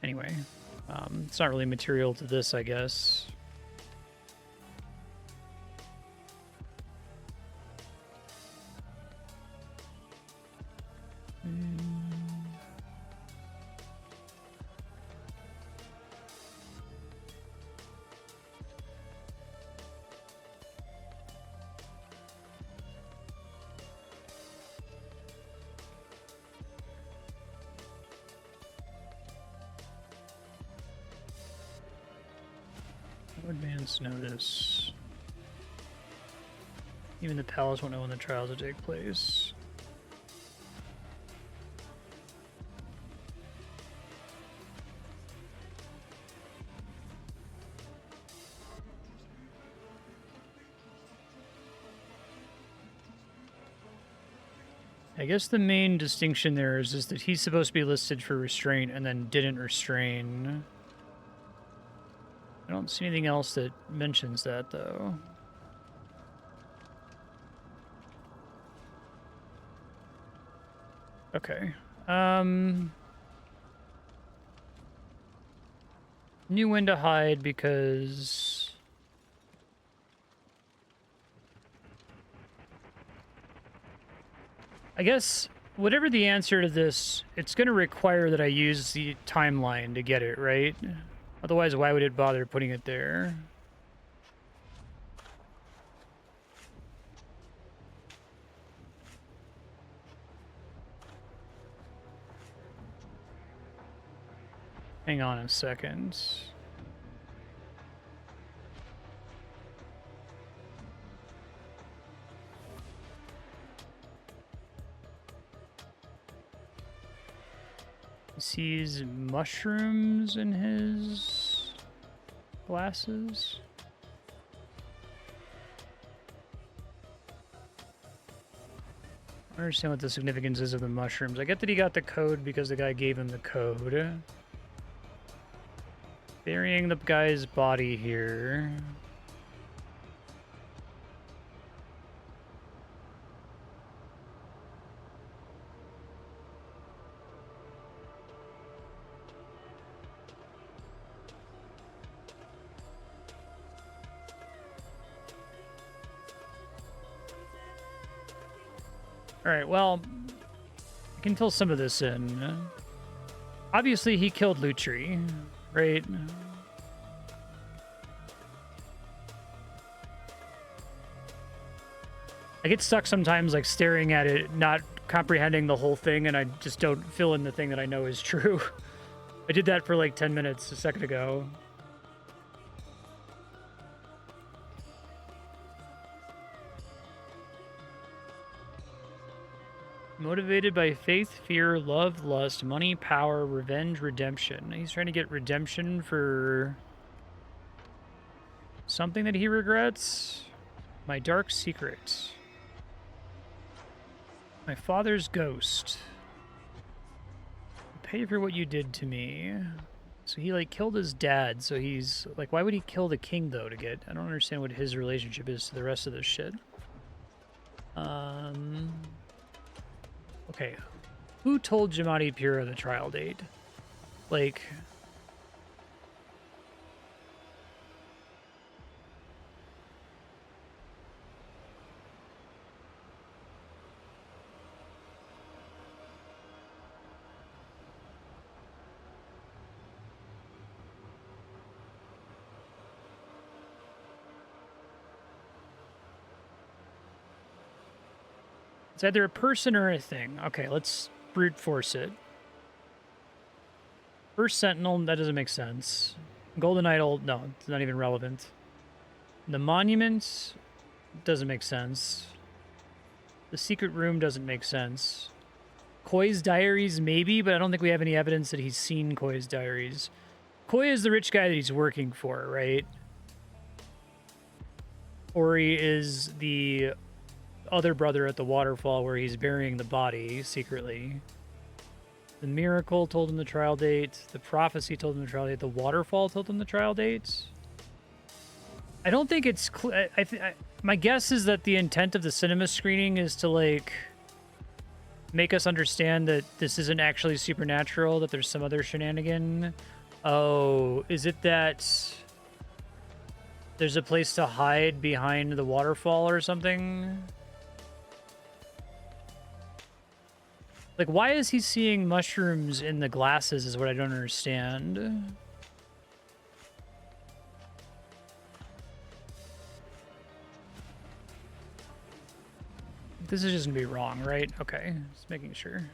Anyway, it's not really material to this, I guess. Advance notice. Even the palace won't know when the trials will take place. I guess the main distinction there is that he's supposed to be listed for restraint and then didn't restrain. I don't see anything else that mentions that, though. Okay. Knew when to hide because... I guess whatever the answer to this, it's going to require that I use the timeline to get it, right? Otherwise, why would it bother putting it there? Hang on a second. He sees mushrooms in his glasses. I don't understand what the significance is of the mushrooms. I get that he got the code because the guy gave him the code. Burying the guy's body here. Alright, well, I can fill some of this in. Obviously, he killed Lutri, right? I get stuck sometimes, like, staring at it, not comprehending the whole thing, and I just don't fill in the thing that I know is true. I did that for, like, 10 minutes a second ago. Motivated by faith, fear, love, lust, money, power, revenge, redemption. He's trying to get redemption for something that he regrets. My dark secret. My father's ghost. Pay for what you did to me. So he, like, killed his dad, so he's... Like, why would he kill the king, though, to get... I don't understand what his relationship is to the rest of this shit. Okay. Who told Jamadi Pura the trial date? Like... It's either a person or a thing. Okay, let's brute force it. First Sentinel, that doesn't make sense. Golden Idol, no, it's not even relevant. The Monument doesn't make sense. The Secret Room doesn't make sense. Koi's Diaries, maybe, but I don't think we have any evidence that he's seen Koi's Diaries. Koi is the rich guy that he's working for, right? Ori is the other brother at the waterfall where he's burying the body secretly. The miracle told him the trial date. The prophecy told him the trial date. The waterfall told him the trial date. I don't think it's... my guess is that the intent of the cinema screening is to, like, make us understand that this isn't actually supernatural, that there's some other shenanigan. Oh, is it that there's a place to hide behind the waterfall or something? Like, why is he seeing mushrooms in the glasses is what I don't understand. This is just gonna be wrong, right? Okay, just making sure.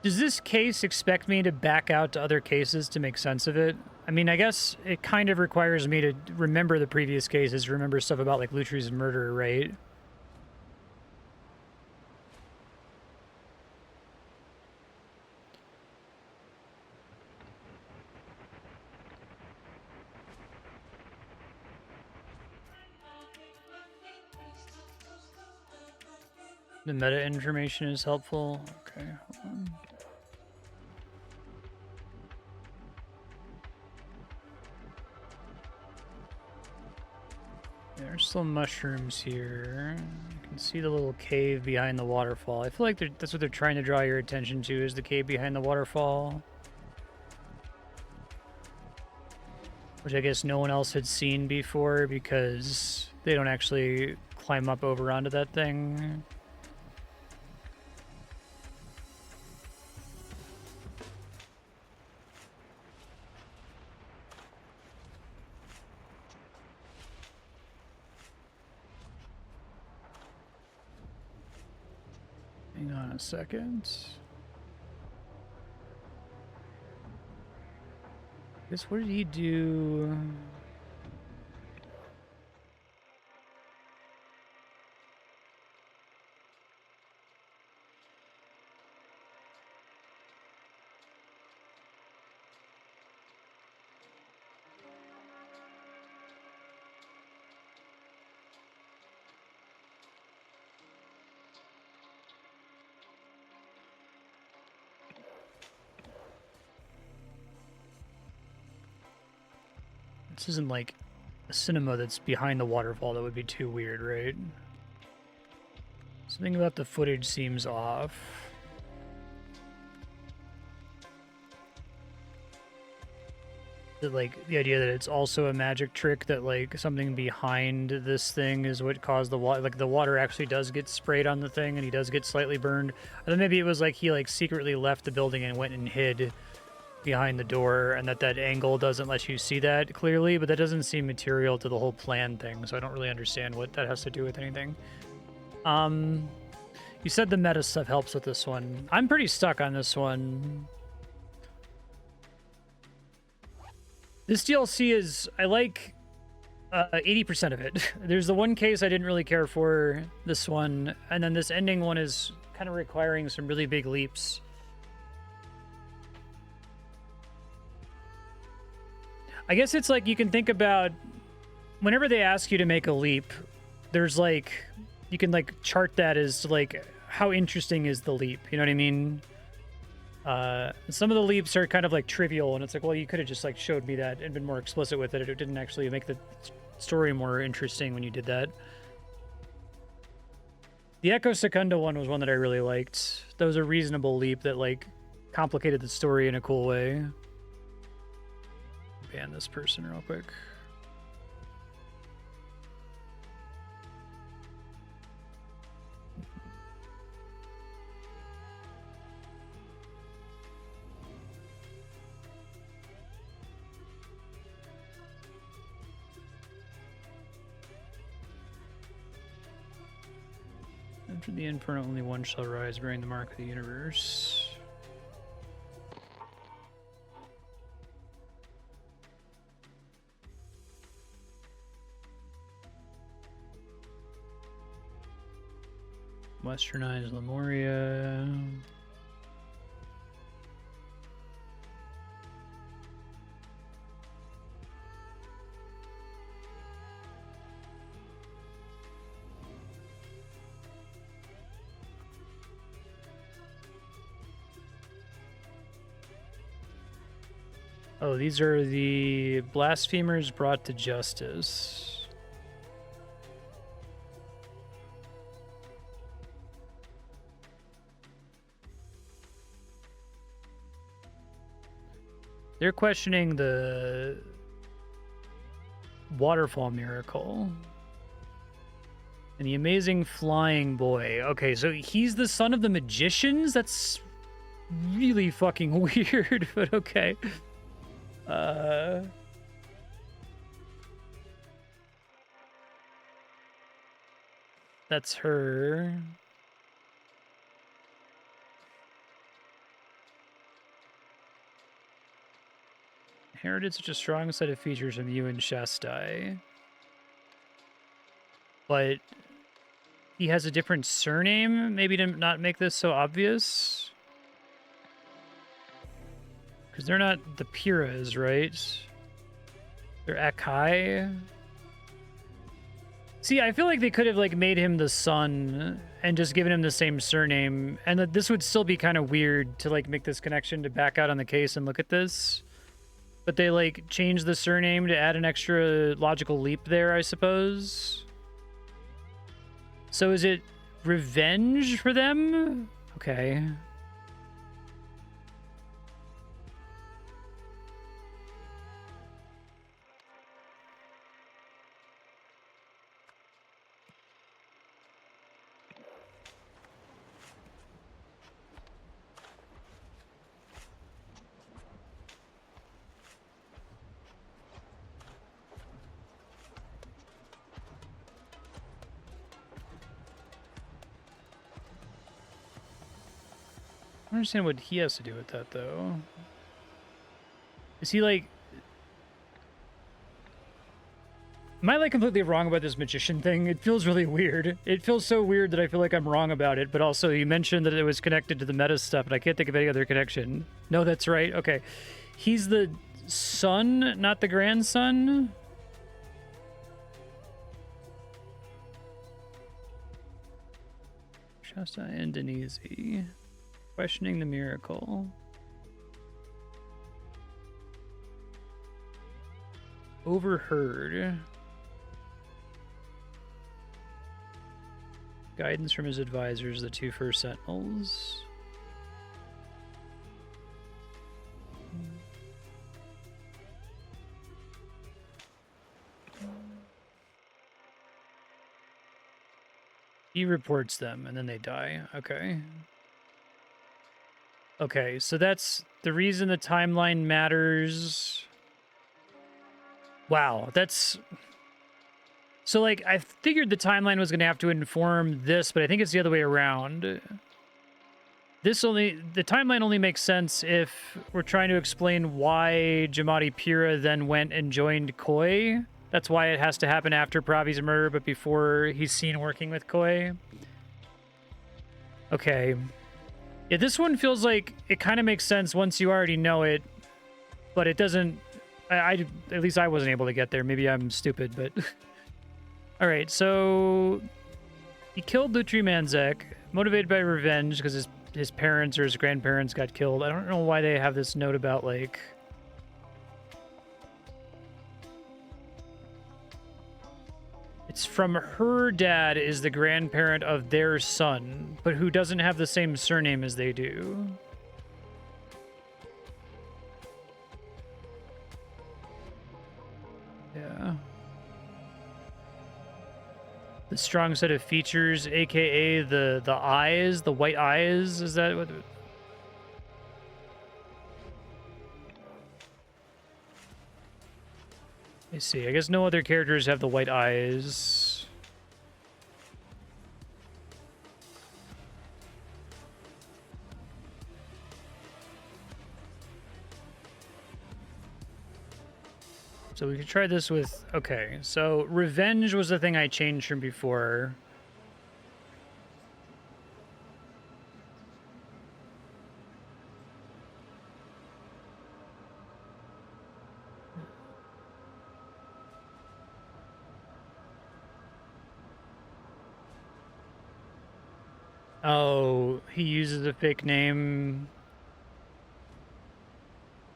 Does this case expect me to back out to other cases to make sense of it? I mean, I guess it kind of requires me to remember the previous cases, remember stuff about, like, Lutri's murder, right? The meta information is helpful. Okay, hold on. There's some mushrooms here. You can see the little cave behind the waterfall. I feel like that's what they're trying to draw your attention to, is the cave behind the waterfall. Which I guess no one else had seen before because they don't actually climb up over onto that thing. Hang on a second. What did he do? This isn't like a cinema that's behind the waterfall. That would be too weird, right? Something about the footage seems off. Like the idea that it's also a magic trick, that like something behind this thing is what caused the water. Like the water actually does get sprayed on the thing and he does get slightly burned. And then maybe it was like he like secretly left the building and went and hid behind the door, and that angle doesn't let you see that clearly, but that doesn't seem material to the whole plan thing, so I don't really understand what that has to do with anything. You said the meta stuff helps with this one. I'm pretty stuck on this one. This DLC is, I like 80% of it. There's the one case I didn't really care for, this one, and then this ending one is kind of requiring some really big leaps. I guess it's like you can think about whenever they ask you to make a leap, there's like, you can like chart that as like how interesting is the leap, you know what I mean? Some of the leaps are kind of like trivial, and it's like, well, you could have just like showed me that and been more explicit with it. It didn't actually make the story more interesting when you did that. The Echo Secunda one was one that I really liked. That was a reasonable leap that like complicated the story in a cool way. Ban this person real quick. After the Inferno, only one shall rise, bearing the mark of the universe. Westernized Lemuria. Oh, these are the blasphemers brought to justice. They're questioning the waterfall miracle. And the amazing flying boy. Okay, so he's the son of the magicians? That's really fucking weird, but okay. That's her. Inherited such a strong set of features from you and Shastai. But he has a different surname, maybe to not make this so obvious. Because they're not the Piras, right? They're Akai. See, I feel like they could have like made him the son and just given him the same surname, and that this would still be kind of weird to like make this connection to back out on the case and look at this. But they, like, changed the surname to add an extra logical leap there, I suppose. So is it revenge for them? Okay. I don't understand what he has to do with that, though. Is he, like... Am I, like, completely wrong about this magician thing? It feels really weird. It feels so weird that I feel like I'm wrong about it, but also you mentioned that it was connected to the meta stuff, and I can't think of any other connection. No, that's right. Okay. He's the son, not the grandson? Shasta and Denise. Questioning the miracle. Overheard. Guidance from his advisors, the two first Sentinels. He reports them, and then they die. Okay. Okay, so that's the reason the timeline matters. Wow, that's... So, like, I figured the timeline was going to have to inform this, but I think it's the other way around. The timeline only makes sense if we're trying to explain why Jamadi Pira then went and joined Koi. That's why it has to happen after Pravi's murder, but before he's seen working with Koi. Okay. Yeah, this one feels like it kind of makes sense once you already know it, but it doesn't... at least I wasn't able to get there. Maybe I'm stupid, but... All right, so he killed Lutri Manzek, motivated by revenge because his parents or his grandparents got killed. I don't know why they have this note about, like... It's from her dad is the grandparent of their son, but who doesn't have the same surname as they do. Yeah. The strong set of features, aka the eyes, the white eyes, is that what... I see. I guess no other characters have the white eyes. So we could try this with... Okay, so revenge was the thing I changed from before. Oh, he uses a fake name.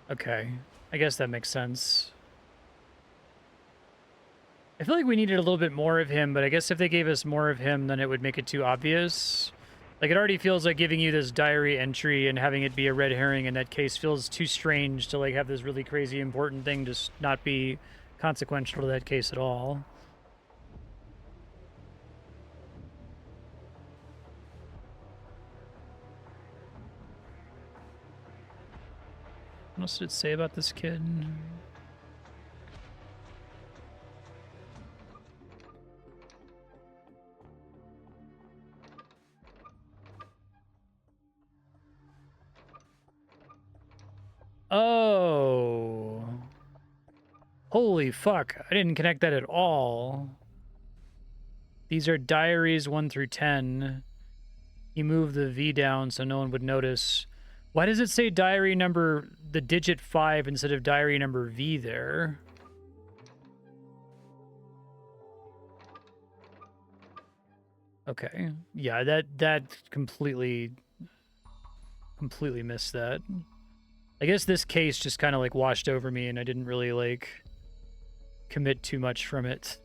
Okay, I guess that makes sense. I feel like we needed a little bit more of him, but I guess if they gave us more of him, then it would make it too obvious. Like, it already feels like giving you this diary entry and having it be a red herring in that case feels too strange to, like, have this really crazy important thing just not be consequential to that case at all. What else did it say about this kid? Oh. Holy fuck. I didn't connect that at all. These are diaries 1 through 10. You move the V down so no one would notice. Why does it say diary number, the digit 5 instead of diary number V there? Okay. Yeah, that completely missed that. I guess this case just kind of like washed over me and I didn't really like commit too much from it.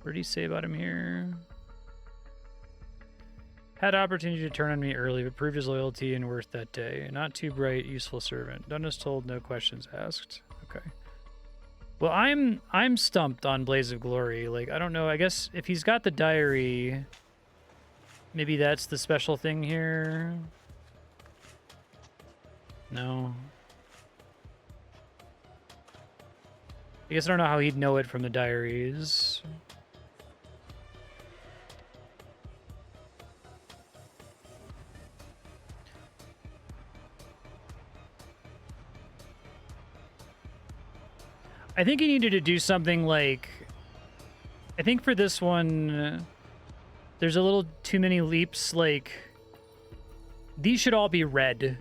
What did he say about him here? Had opportunity to turn on me early, but proved his loyalty and worth that day. Not too bright, useful servant. Done as told, no questions asked. Okay. Well, I'm stumped on Blaze of Glory. Like, I don't know. I guess if he's got the diary, maybe that's the special thing here. No. I guess I don't know how he'd know it from the diaries. I think he needed to do something like... I think for this one, there's a little too many leaps. Like, these should all be red,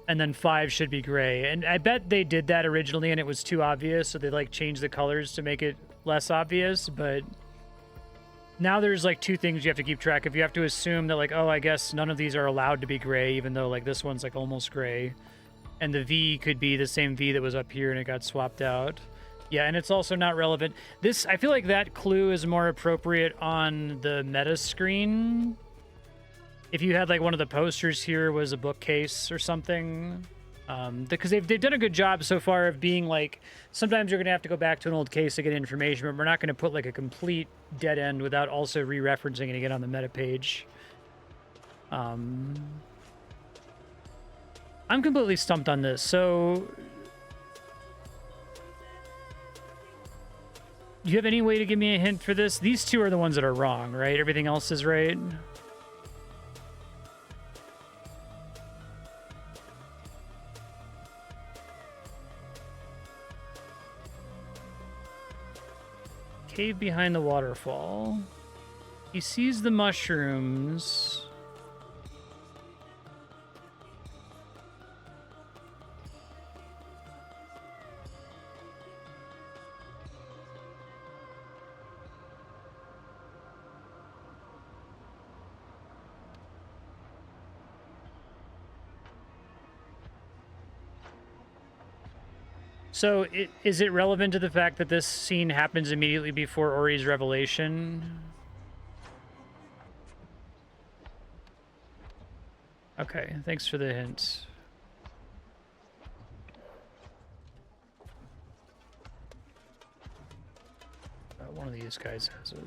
and then 5 should be gray. And I bet they did that originally, and it was too obvious, so they, like, changed the colors to make it less obvious. But now there's, like, 2 things you have to keep track of. You have to assume that, like, oh, I guess none of these are allowed to be gray, even though, like, this one's, like, almost gray. And the V could be the same V that was up here, and it got swapped out. Yeah, and it's also not relevant. This, I feel like that clue is more appropriate on the meta screen. If you had, like, one of the posters here was a bookcase or something. Because they've done a good job so far of being, like, sometimes you're going to have to go back to an old case to get information, but we're not going to put, like, a complete dead end without also re-referencing it again on the meta page. I'm completely stumped on this, so... Do you have any way to give me a hint for this? These 2 are the ones that are wrong, right? Everything else is right? Cave behind the waterfall. He sees the mushrooms. So, is it relevant to the fact that this scene happens immediately before Ori's revelation? Okay, thanks for the hint. One of these guys has it.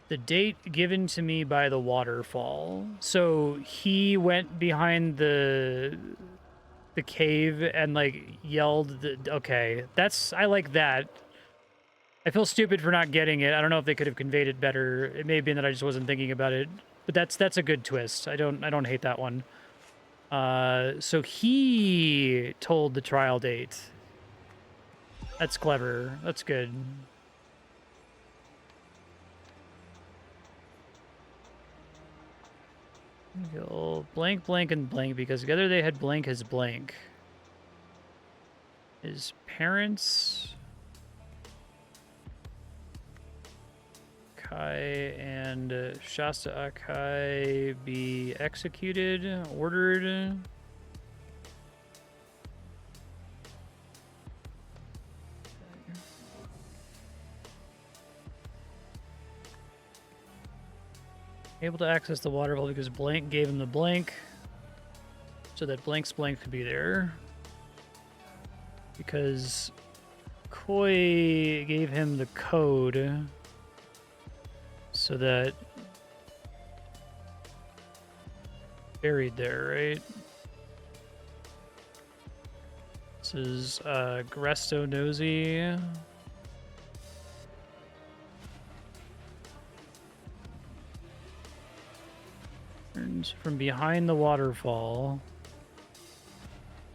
The date given to me by the waterfall. So he went behind the cave and, like, yelled. Okay, I like that. I feel stupid for not getting it. I don't know if they could have conveyed it better. It may have been that I just wasn't thinking about it. But that's a good twist. I don't hate that one. So he told the trial date. That's clever. That's good. Go blank, blank, and blank, because together they had blank as blank. His parents, Kai and Shasta Akai, be executed, ordered. Able to access the waterfall because blank gave him the blank, so that blank's blank could be there. Because Koi gave him the code, so that buried there, right? This is Gresto Nosy. From behind the waterfall.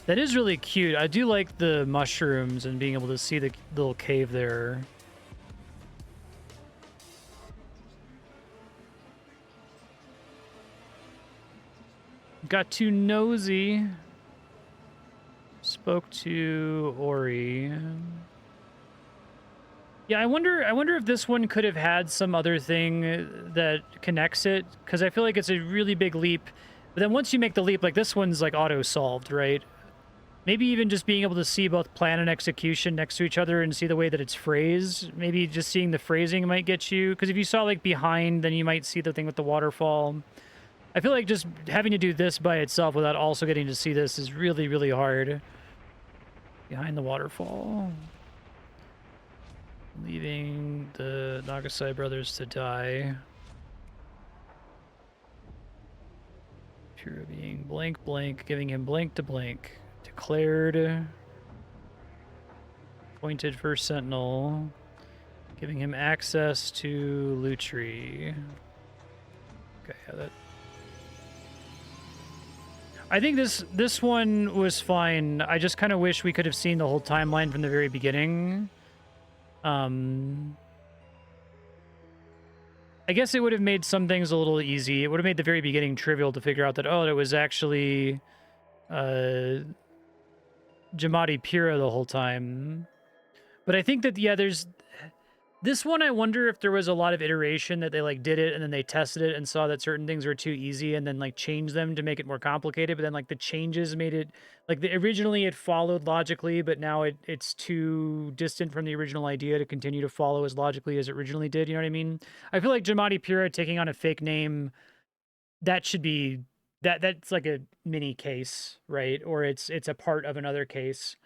That is really cute. I do like the mushrooms and being able to see the little cave there. Got too nosy. Spoke to Ori. Yeah, I wonder if this one could have had some other thing that connects it, because I feel like it's a really big leap. But then once you make the leap, like this one's like auto-solved, right? Maybe even just being able to see both plan and execution next to each other and see the way that it's phrased. Maybe just seeing the phrasing might get you, because if you saw like behind, then you might see the thing with the waterfall. I feel like just having to do this by itself without also getting to see this is really, really hard. Behind the waterfall. Leaving the Nagasai brothers to die. Pure being blank, blank, giving him blank to blank. Declared. Appointed first sentinel. Giving him access to loot tree. Okay, yeah, that. I think this one was fine. I just kind of wish we could have seen the whole timeline from the very beginning. I guess it would have made some things a little easy. It would have made the very beginning trivial to figure out that, oh, it was actually Jamadi Pira the whole time. But I think that, yeah, there's... This one, I wonder if there was a lot of iteration that they, like, did it, and then they tested it and saw that certain things were too easy, and then, like, changed them to make it more complicated, but then, like, the changes made it... Like, originally it followed logically, but now it's too distant from the original idea to continue to follow as logically as it originally did, you know what I mean? I feel like Jamadi Pira taking on a fake name, that should be... That's, like, a mini case, right? Or it's a part of another case.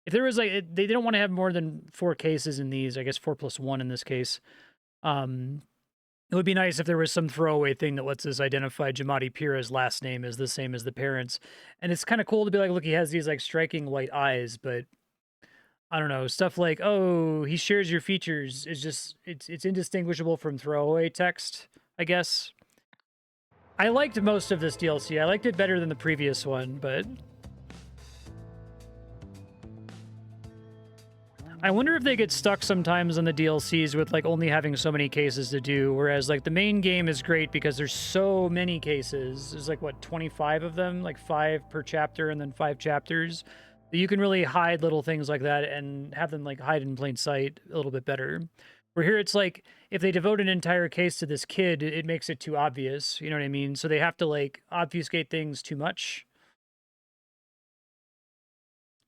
If there was like, they don't want to have more than 4 cases in these, I guess 4 plus 1 in this case. It would be nice if there was some throwaway thing that lets us identify Jamadi Pira's last name is the same as the parents. And it's kind of cool to be like, look, he has these like striking white eyes, but I don't know, stuff like, oh, he shares your features is just, it's indistinguishable from throwaway text, I guess. I liked most of this DLC. I liked it better than the previous one, but... I wonder if they get stuck sometimes on the DLCs with like only having so many cases to do, whereas like the main game is great because there's so many cases. There's like, what, 25 of them? Like 5 per chapter and then 5 chapters. You can really hide little things like that and have them like hide in plain sight a little bit better. Where here it's like, if they devote an entire case to this kid, it makes it too obvious. You know what I mean? So they have to like obfuscate things too much.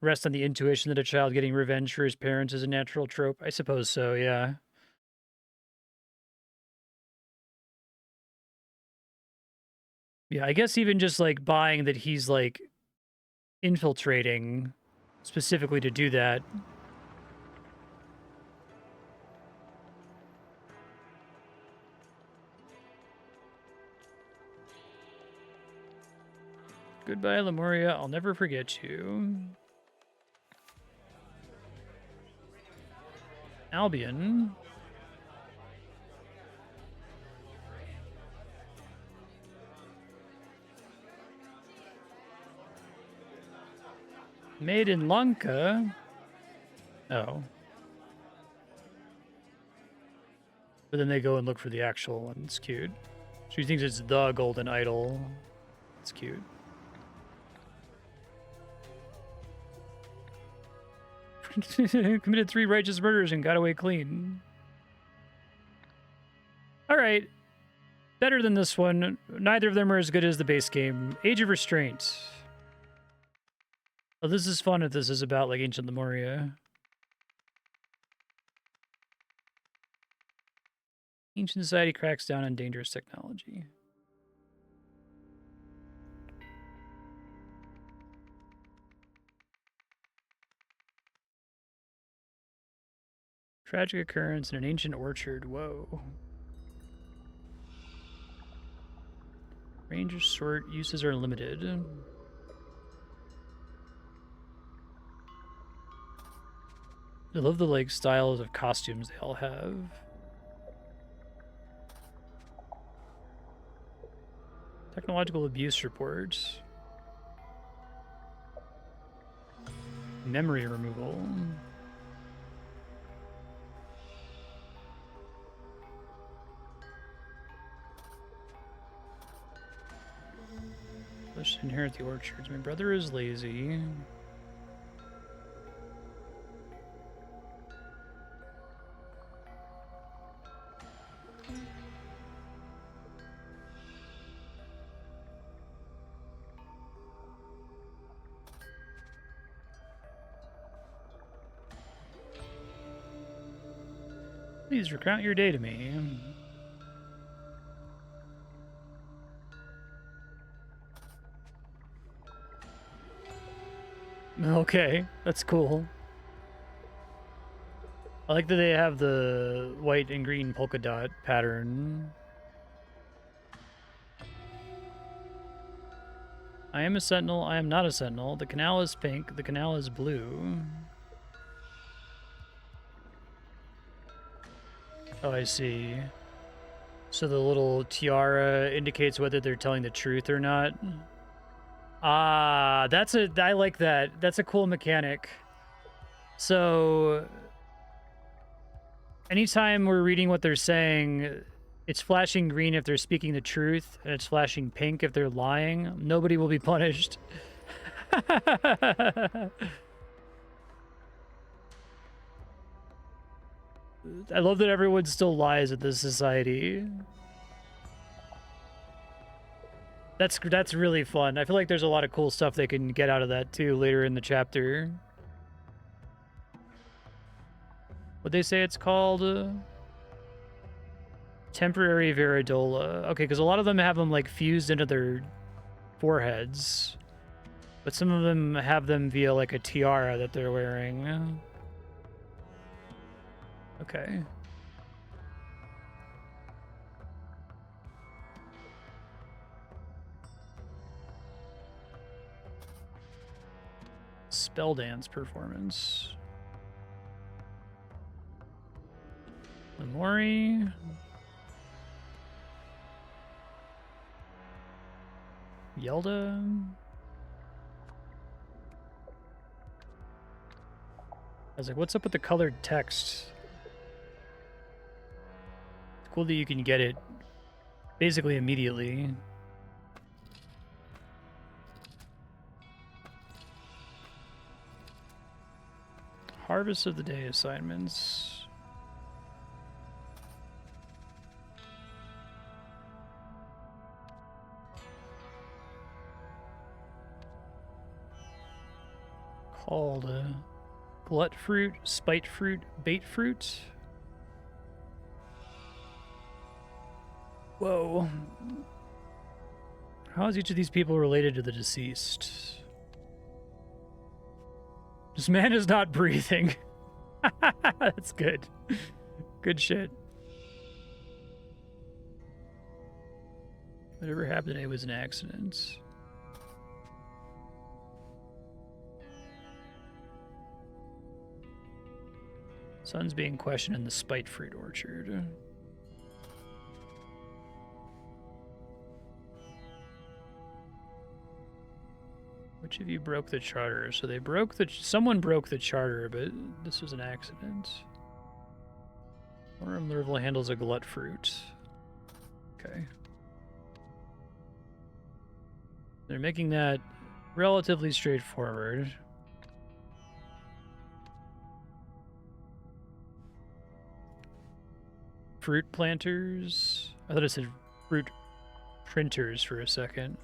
Rest on the intuition that a child getting revenge for his parents is a natural trope? I suppose so, yeah. Yeah, I guess even just, like, buying that he's, like, infiltrating specifically to do that. Goodbye, Lemuria. I'll never forget you. Albion. Made in Lanka. Oh. But then they go and look for the actual one. It's cute. She thinks it's the golden idol. It's cute. Committed 3 righteous murders and got away clean. Alright. Better than this one. Neither of them are as good as the base game. Age of Restraint. Oh, this is fun if this is about, like, ancient Lemuria. Ancient society cracks down on dangerous technology. Tragic occurrence in an ancient orchard. Whoa. Range of sort uses are limited. I love the like styles of costumes they all have. Technological abuse reports. Memory removal. Let's inherit the orchards. My brother is lazy. Please recount your day to me. Okay, that's cool. I like that they have the white and green polka dot pattern. I am a sentinel. I am not a sentinel. The canal is pink. The canal is blue. Oh, I see. So the little tiara indicates whether they're telling the truth or not. Ah, I like that. That's a cool mechanic. So anytime we're reading what they're saying, it's flashing green if they're speaking the truth, and it's flashing pink if they're lying. Nobody will be punished. I love that everyone still lies in this society. That's really fun. I feel like there's a lot of cool stuff they can get out of that too later in the chapter. What'd they say it's called? Temporary Veridola. Okay, because a lot of them have them like fused into their foreheads. But some of them have them via like a tiara that they're wearing. Okay. Spell dance performance. Lemuri. Yelda. I was like, what's up with the colored text? It's cool that you can get it basically immediately. Harvest of the Day assignments. Called glut fruit, spite fruit, bait fruit. Whoa. How is each of these people related to the deceased? This man is not breathing. That's good. Good shit. Whatever happened today was an accident. Son's being questioned in the spite fruit orchard. Which of you broke the charter? So they broke the... Someone broke the charter, but this was an accident. One of them handles a glut fruit. Okay. They're making that relatively straightforward. Fruit planters? I thought it said fruit printers for a second.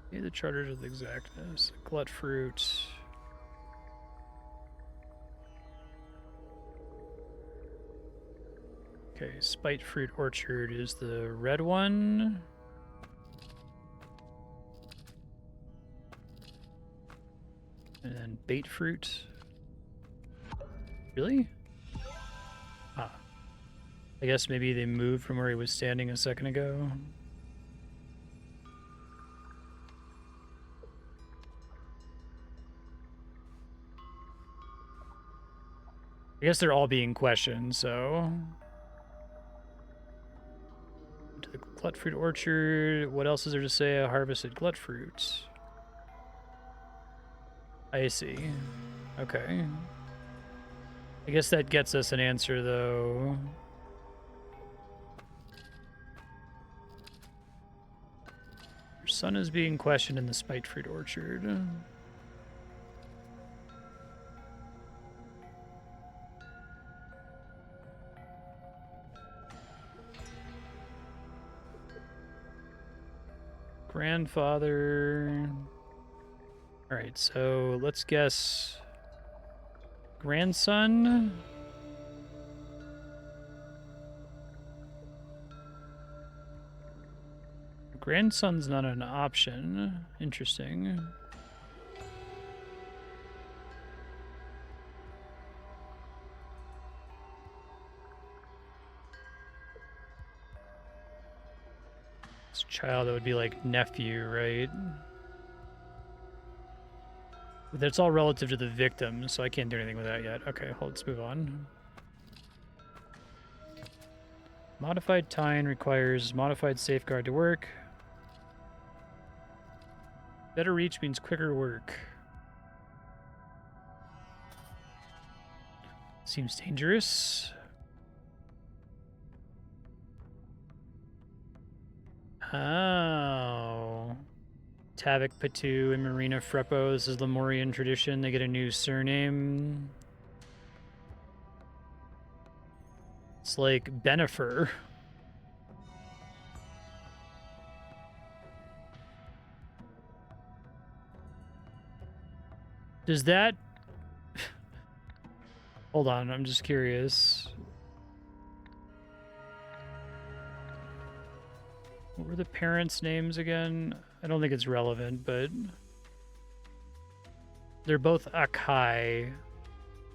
Okay, the charters with exactness. Glut fruit. Okay, spite fruit orchard is the red one. And then bait fruit. Really? Ah. I guess maybe they moved from where he was standing a second ago. I guess they're all being questioned, so... To the glut fruit orchard. What else is there to say? I harvested glut fruit. I see. Okay. I guess that gets us an answer, though. Your son is being questioned in the spite fruit orchard. Grandfather. All right, so let's guess Grandson? Grandson's not an option. Interesting. This child, that would be like nephew, right? But that's all relative to the victim, so I can't do anything with that yet. Okay, let's move on. Modified Tine requires modified safeguard to work. Better reach means quicker work. Seems dangerous. Oh. Tavik Patu and Marina Freppo. This is Lemurian tradition. They get a new surname. It's like Benifer. Does that... Hold on, I'm just curious. What were the parents' names again? I don't think it's relevant, but... They're both Akai.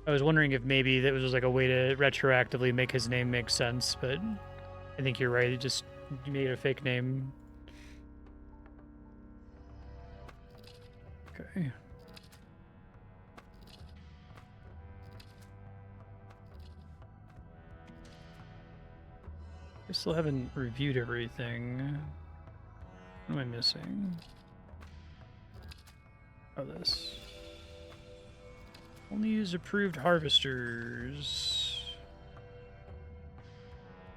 I was wondering if maybe that was like a way to retroactively make his name make sense, but I think you're right. It just made a fake name. Okay. I still haven't reviewed everything. What am I missing? Oh, this. Only use approved harvesters.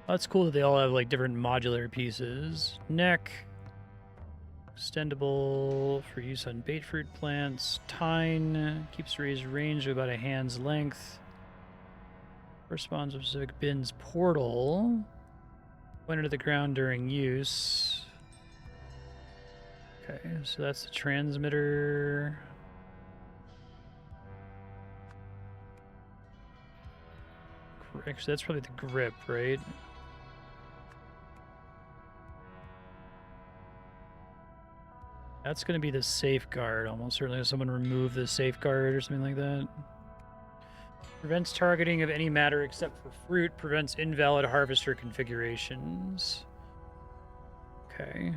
Oh, that's cool that they all have like different modular pieces. Neck. Extendable for use on bait fruit plants. Tine. Keeps raised range of about a hand's length. Corresponds with specific bin's portal. Went into the ground during use. Okay, so that's the transmitter. Actually, that's probably the grip, right? That's going to be the safeguard, almost certainly. If someone remove the safeguard or something like that. Prevents targeting of any matter except for fruit. Prevents invalid harvester configurations. Okay.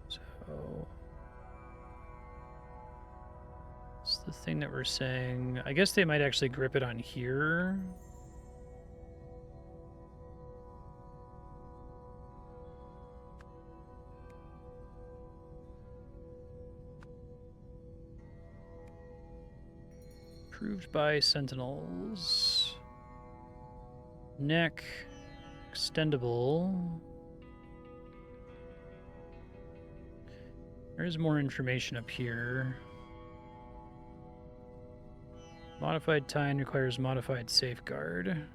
So... it's the thing that we're saying. I guess they might actually grip it on here. Approved by Sentinels. Neck. Extendable. There's more information up here. Modified Tine requires modified safeguard.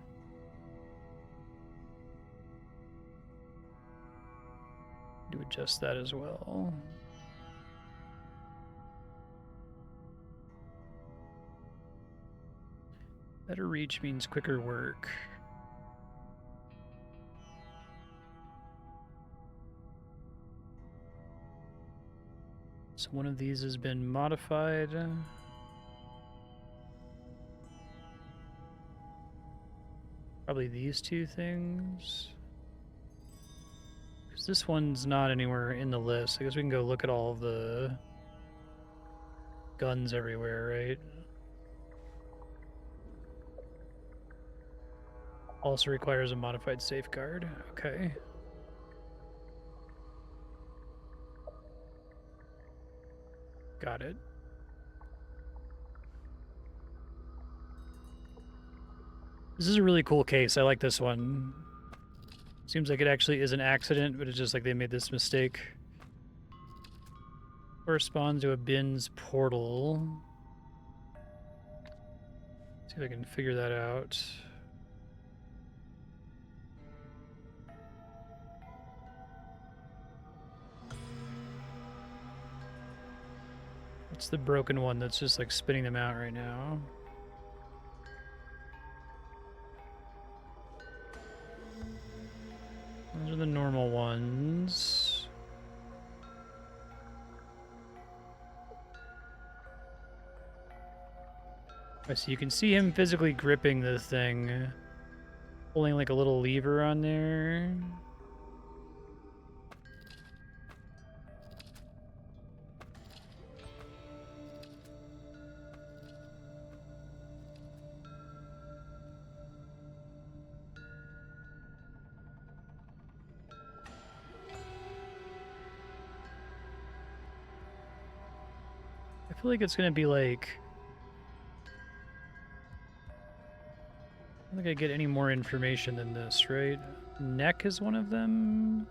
Do adjust that as well. Better reach means quicker work. So one of these has been modified. Probably these two things. Because this one's not anywhere in the list. I guess we can go look at all of the guns everywhere, right? Also requires a modified safeguard. Okay. Got it. This is a really cool case. I like this one. Seems like it actually is an accident, but it's just like they made this mistake. Corresponds to a bin's portal. See if I can figure that out. What's the broken one that's just like spitting them out right now? So you can see him physically gripping the thing, pulling like a little lever on there. I feel like it's gonna be like, I don't think I get any more information than this, right? Neck is one of them.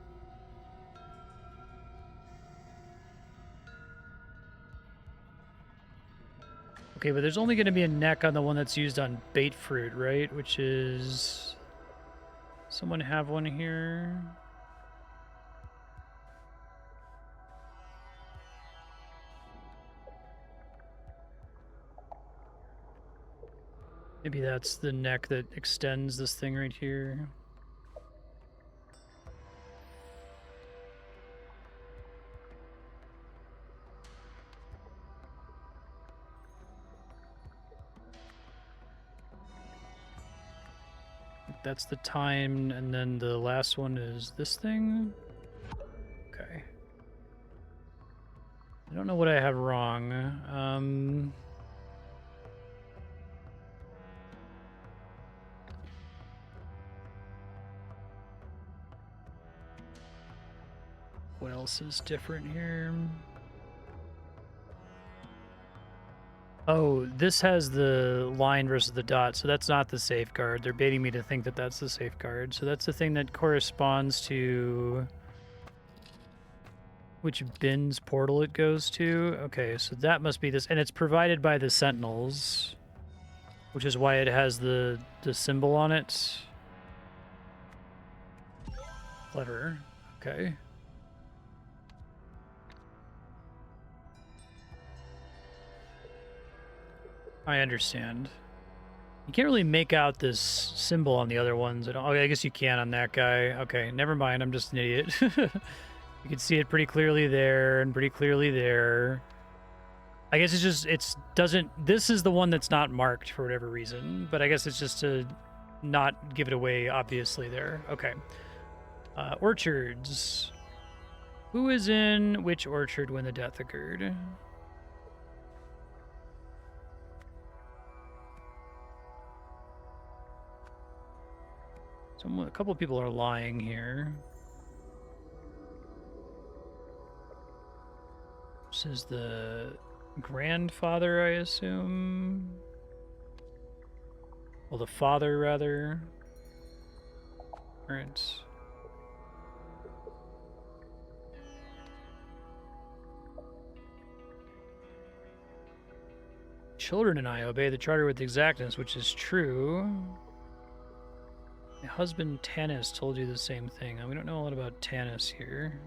Okay, but there's only going to be a neck on the one that's used on bait fruit, right? Which is... Someone have one here? Maybe that's the neck that extends this thing right here. That's the time, and then the last one is this thing. Okay. I don't know what I have wrong. What else is different here? Oh, this has the line versus the dot, so that's not the safeguard. They're baiting me to think that that's the safeguard. So that's the thing that corresponds to which bin's portal it goes to. Okay, so that must be this, and it's provided by the Sentinels, which is why it has the symbol on it. Clever. Okay. I understand. You can't really make out this symbol on the other ones. I guess you can on that guy. Okay, never mind. I'm just an idiot. You can see it pretty clearly there and pretty clearly there. I guess it's just, this is the one that's not marked for whatever reason, but I guess it's just to not give it away obviously there. Okay. Orchards. Who is in which orchard when the death occurred? A couple of people are lying here. This is the grandfather, I assume. Well, the father, rather. Parents. Children and I obey the charter with exactness, which is true. My husband Tanis told you the same thing. We don't know a lot about Tanis here.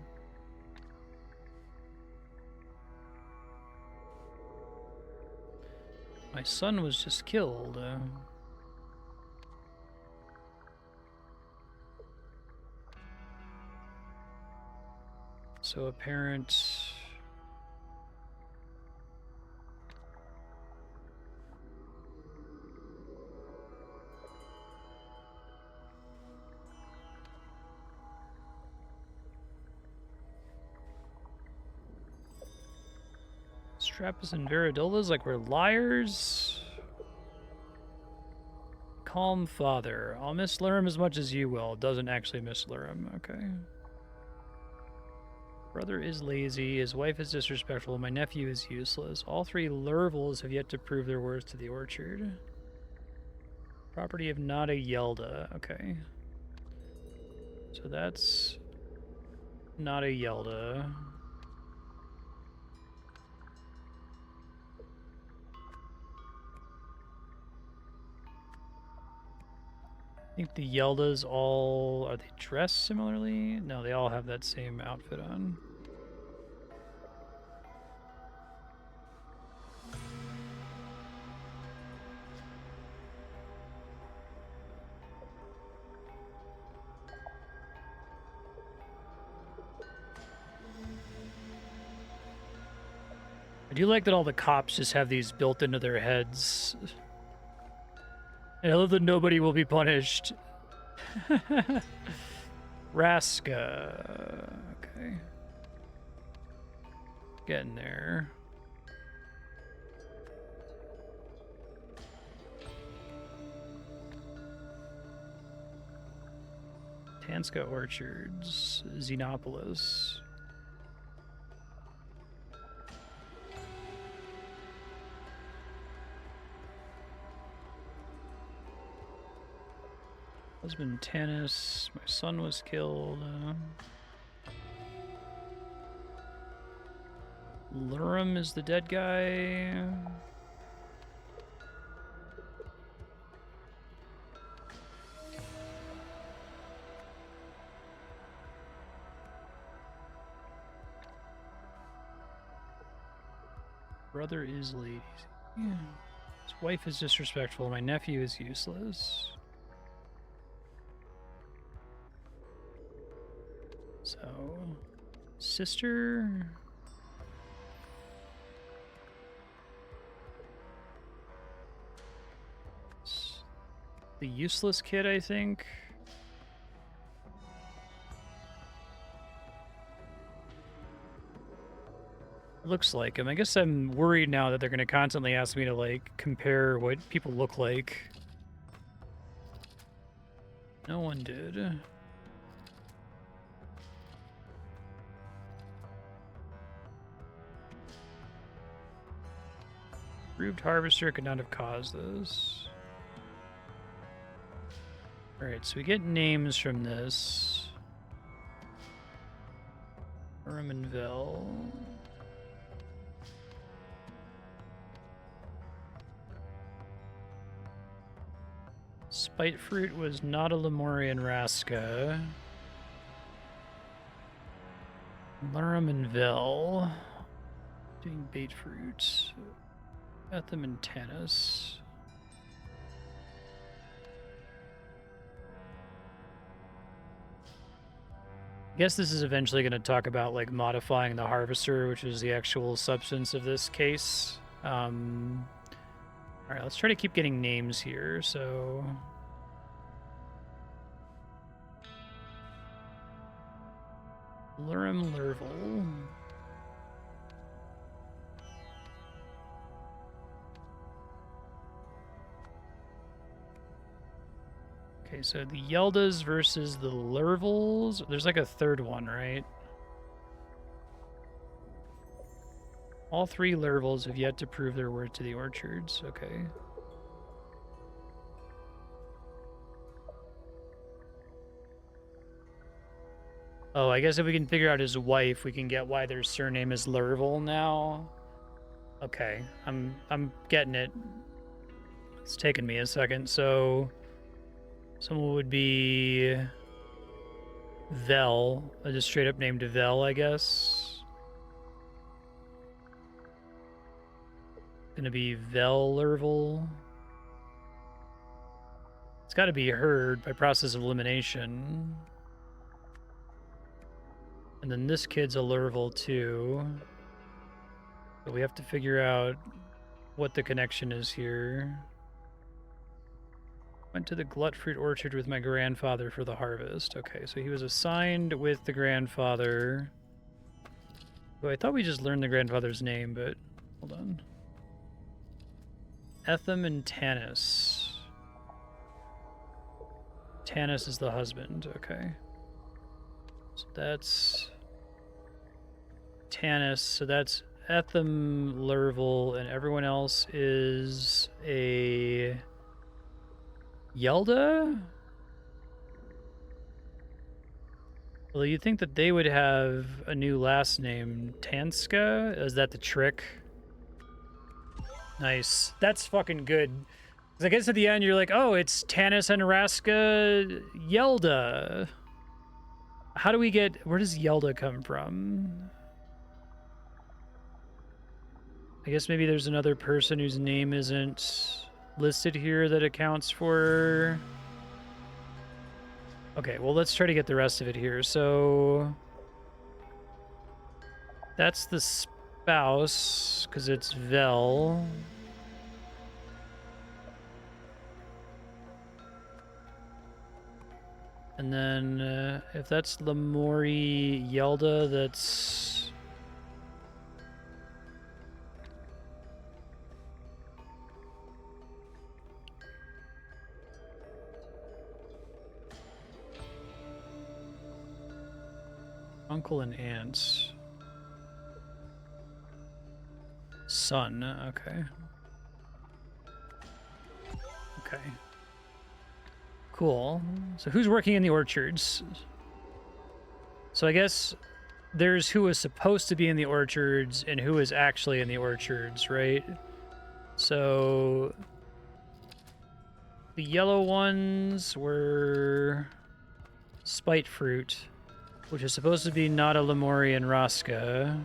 My son was just killed. So a parent... Strappus and Viridolas like we're liars. Calm father. I'll miss Lurum as much as you will. Doesn't actually miss Lurum. Okay. Brother is lazy. His wife is disrespectful. My nephew is useless. All three Lurvels have yet to prove their worth to the orchard. Property of Nada Yelda. Okay. So that's Nada Yelda. I think the Yeldas all... Are they dressed similarly? No, they all have that same outfit on. I do like that all the cops just have these built into their heads. I love that nobody will be punished. Raska. Okay. Getting there. Tanska Orchards. Xenopolis. Husband Tanis, my son was killed. Lurum is the dead guy. Brother is lady. Yeah. His wife is disrespectful. My nephew is useless. So, sister. The useless kid, I think. Looks like him. I guess I'm worried now that they're going to constantly ask me to, like, compare what people look like. No one did. Proved Harvester could not have caused this. Alright, so we get names from this. Ermenville. Spite Fruit was not a Lemurian Raska. Laramanville. Doing Bait Fruit. Etham and Tanis. I guess this is eventually going to talk about like modifying the Harvester, which is the actual substance of this case. All right, let's try to keep getting names here. So, Lurum Lurvel. Okay, so the Yeldas versus the Lurvels. There's like a third one, right? All three Lurvels have yet to prove their worth to the Orchards. Okay. Oh, I guess if we can figure out his wife, we can get why their surname is Lurvel now. Okay, I'm getting it. It's taken me a second. So someone would be Vel, just straight up named Vel, I guess. Gonna be Vel Lurvel. It's got to be heard by process of elimination. And then this kid's a Lurvel too. So we have to figure out what the connection is here. Went to the Glutfruit Orchard with my grandfather for the harvest. Okay, so he was assigned with the grandfather. Oh, I thought we just learned the grandfather's name, but hold on. Etham and Tanis. Tanis is the husband, okay. So that's Tanis, so that's Etham Lurvel, and everyone else is a Yelda? Well, you'd think that they would have a new last name. Tanska? Is that the trick? Nice. That's fucking good. Because I guess at the end you're like, oh, it's Tanis and Raska Yelda. How do we get... Where does Yelda come from? I guess maybe there's another person whose name isn't listed here that accounts for... Okay, well, let's try to get the rest of it here. So... That's the spouse, because it's Vel. And then if that's Lemuri Yelda, that's... Uncle and aunt. Son, okay. Okay. Cool. So who's working in the orchards? So I guess there's who was supposed to be in the orchards and who is actually in the orchards, right? So the yellow ones were Spite Fruit, which is supposed to be not a Lemurian Raska.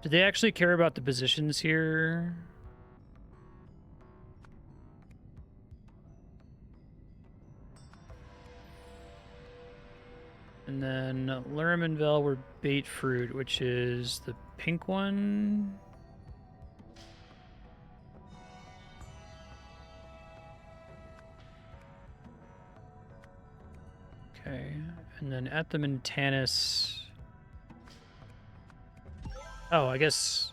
Do they actually care about the positions here? And then Luramanvel were Bait Fruit, which is the pink one. Okay, and then at the Montanus... Oh, I guess...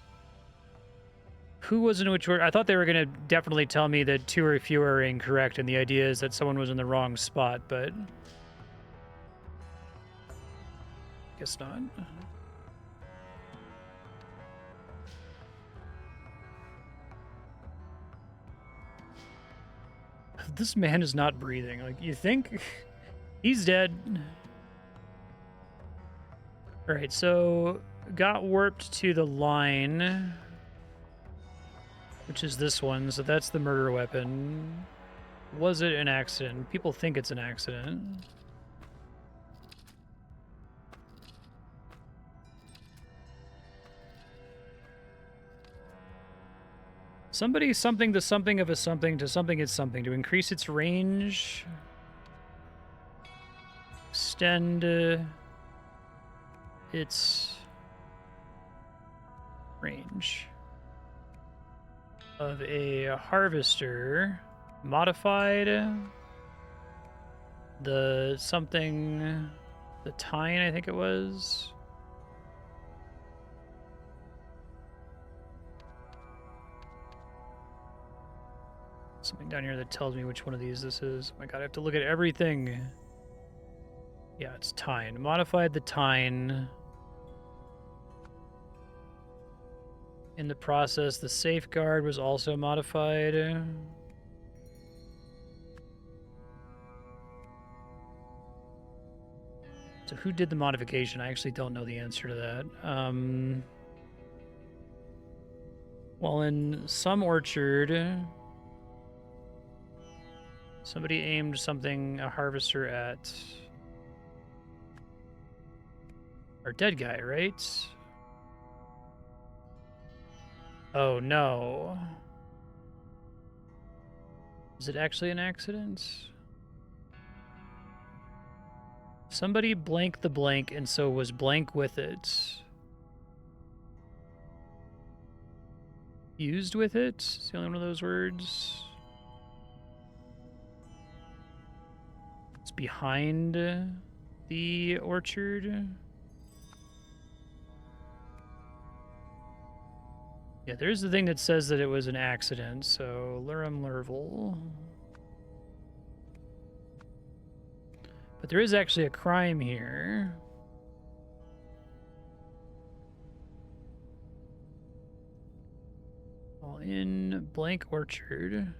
Who was in which order? I thought they were going to definitely tell me that 2 or fewer are incorrect, and the idea is that someone was in the wrong spot, but... Guess not. This man is not breathing. Like, you think? He's dead. Alright, so... Got warped to the line, which is this one, so that's the murder weapon. Was it an accident? People think it's an accident. Somebody something to something of a something to something is something. To increase its range. Extend its range of a harvester, modified the something, the tine, I think it was. Something down here that tells me which one of these this is. Oh my god, I have to look at everything. Yeah, it's tine. Modified the tine. In the process, the safeguard was also modified. So who did the modification? I actually don't know the answer to that. Well, in some orchard, somebody aimed something, a harvester, at our dead guy, right? Oh no. Is it actually an accident? Somebody blanked the blank and so was blank with it. Used with it? It's the only one of those words. It's behind the orchard. Yeah, there's the thing that says that it was an accident, so Lurum Lurvel. But there is actually a crime here. All in blank orchard.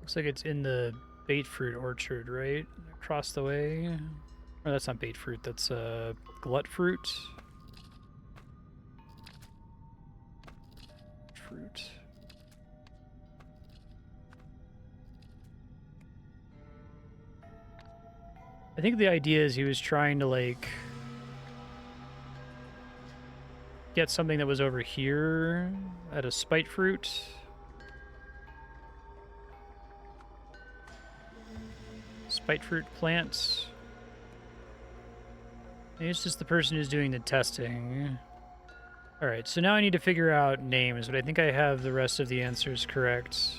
Looks like it's in the bait fruit orchard, right? Across the way. Oh, that's not bait fruit, that's glut fruit. Fruit. I think the idea is he was trying to, like, get something that was over here at a spite fruit. Spite fruit plants. Maybe it's just the person who's doing the testing. All right, so now I need to figure out names, but I think I have the rest of the answers correct.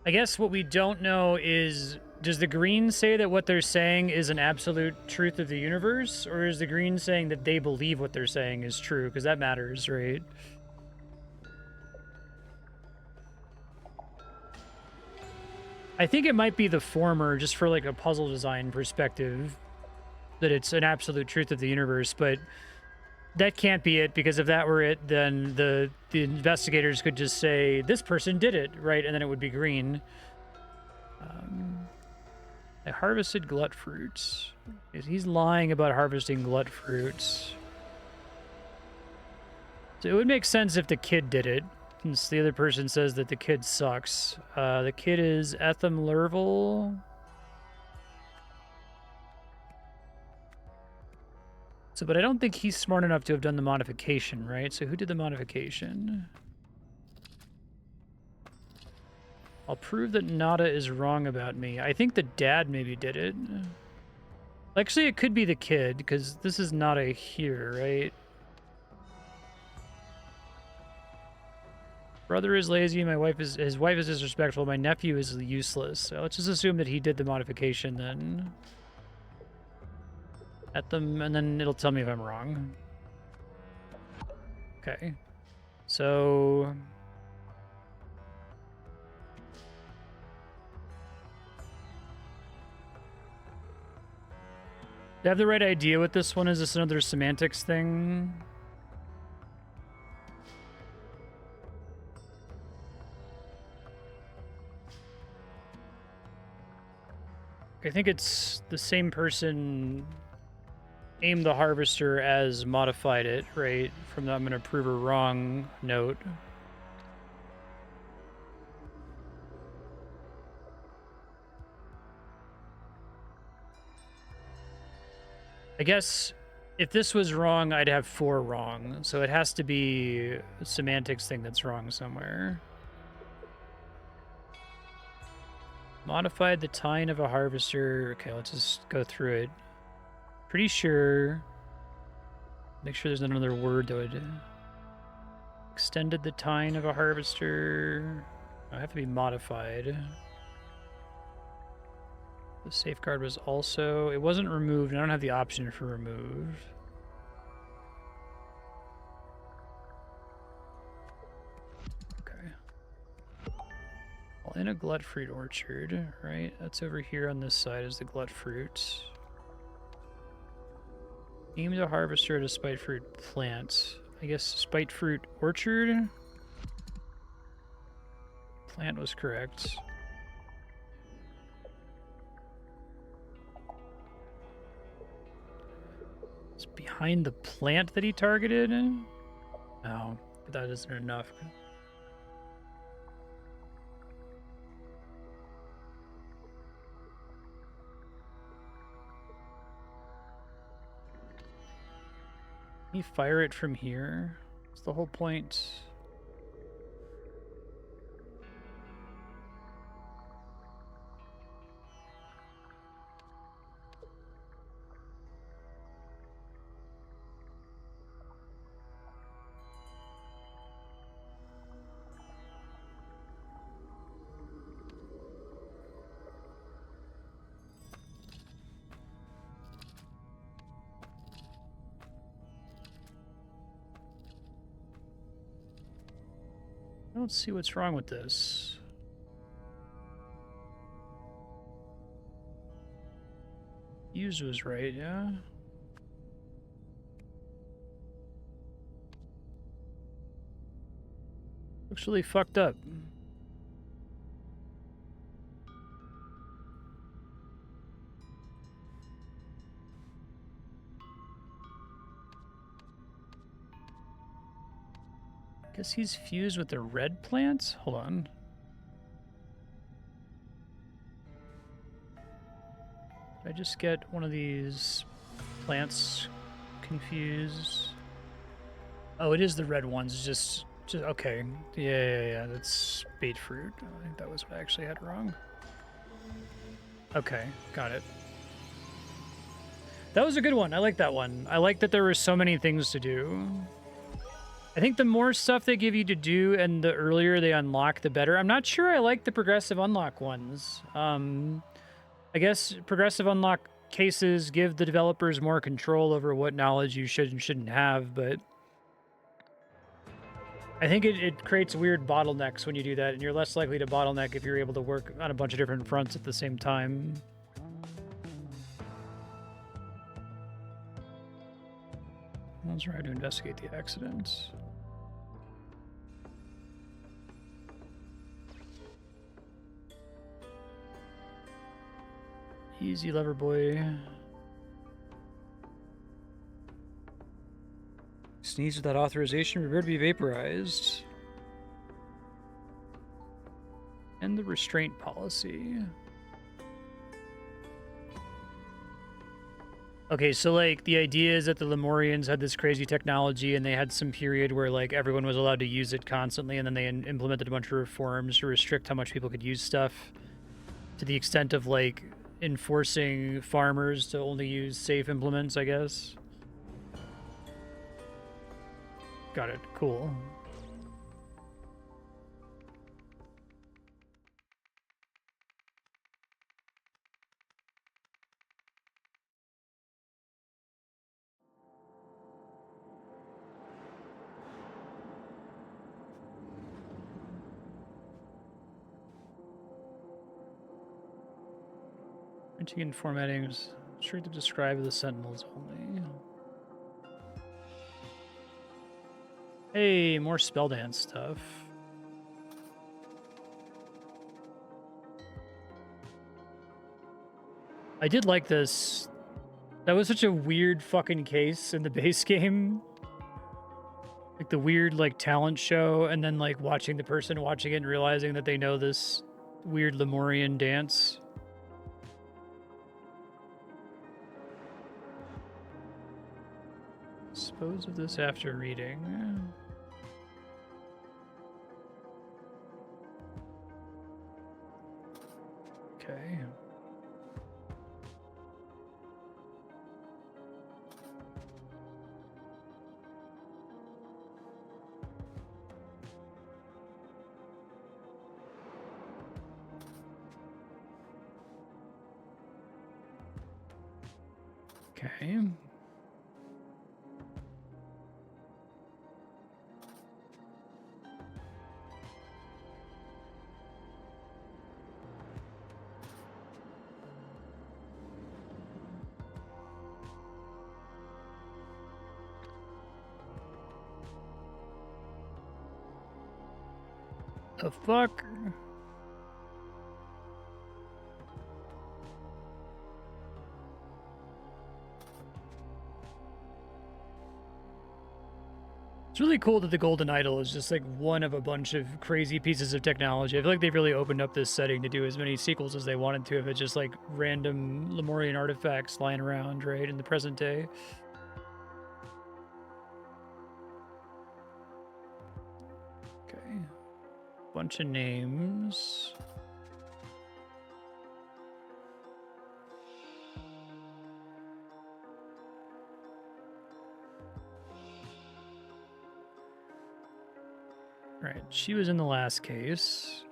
I guess what we don't know is, does the green say that what they're saying is an absolute truth of the universe, or is the green saying that they believe what they're saying is true? Because that matters, right? I think it might be the former, just for like a puzzle design perspective, that it's an absolute truth of the universe, but that can't be it, because if that were it, then the investigators could just say, this person did it, right? And then it would be green. I harvested glut fruits. He's lying about harvesting glut fruits. So it would make sense if the kid did it, since the other person says that the kid sucks. The kid is Etham Lerval. So, but I don't think he's smart enough to have done the modification, right? So who did the modification? I'll prove that Nada is wrong about me. I think the dad maybe did it. Actually, it could be the kid, because this is Nada here, right? Brother is lazy, his wife is disrespectful, my nephew is useless. So let's just assume that he did the modification then. At them, and then it'll tell me if I'm wrong. Okay. So do I have the right idea what this one is? This another semantics thing? I think it's the same person aimed the harvester as modified it, right? From the I'm going to prove her wrong note. I guess if this was wrong, I'd have 4 wrong. So it has to be a semantics thing that's wrong somewhere. Modified the tine of a harvester. Okay, let's just go through it. Pretty sure. Make sure there's another word that would. Extended the tine of a harvester. I have to be modified. The safeguard was also. It wasn't removed. I don't have the option for remove. Okay. Well, in a glut fruit orchard, right? That's over here on this side is the glut fruit. Aim the harvester at a spite fruit plant. I guess spite fruit orchard. Plant was correct. It's behind the plant that he targeted? Oh, but that isn't enough. Can you fire it from here? That's the whole point. I don't see what's wrong with this. Use was right, yeah? Looks really fucked up. Guess he's fused with the red plant? Hold on. Did I just get one of these plants confused? Oh, it is the red ones. Just okay. Yeah. That's bait fruit. I think that was what I actually had wrong. Okay, got it. That was a good one. I like that one. I like that there were so many things to do. I think the more stuff they give you to do and the earlier they unlock, the better. I'm not sure I like the progressive unlock ones. I guess progressive unlock cases give the developers more control over what knowledge you should and shouldn't have, but I think it creates weird bottlenecks when you do that, and you're less likely to bottleneck if you're able to work on a bunch of different fronts at the same time. Let's try to investigate the accident. Easy, lever boy. Sneeze without authorization, prepare to be vaporized. And the restraint policy. Okay, so like the idea is that the Lemurians had this crazy technology and they had some period where like everyone was allowed to use it constantly, and then they implemented a bunch of reforms to restrict how much people could use stuff, to the extent of like enforcing farmers to only use safe implements, I guess. Got it. Cool. Printing and formatting is sure to describe the Sentinels only. Hey, more spell dance stuff. I did like this. That was such a weird fucking case in the base game. Like the weird like talent show, and then like watching the person watching it and realizing that they know this weird Lemurian dance. Dispose of this after reading. Okay. Okay. The fuck? It's really cool that the Golden Idol is just like one of a bunch of crazy pieces of technology. I feel like they've really opened up this setting to do as many sequels as they wanted to if it's just like random Lemurian artifacts lying around, right, in the present day. Okay. Bunch of names. Right, she was in the last case.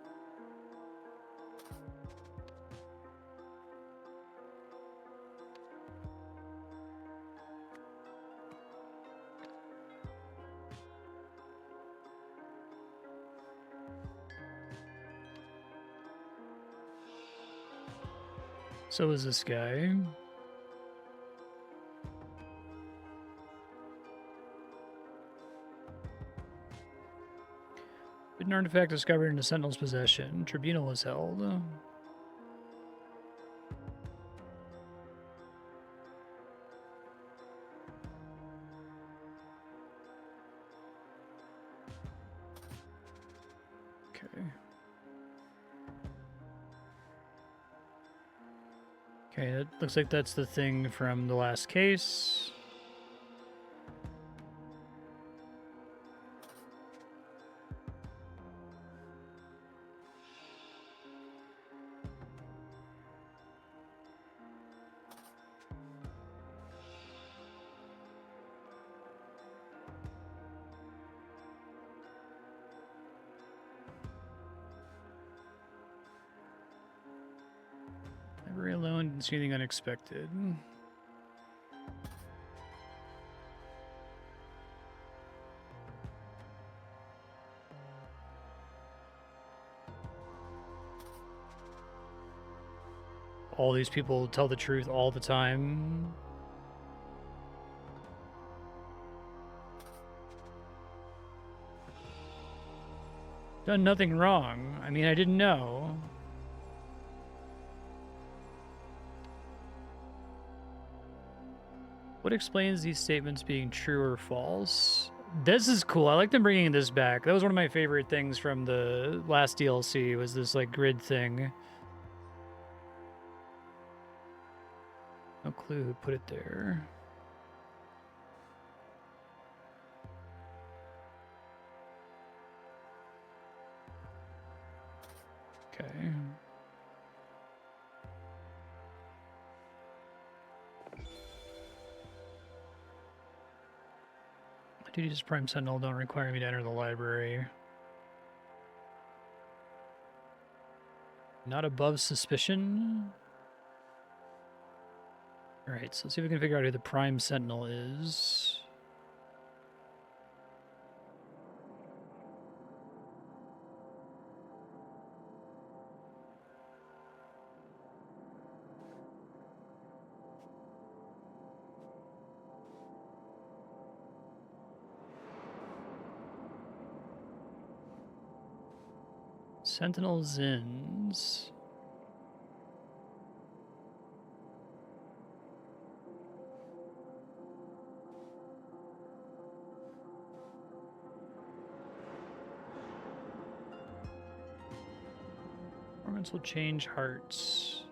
So is this guy. An artifact discovered in a Sentinel's possession. Tribunal is held. Okay. Okay, it looks like that's the thing from the last case. Library alone, didn't see anything unexpected. All these people tell the truth all the time. Done nothing wrong. I mean, I didn't know. What explains these statements being true or false? This is cool. I like them bringing this back. That was one of my favorite things from the last DLC, was this, like, grid thing. No clue who put it there. Okay. Duties as Prime Sentinel don't require me to enter the library. Not above suspicion? Alright, so let's see if we can figure out who the Prime Sentinel is. Sentinels Inns. Performance will change hearts.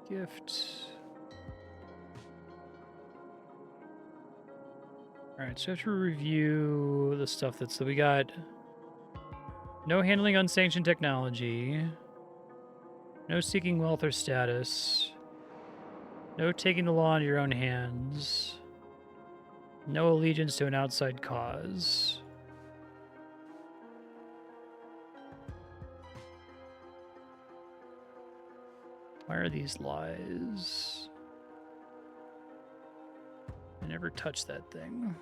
Gift. Alright, so I have to review the stuff that's... So we got... No handling unsanctioned technology. No seeking wealth or status. No taking the law into your own hands. No allegiance to an outside cause. Why are these lies? I never touched that thing.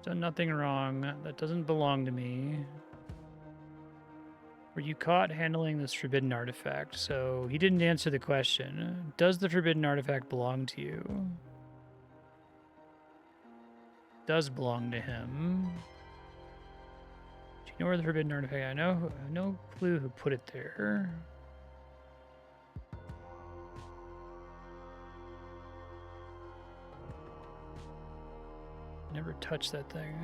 Done nothing wrong. That doesn't belong to me. Were you caught handling this forbidden artifact? So he didn't answer the question. Does the forbidden artifact belong to you? Does belong to him. Do you know where the forbidden artifact? I know no clue who put it there. Never touched that thing.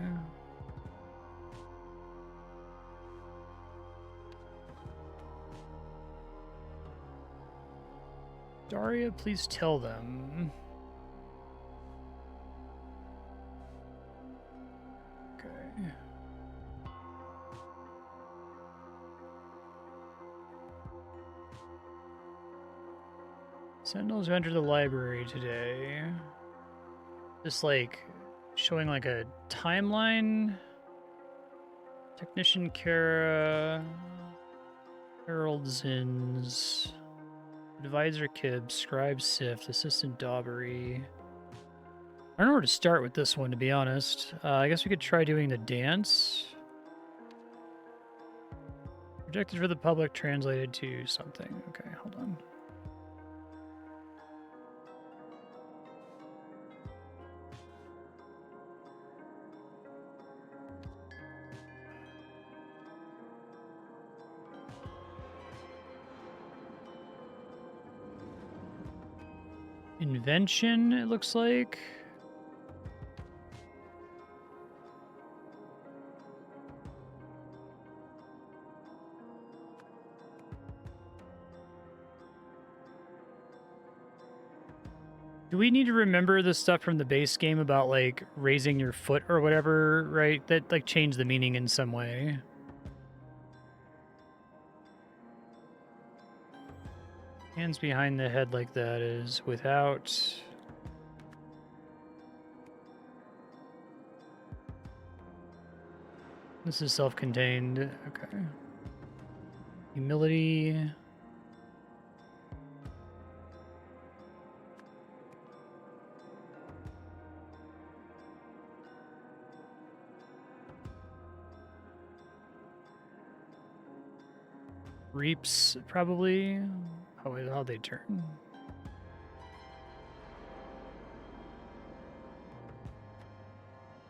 Daria, please tell them. Okay. Sentinels who entered the library today. Just like showing like a timeline. Technician Kara, Harold Zins, Advisor Kibb, Scribe Sift, Assistant Daubery. I don't know where to start with this one, to be honest. I guess we could try doing the dance. Projected for the public, translated to something. Okay, hold on. Invention, it looks like. Do we need to remember the stuff from the base game about, like, raising your foot or whatever, right? That, like, changed the meaning in some way. Hands behind the head like that is without... This is self-contained. Okay. Humility. Reaps, probably. Oh, wait, how'd they turn?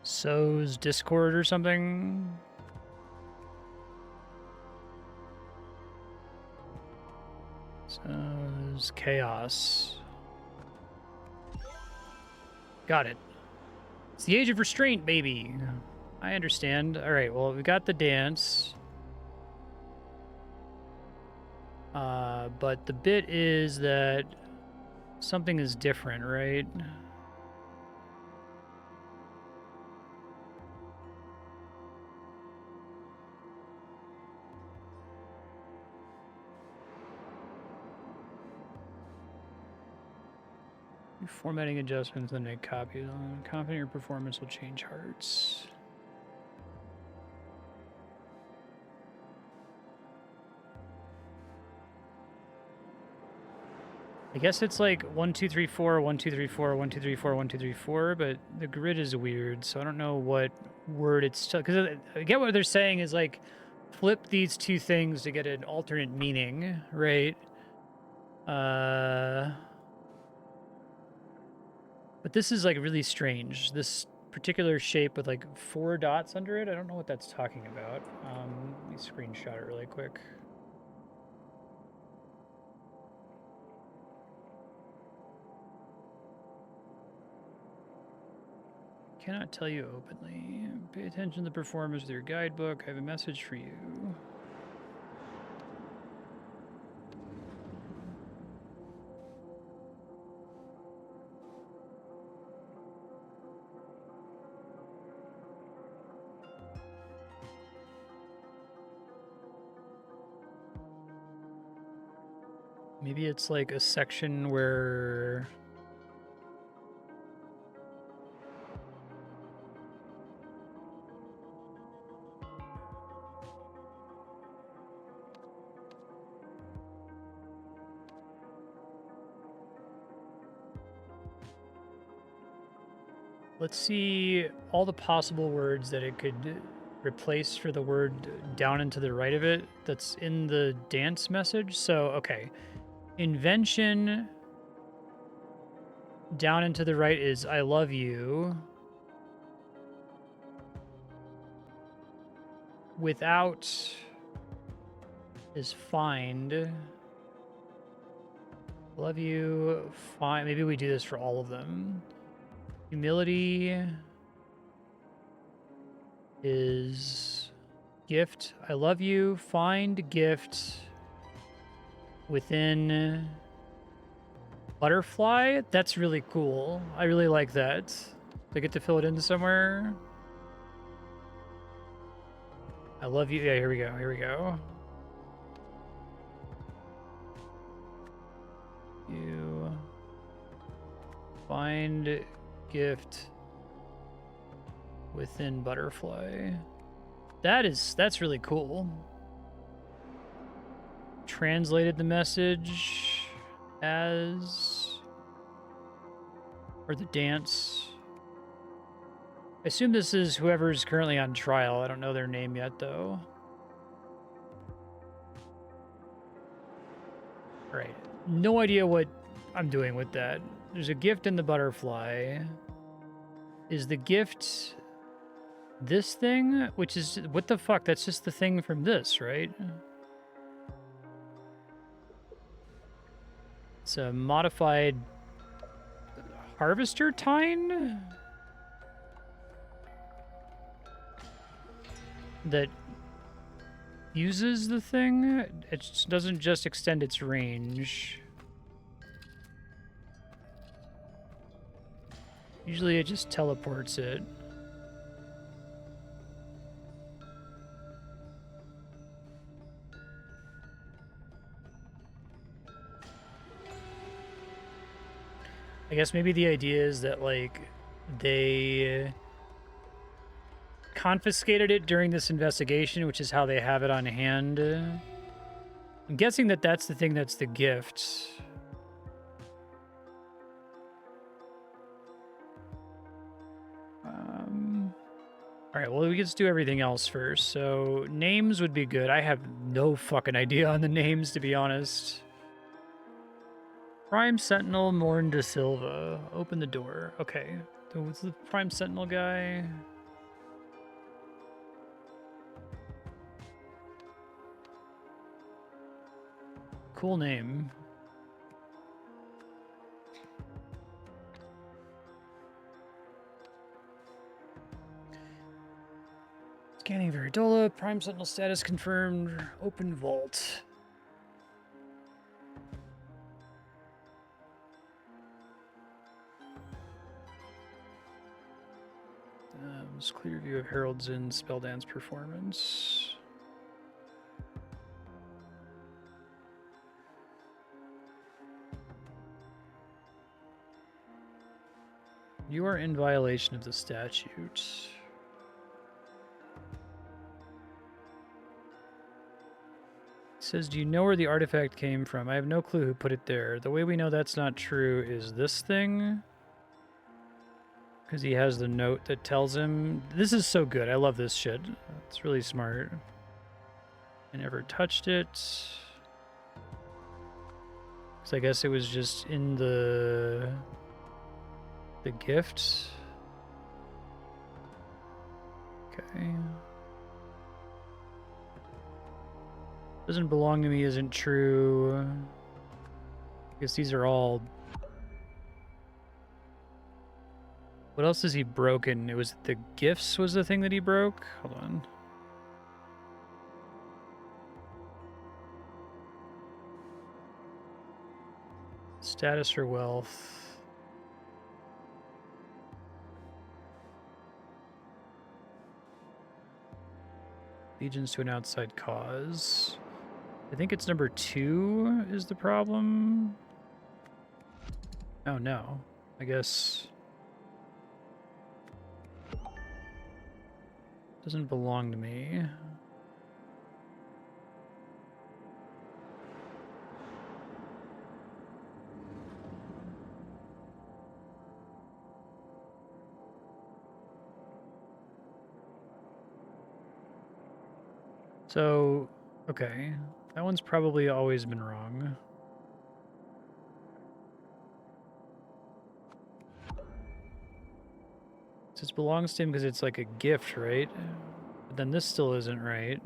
Sows Discord or something. Sows Chaos. Got it. It's the Age of Restraint, baby. I understand. All right, well, we got the dance. But the bit is that something is different, right? Formatting adjustments, then make copies. Confident your performance will change hearts. I guess it's like 1, 2, 3, 4, 1, 2, 3, 4, 1, 2, 3, 4, 1, 2, 3, 4, but the grid is weird, so I don't know what word it's... Because I get what they're saying is like, flip these two things to get an alternate meaning, right? But this is like really strange. This particular shape with like 4 dots under it, I don't know what that's talking about. Let me screenshot it really quick. Cannot tell you openly. Pay attention to the performance of your guidebook. I have a message for you. Maybe it's like a section where... Let's see all the possible words that it could replace for the word down and to the right of it that's in the dance message. So, okay. Invention down and to the right is I love you. Without is find. Love you. Find. Maybe we do this for all of them. Humility is gift. I love you. Find gift within butterfly. That's really cool. I really like that. Do I get to fill it in somewhere? I love you. Yeah, here we go. Here we go. You find gift within butterfly. That's really cool. Translated the message as, or the dance. I assume this is whoever's currently on trial. I don't know their name yet though. All right. No idea what I'm doing with that. There's a gift in the butterfly. Is the gift this thing? Which is, what the fuck? That's just the thing from this, right? It's a modified harvester tine that uses the thing. It doesn't just extend its range. Usually it just teleports it. I guess maybe the idea is that, like, they confiscated it during this investigation, which is how they have it on hand. I'm guessing that that's the thing that's the gift. All right, well, we can just do everything else first. So names would be good. I have no fucking idea on the names, to be honest. Prime Sentinel, Morn De Silva. Open the door. Okay. So what's the Prime Sentinel guy? Cool name. Scanning Veridola. Prime Sentinel status confirmed. Open vault. Just clear view of Herald's Inn spell dance performance. You are in violation of the statute. It says, do you know where the artifact came from? I have no clue who put it there. The way we know that's not true is this thing. Because he has the note that tells him. This is so good. I love this shit. It's really smart. I never touched it. Because I guess it was just in the gift. Okay. Doesn't belong to me isn't true. I guess these are all... What else has he broken? It was the gifts was the thing that he broke? Hold on. Status or wealth. Allegiance to an outside cause. I think it's number 2 is the problem. Oh no. I guess... Doesn't belong to me. So, okay. That one's probably always been wrong. This belongs to him because it's like a gift, right? But then this still isn't right.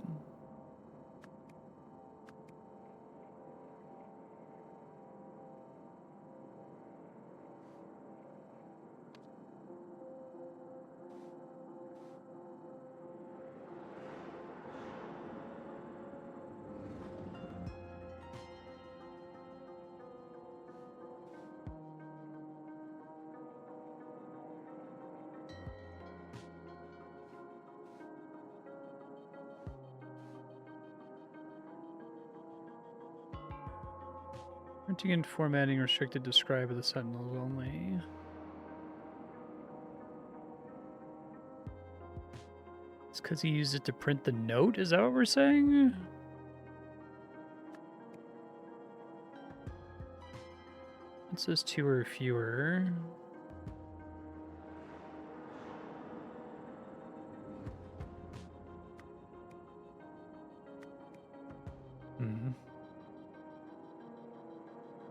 Printing and formatting restricted to scribe of the Sentinels only. It's because he used it to print the note? Is that what we're saying? It says 2 or fewer.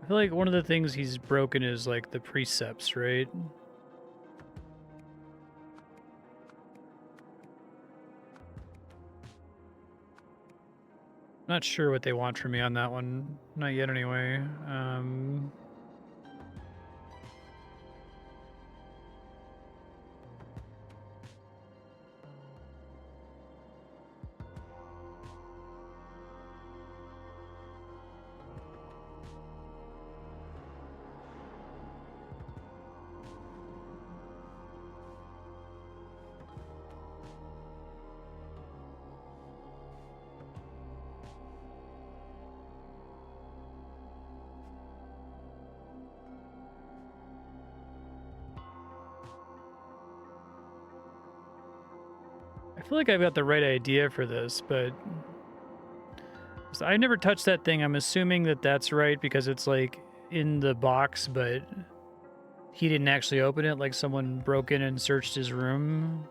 I feel like one of the things he's broken is like the precepts, right? Not sure what they want from me on that one. Not yet anyway. I feel like I've got the right idea for this, but I never touched that thing. I'm assuming that that's right because it's like in the box, but he didn't actually open it, like someone broke in and searched his room.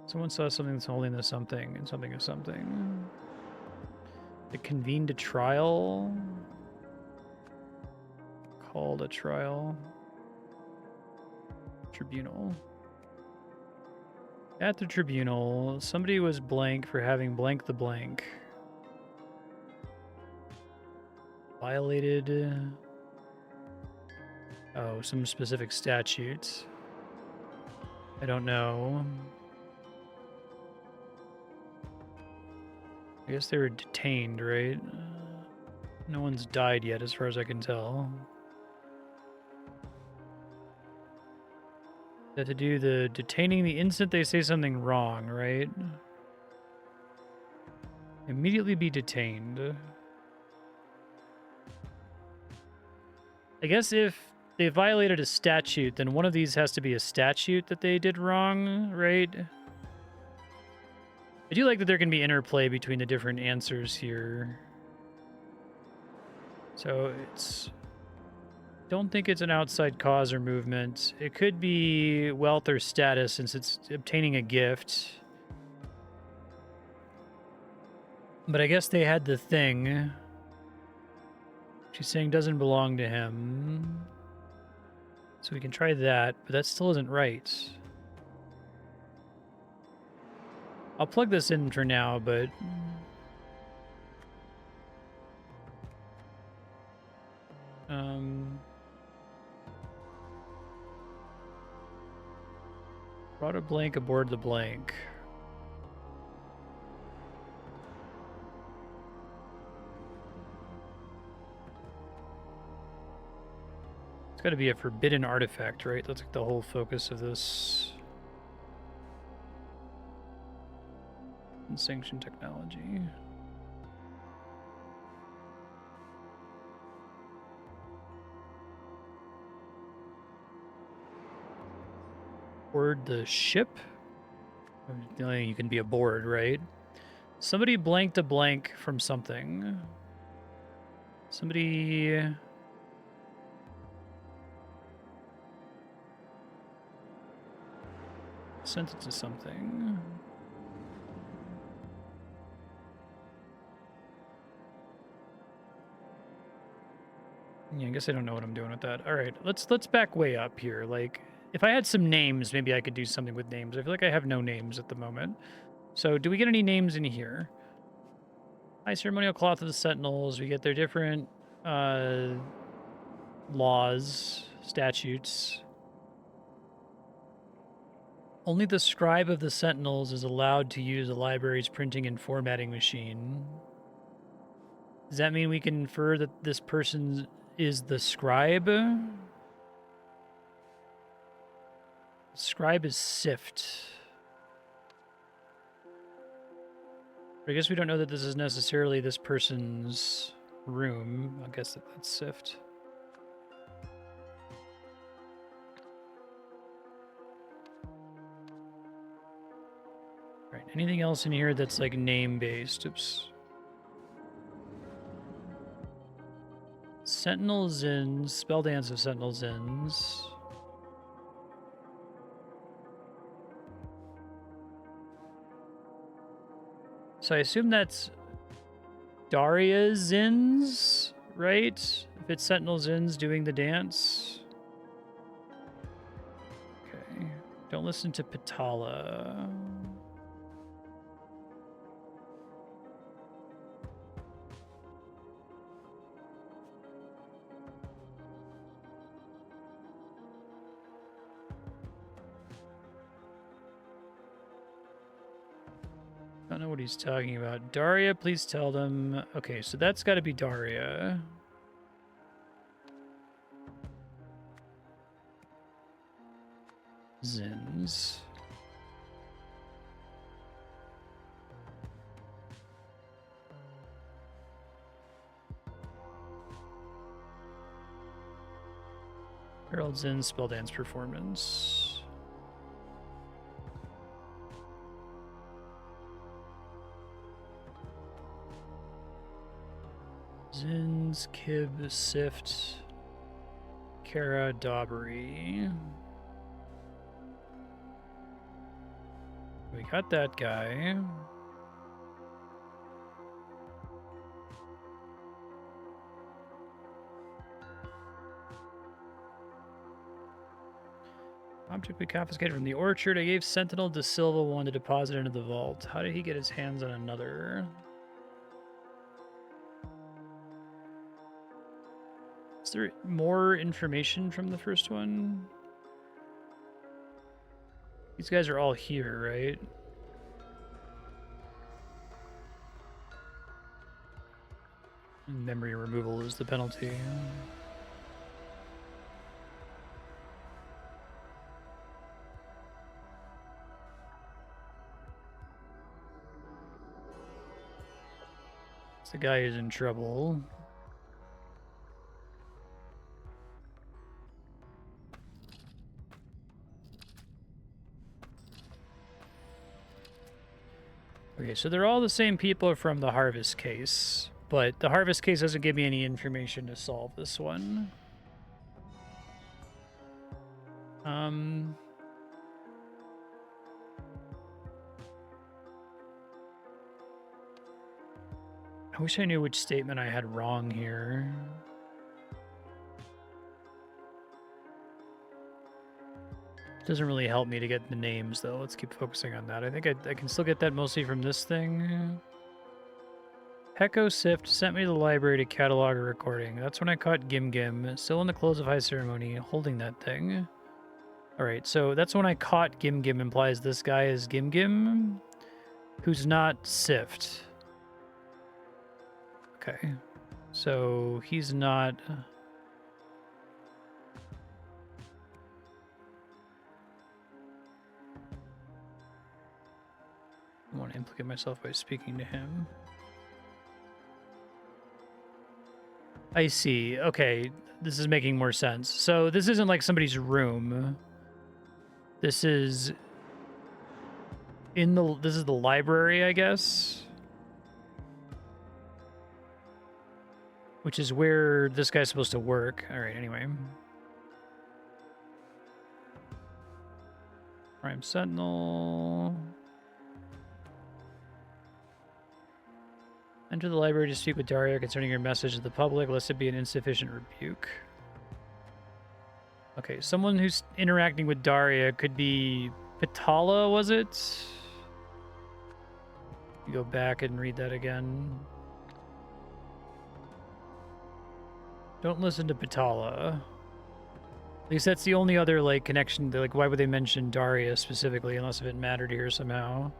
Someone saw something that's holding the something and something of something. It convened a trial. Called a trial. Tribunal. At the tribunal, somebody was blank for having blank the blank. Violated... Oh, some specific statutes. I don't know. I guess they were detained, right? No one's died yet, as far as I can tell. They have to do the detaining the instant they say something wrong, right? Immediately be detained. I guess if they violated a statute, then one of these has to be a statute that they did wrong, right? I do like that there can be interplay between the different answers here. So it's... Don't think it's an outside cause or movement. It could be wealth or status since it's obtaining a gift. But I guess they had the thing. She's saying doesn't belong to him. So we can try that, but that still isn't right. I'll plug this in for now, but... Brought a blank aboard the blank. It's got to be a forbidden artifact, right? That's like the whole focus of this. Unsanctioned technology. Board the ship? The only thing you can be aboard, right? Somebody blanked a blank from something. Somebody... sent it to something. Yeah, I guess I don't know what I'm doing with that. All right, let's back way up here. Like, if I had some names, maybe I could do something with names. I feel like I have no names at the moment. So, do we get any names in here? High Ceremonial Cloth of the Sentinels. We get their different laws, statutes. Only the scribe of the Sentinels is allowed to use the library's printing and formatting machine. Does that mean we can infer that this person is the scribe? Scribe is Sift. I guess we don't know that this is necessarily this person's room. I guess that's Sift. Right, anything else in here that's like name-based? Oops. Sentinels in, Spell Dance of Sentinels Inns. So I assume that's Daria's Inns, right? If it's Sentinel's Inns doing the dance. Okay. Don't listen to Pitala. I don't know what he's talking about. Daria, please tell them. Okay, so that's got to be Daria. Zins. Herald Zins, Spell Dance Performance. Zins, Kib, Sift, Kara, Daubery. We got that guy. Object we confiscated from the orchard. I gave Sentinel De Silva one to deposit into the vault. How did he get his hands on another? Is there more information from the first one? These guys are all here, right? Memory removal is the penalty. The guy is in trouble. Okay, so they're all the same people from the Harvest case, but the Harvest case doesn't give me any information to solve this one. I wish I knew which statement I had wrong here. Doesn't really help me to get the names, though. Let's keep focusing on that. I think I can still get that mostly from this thing. Heko Sift sent me to the library to catalog a recording. That's when I caught Gim Gim, still in the close of high ceremony, holding that thing. Alright, so that's when I caught Gim Gim implies this guy is Gim Gim, who's not Sift. Okay, so he's not... I want to implicate myself by speaking to him. I see. Okay, this is making more sense. So this isn't like somebody's room. This is in the... This is the library, I guess. Which is where this guy's supposed to work. All right, anyway. Prime Sentinel. Enter the library to speak with Daria concerning your message to the public, lest it be an insufficient rebuke. Okay, someone who's interacting with Daria could be Pitala, was it? You go back and read that again. Don't listen to Pitala. At least that's the only other, like, connection. Like, why would they mention Daria specifically, unless if it mattered here somehow?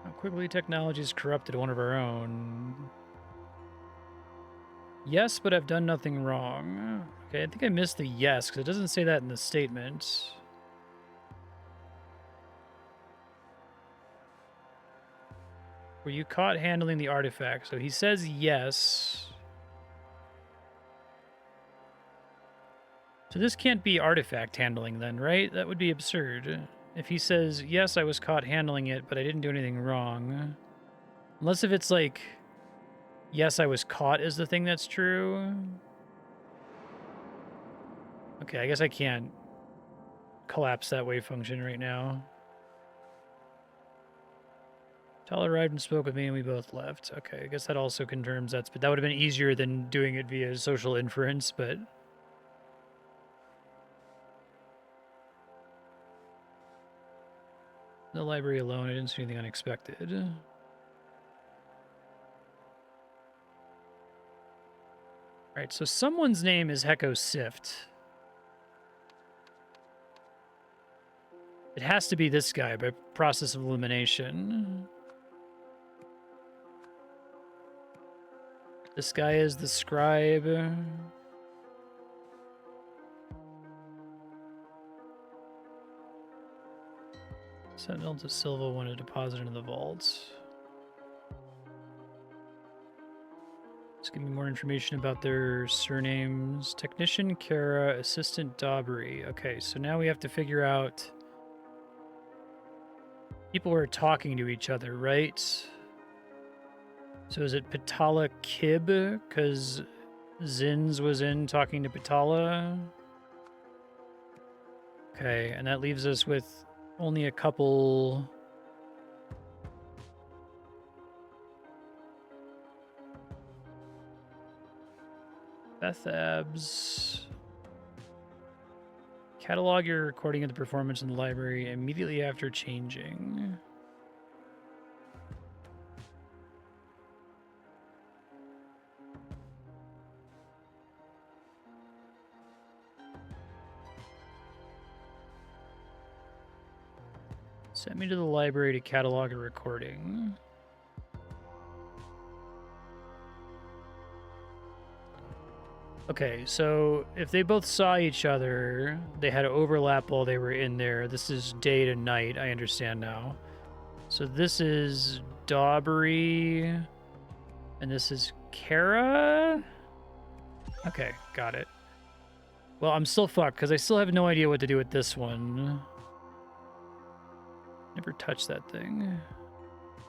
How quickly technology has corrupted one of our own. Yes, but I've done nothing wrong. Okay, I think I missed the yes, because it doesn't say that in the statement. Were you caught handling the artifact? So he says yes. So this can't be artifact handling then, right? That would be absurd. If he says, yes, I was caught handling it, but I didn't do anything wrong. Unless if it's like, yes, I was caught is the thing that's true. Okay, I guess I can't collapse that wave function right now. Tal arrived and spoke with me, and we both left. Okay, I guess that also confirms that's... But that would have been easier than doing it via social inference, but... The library alone, I didn't see anything unexpected. Alright, so someone's name is Heko Sift. It has to be this guy by process of elimination. This guy is the scribe. Sentinel De Silva wanted to deposit into the vault. Just give me more information about their surnames. Technician Kara, Assistant Daubery. Okay, so now we have to figure out People were talking to each other, right? So is it Patala Kib? Because Zins was in talking to Patala. Okay, and that leaves us with only a couple. Bethabs. Catalog your recording of the performance in the library immediately after changing. Send me to the library to catalog a recording. Okay, so if they both saw each other, they had to overlap while they were in there. This is day to night, I understand now. So this is Daubery, and this is Kara? Okay, got it. Well, I'm still fucked, because I still have no idea what to do with this one. Never touched that thing.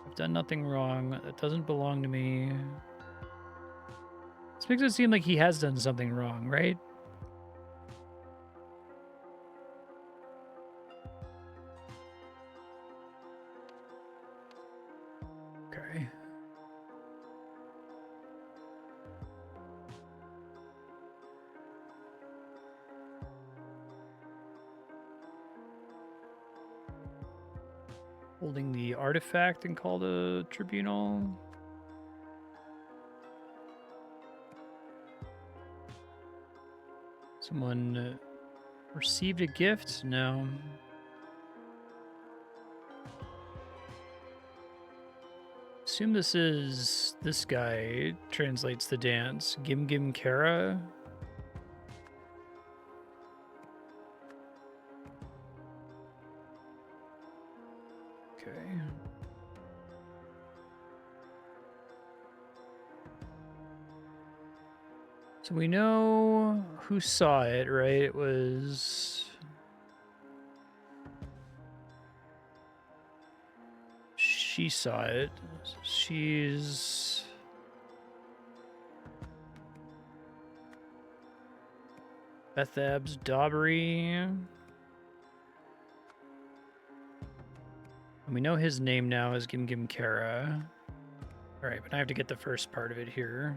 I've done nothing wrong. That doesn't belong to me. This makes it seem like he has done something wrong, right? Okay. Holding the artifact and called a tribunal. Someone received a gift? No. Assume this is this guy translates the dance. Gim Gim Kara. Okay. So we know who saw it, right? It was she saw it. She's Bethab's Daubery. And we know his name now is Gim Gim Kara. Alright, but I have to get the first part of it here.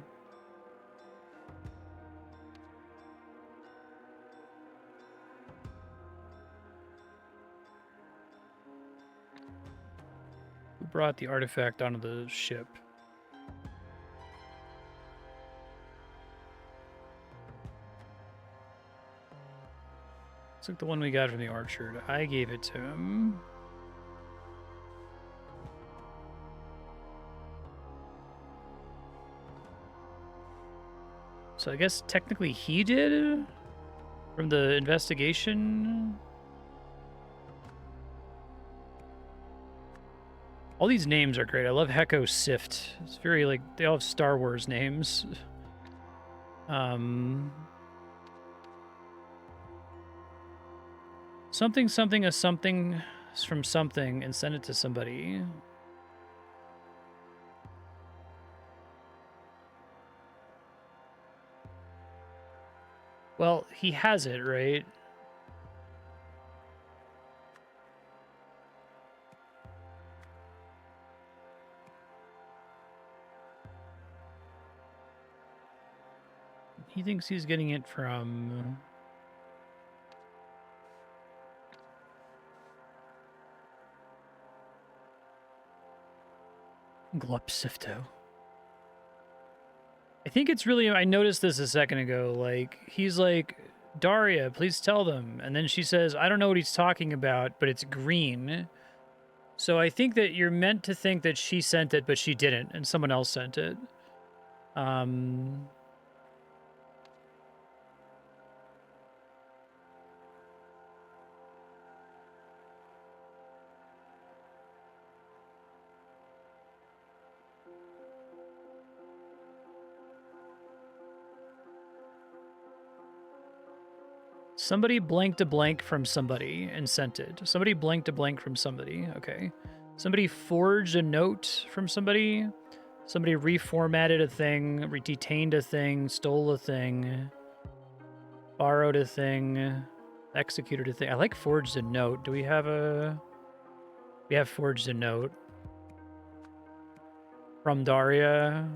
Who brought the artifact onto the ship? It's like the one we got from the orchard. I gave it to him. So I guess technically he did from the investigation. All these names are great. I love Heko Sift. It's very like they all have Star Wars names. Something something a something from something and send it to somebody. Well, he has it, right? He thinks he's getting it from Glupsifto. I think it's really, I noticed this a second ago, like, he's like, Daria, please tell them. And then she says, I don't know what he's talking about, but it's green. So I think that you're meant to think that she sent it, but she didn't, and someone else sent it. Somebody blanked a blank from somebody and sent it. Somebody blanked a blank from somebody. Okay. Somebody forged a note from somebody. Somebody reformatted a thing, detained a thing, stole a thing, borrowed a thing, executed a thing. I like forged a note. Do we have a... We have forged a note. From Daria.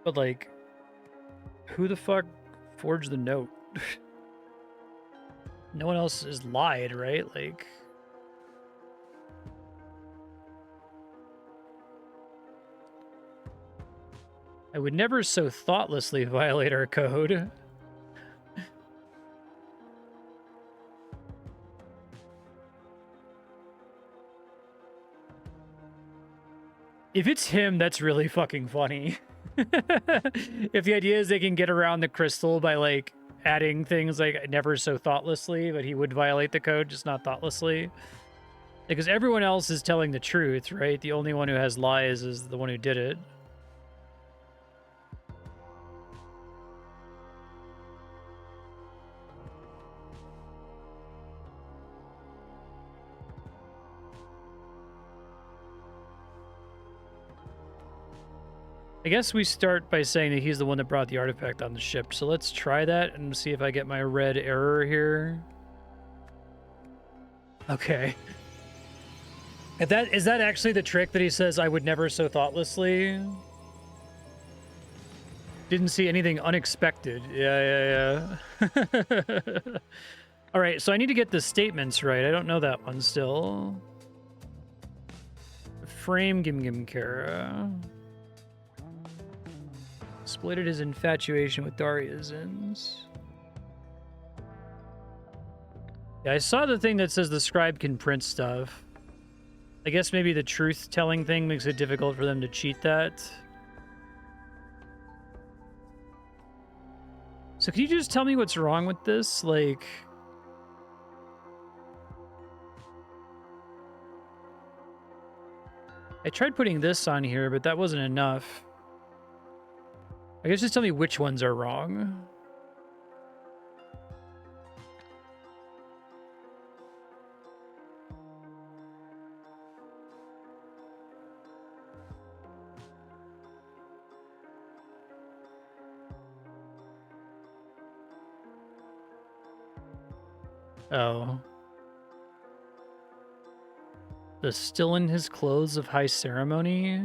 But, like, who the fuck forged the note? No one else has lied, right? Like... I would never so thoughtlessly violate our code. If it's him, that's really fucking funny. If the idea is they can get around the crystal by, like, adding things like never so thoughtlessly, but he would violate the code, just not thoughtlessly. Because everyone else is telling the truth, right? The only one who has lies is the one who did it. I guess we start by saying that he's the one that brought the artifact on the ship. So let's try that and see if I get my red error here. Okay. Is that actually the trick that he says, I would never so thoughtlessly? Didn't see anything unexpected. Yeah. All right, so I need to get the statements right. I don't know that one still. Frame Gimgimkara. Exploited his infatuation with Daria's. Yeah, I saw the thing that says the scribe can print stuff. I guess maybe the truth-telling thing makes it difficult for them to cheat that. So can you just tell me what's wrong with this? Like... I tried putting this on here, but that wasn't enough. I guess just tell me which ones are wrong. Oh. The still in his clothes of high ceremony?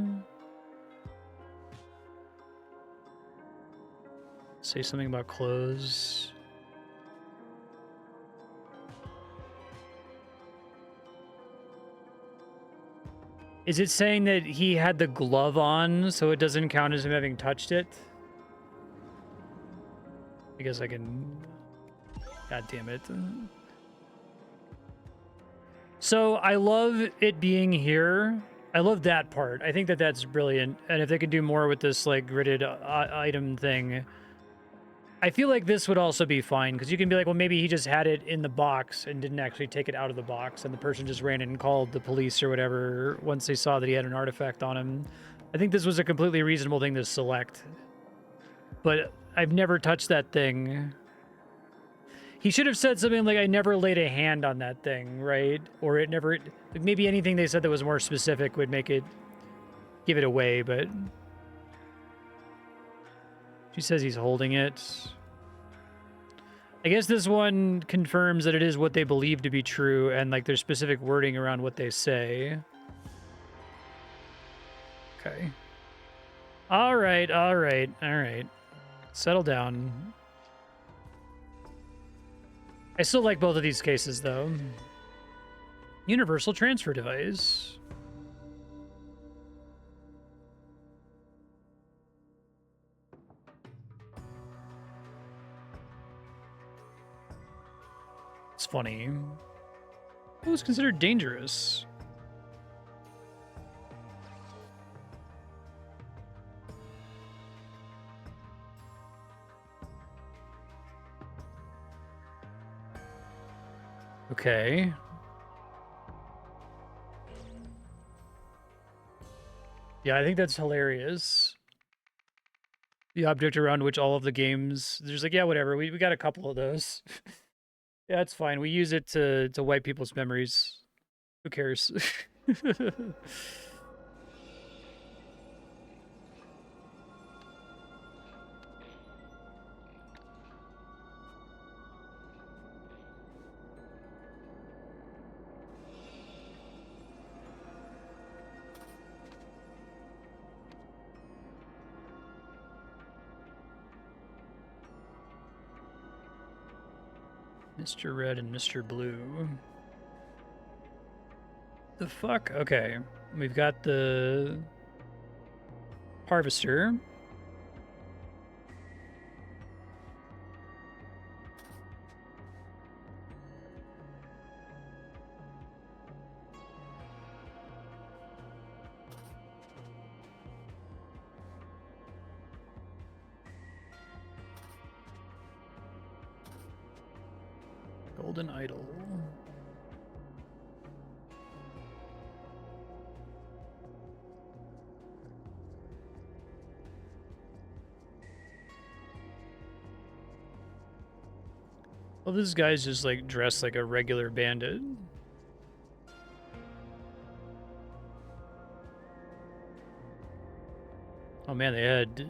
Say something about clothes. Is it saying that he had the glove on, so it doesn't count as him having touched it? I guess I can... God damn it. So I love it being here. I love that part. I think that that's brilliant. And if they could do more with this, like, gridded item thing... I feel like this would also be fine, because you can be like, well, maybe he just had it in the box and didn't actually take it out of the box, and the person just ran in and called the police or whatever once they saw that he had an artifact on him. I think this was a completely reasonable thing to select. But I've never touched that thing. He should have said something like, I never laid a hand on that thing, right? Or it never... Like maybe anything they said that was more specific would make it... give it away, but... She says he's holding it. I guess this one confirms that it is what they believe to be true, and like there's specific wording around what they say. Okay. All right. Settle down. I still like both of these cases, though. Universal transfer device. It's funny. It was considered dangerous. Okay. Yeah, I think that's hilarious. The object around which all of the games, there's like, yeah, whatever. We got a couple of those. Yeah, it's fine. We use it to wipe people's memories. Who cares? Mr. Red and Mr. Blue. The fuck? Okay. We've got the Harvester. Golden Idol. Well, this guy's just like dressed like a regular bandit. Oh man, they had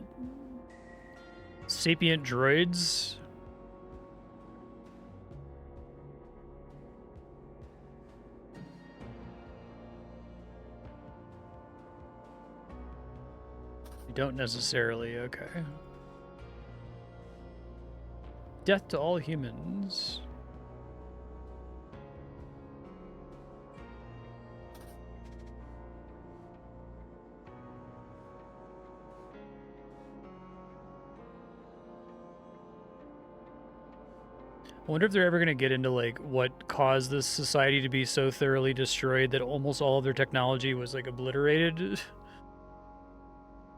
sapient droids. You don't necessarily, okay. Death to all humans. I wonder if they're ever going to get into like what caused this society to be so thoroughly destroyed that almost all of their technology was like obliterated.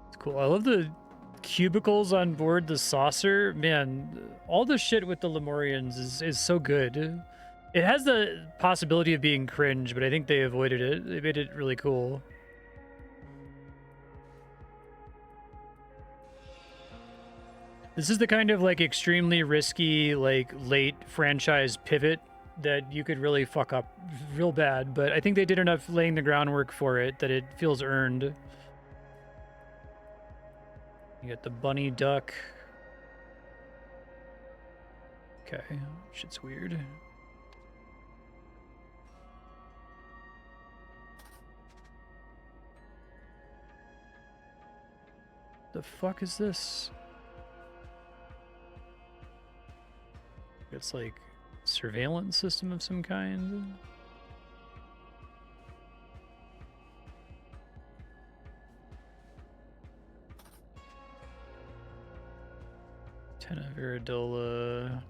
It's cool. I love the cubicles on board the saucer. Man, all the shit with the Lemurians is so good. It has the possibility of being cringe, but I think they avoided it. They made it really cool. This is the kind of like extremely risky, like late franchise pivot that you could really fuck up real bad, but I think they did enough laying the groundwork for it that it feels earned. You got the bunny duck. Okay, shit's weird. The fuck is this? It's like surveillance system of some kind. Tenna Viridola.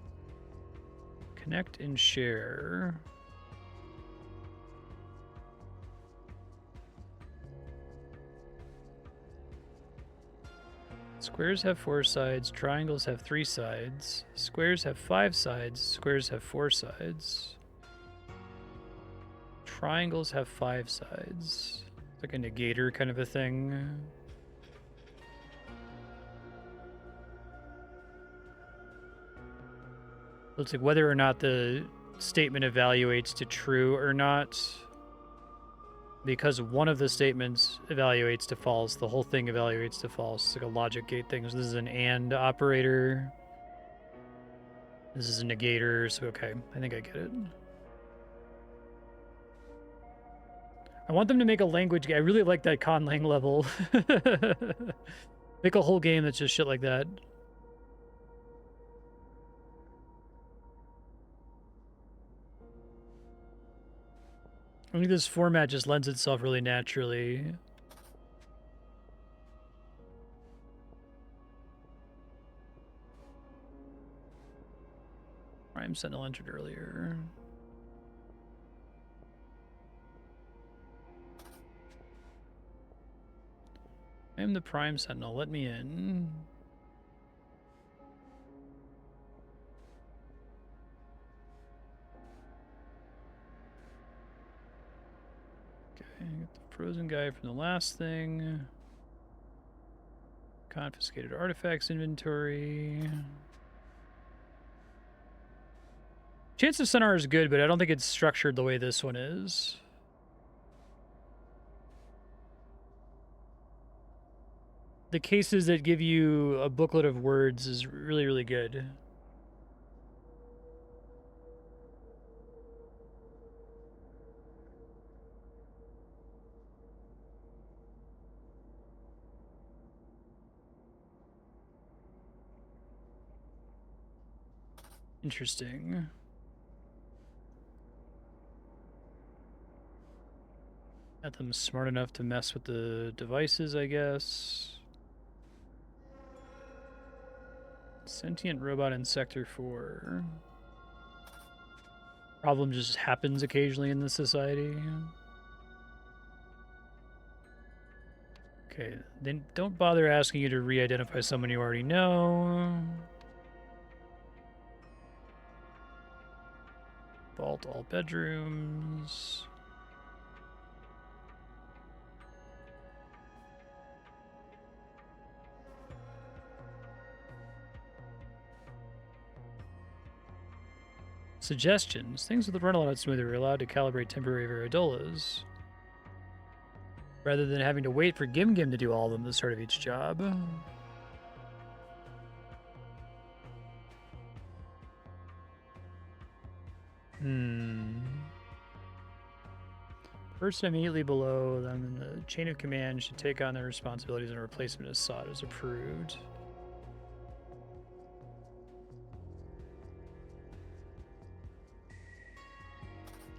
Connect and share. Squares have 4 sides, triangles have 3 sides, squares have 5 sides, squares have 4 sides. Triangles have 5 sides. It's like a negator kind of a thing. Looks like whether or not the statement evaluates to true or not. Because one of the statements evaluates to false, the whole thing evaluates to false. It's like a logic gate thing. So this is an AND operator. This is a negator. So, okay, I think I get it. I want them to make a language game. I really like that conlang level. Make a whole game that's just shit like that. I think this format just lends itself really naturally. Prime Sentinel entered earlier. I am the Prime Sentinel. Let me in. Okay, get the frozen guy from the last thing. Confiscated artifacts inventory. Chance of Sonar is good, but I don't think it's structured the way this one is. The cases that give you a booklet of words is really, really good. Interesting. Got them smart enough to mess with the devices, I guess. Sentient robot in Sector 4. Problem just happens occasionally in this society. Okay, then don't bother asking you to re-identify someone you already know. Vault all bedrooms. Suggestions. Things with the run a lot smoother are allowed to calibrate temporary varidolas. Rather than having to wait for Gim to do all of them at the start of each job. Person immediately below them in the chain of command should take on their responsibilities and a replacement as sought as approved.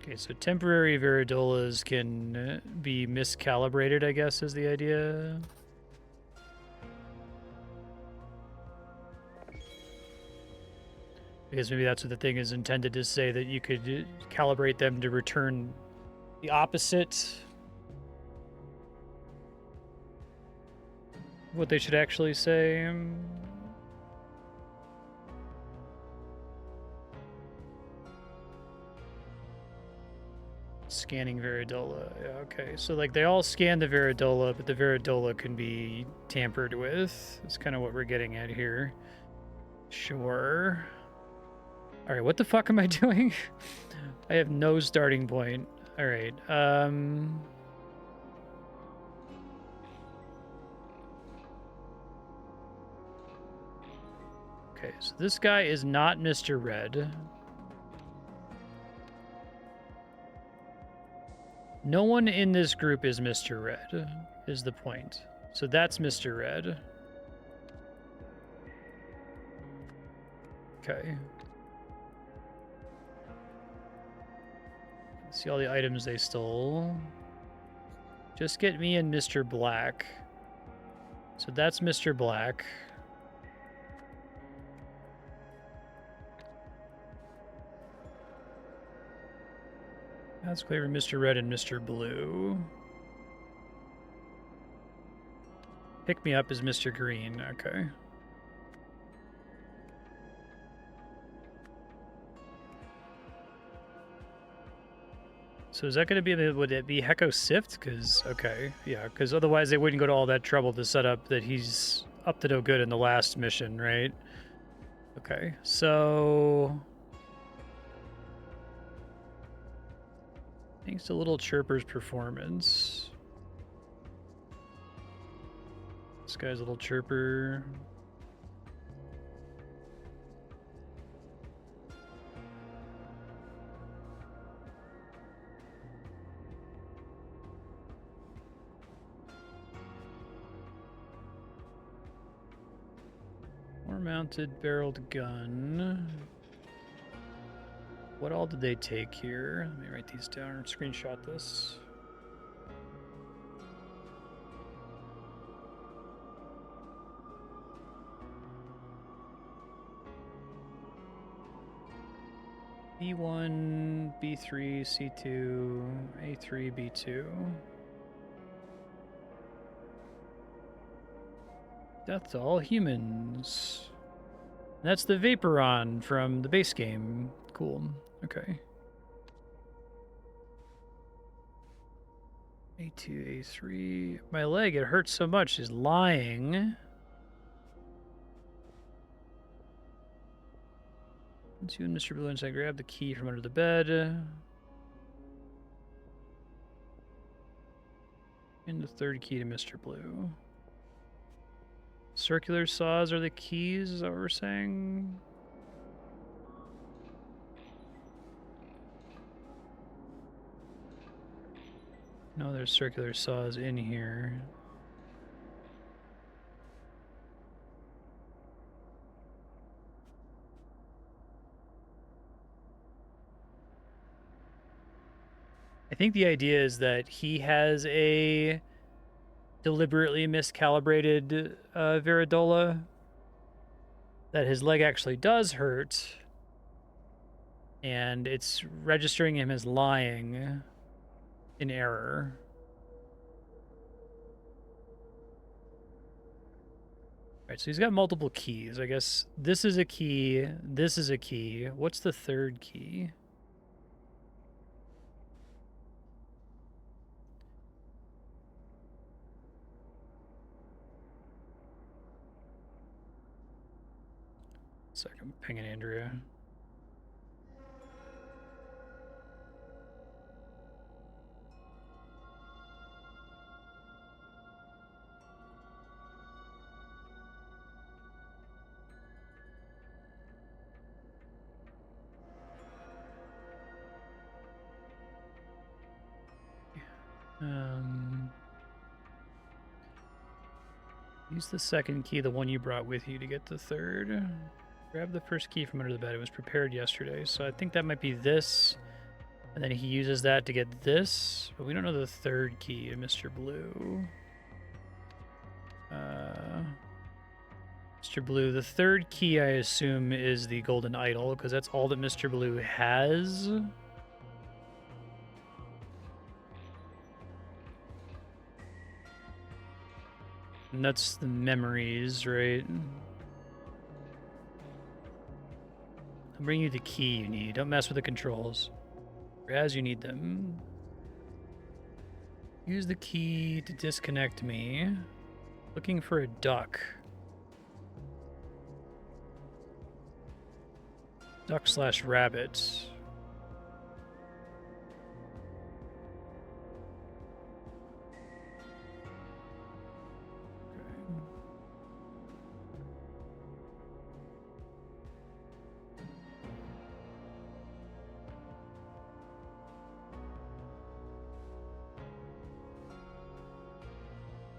Okay, so temporary varidolas can be miscalibrated, I guess, is the idea. Because maybe that's what the thing is intended to say, that you could calibrate them to return the opposite. What they should actually say. Scanning Varidola. Yeah, okay. So, like, they all scan the Varidola, but the Varidola can be tampered with. That's kind of what we're getting at here. Sure. All right, what the fuck am I doing? I have no starting point. All right. Okay, so this guy is not Mr. Red. No one in this group is Mr. Red, is the point. So that's Mr. Red. Okay. See all the items they stole. Just get me and Mr. Black. So that's Mr. Black. That's clear for Mr. Red and Mr. Blue. Pick me up as Mr. Green. Okay. So is that going to be, would it be Hecko Sift? Because, okay, yeah, because otherwise they wouldn't go to all that trouble to set up that he's up to no good in the last mission, right? Okay, so... Thanks to Little Chirper's performance. This guy's Little Chirper. More mounted barreled gun. What all did they take here? Let me write these down or screenshot this. B1, B3, C2, A3, B2. Death to all humans. That's the Vaporon from the base game. Cool. Okay. A2, A3. My leg, it hurts so much. Is lying. Once you and Mr. Blue inside, grab the key from under the bed. And the third key to Mr. Blue. Circular saws are the keys, is that what we're saying? No, there's circular saws in here. I think the idea is that he has a deliberately miscalibrated Viridola, that his leg actually does hurt, and it's registering him as lying in error. Right, so he's got multiple keys. I guess this is a key, this is a key. What's the third key? Second, pinging Andrea. Use the second key, the one you brought with you, to get the third. Grab the first key from under the bed. It was prepared yesterday, so I think that might be this. And then he uses that to get this, but we don't know the third key to Mr. Blue. Mr. Blue, the third key, I assume, is the golden idol, because that's all that Mr. Blue has. And that's the memories, right? I'll bring you the key you need. Don't mess with the controls. As you need them. Use the key to disconnect me. Looking for a duck. Duck/rabbit.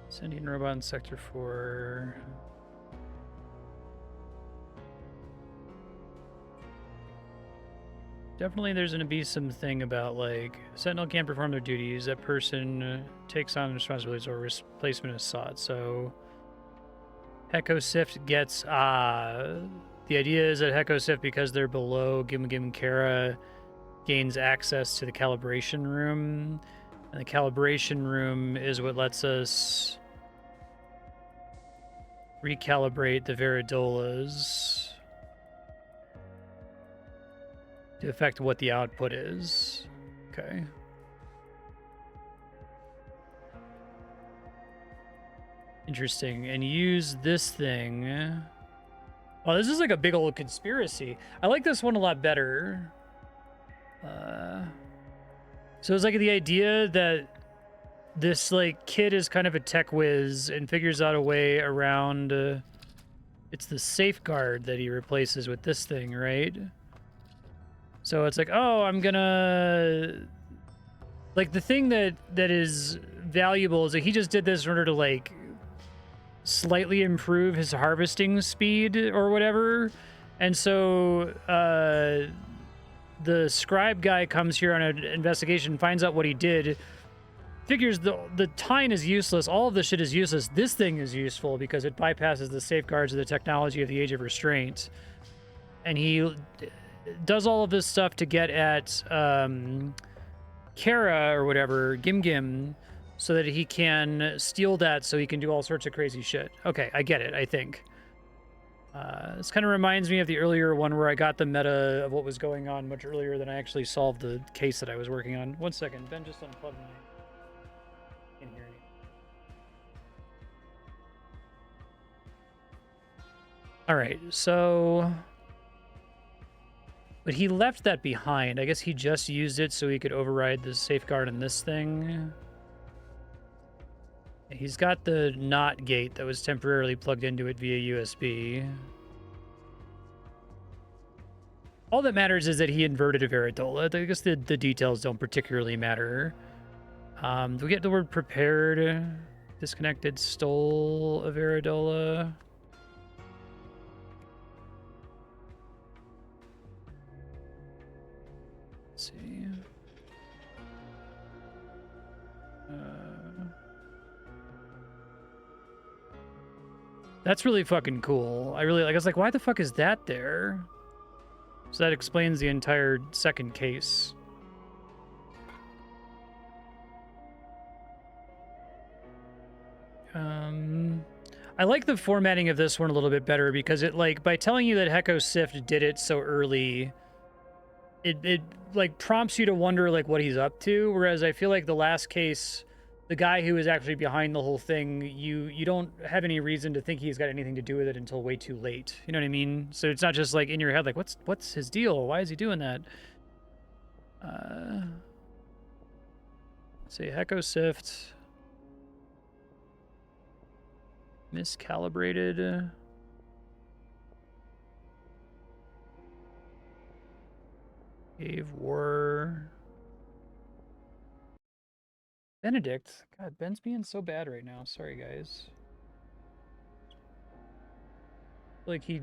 Sending robot in Sector 4. Definitely there's going to be something about, like, Sentinel can't perform their duties. That person takes on responsibilities or replacement is sought. So Heko Sift gets... the idea is that Heko Sift, because they're below Gim Gim Kara, gains access to the calibration room. And the calibration room is what lets us recalibrate the Viridolas to affect what the output is. Okay. Interesting. And use this thing. Oh, this is like a big old conspiracy. I like this one a lot better. So it's like the idea that this like kid is kind of a tech whiz and figures out a way around it's the safeguard that he replaces with this thing, right? So it's like, oh, I'm gonna like the thing that is valuable is that he just did this in order to like slightly improve his harvesting speed or whatever. And so the scribe guy comes here on an investigation, finds out what he did, figures the tine is useless, all of this shit is useless. This thing is useful because it bypasses the safeguards of the technology of the Age of Restraint. And he does all of this stuff to get at Kara or whatever, Gim, so that he can steal that so he can do all sorts of crazy shit. Okay, I get it, I think. This kind of reminds me of the earlier one where I got the meta of what was going on much earlier than I actually solved the case that I was working on. One second, Ben just unplugged my... I can't hear anything. All right, so... But he left that behind. I guess he just used it so he could override the safeguard in this thing. He's got the NOT gate that was temporarily plugged into it via USB. All that matters is that he inverted a Veridola. I guess the details don't particularly matter. Do we get the word prepared? Disconnected, stole a Veridola. Let's see. That's really fucking cool. I was like, why the fuck is that there? So that explains the entire second case. I like the formatting of this one a little bit better because it, like, by telling you that Heko Sift did it so early, it like prompts you to wonder like what he's up to. Whereas I feel like the last case, the guy who is actually behind the whole thing, you don't have any reason to think he's got anything to do with it until way too late. You know what I mean? So it's not just like in your head, like what's his deal? Why is he doing that? Let's see, Heko Sift. Miscalibrated. Gave war. Benedict. God, Ben's being so bad right now. Sorry, guys. Like, he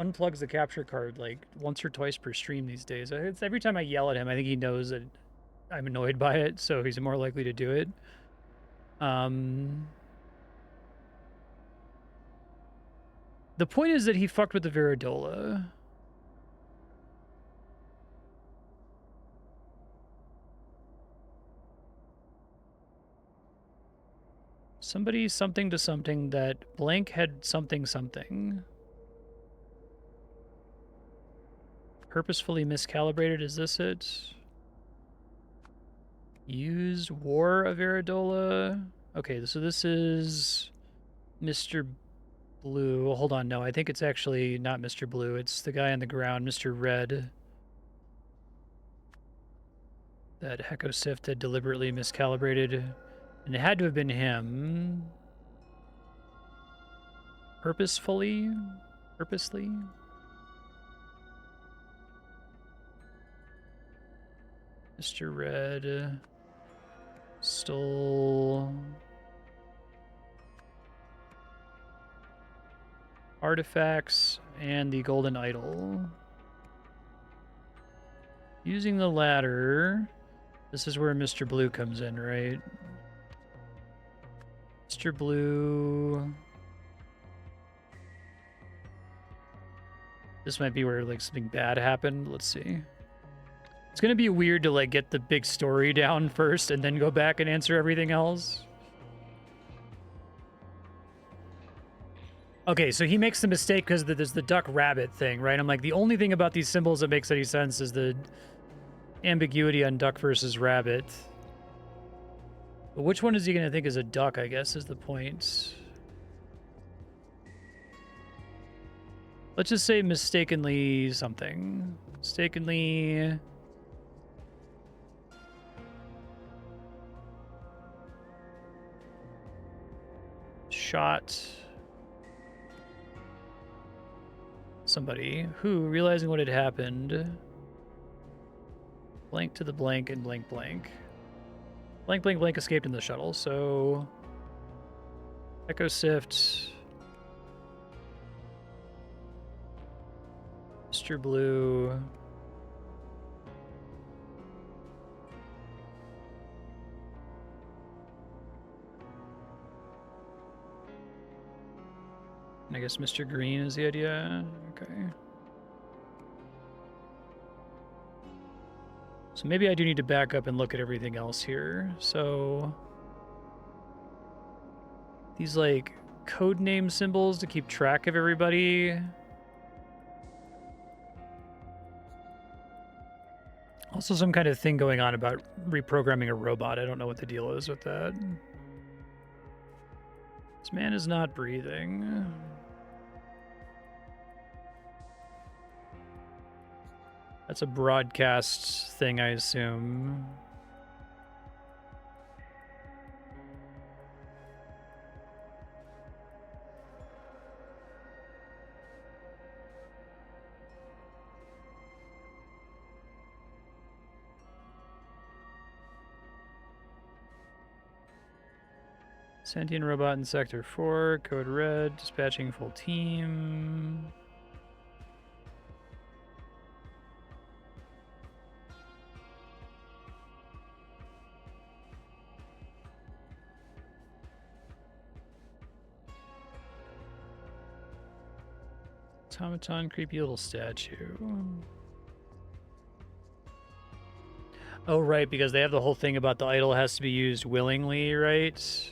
unplugs the capture card like once or twice per stream these days. It's every time I yell at him, I think he knows that I'm annoyed by it, so he's more likely to do it. The point is that he fucked with the Veridola. Somebody something to something that blank had something something. Purposefully miscalibrated, is this it? Use war of Veridola. Okay, so this is Mr. Blue. Hold on, no, I think it's actually not Mr. Blue. It's the guy on the ground, Mr. Red. That Heko Sift had deliberately miscalibrated. And it had to have been him. Purposefully? Purposely? Mr. Red stole artifacts and the golden idol. Using the ladder. This is where Mr. Blue comes in, right? Mr. Blue. This might be where like something bad happened. Let's see. It's gonna be weird to like get the big story down first and then go back and answer everything else. Okay, so he makes the mistake because there's the duck rabbit thing, right? I'm like, the only thing about these symbols that makes any sense is the ambiguity on duck versus rabbit. But which one is he gonna think is a duck, I guess, is the point. Let's just say mistakenly something. Mistakenly... shot somebody who, realizing what had happened, blank to the blank and blank blank. Blank blank blank escaped in the shuttle, so Heko Sift, Mr. Blue, and I guess Mr. Green is the idea. Okay. So maybe I do need to back up and look at everything else here. So these like code name symbols to keep track of everybody. Also some kind of thing going on about reprogramming a robot. I don't know what the deal is with that. This man is not breathing. That's a broadcast thing, I assume. Sentient robot in Sector 4, code red, dispatching full team. Automaton, creepy little statue. Oh, right, because they have the whole thing about the idol has to be used willingly, right?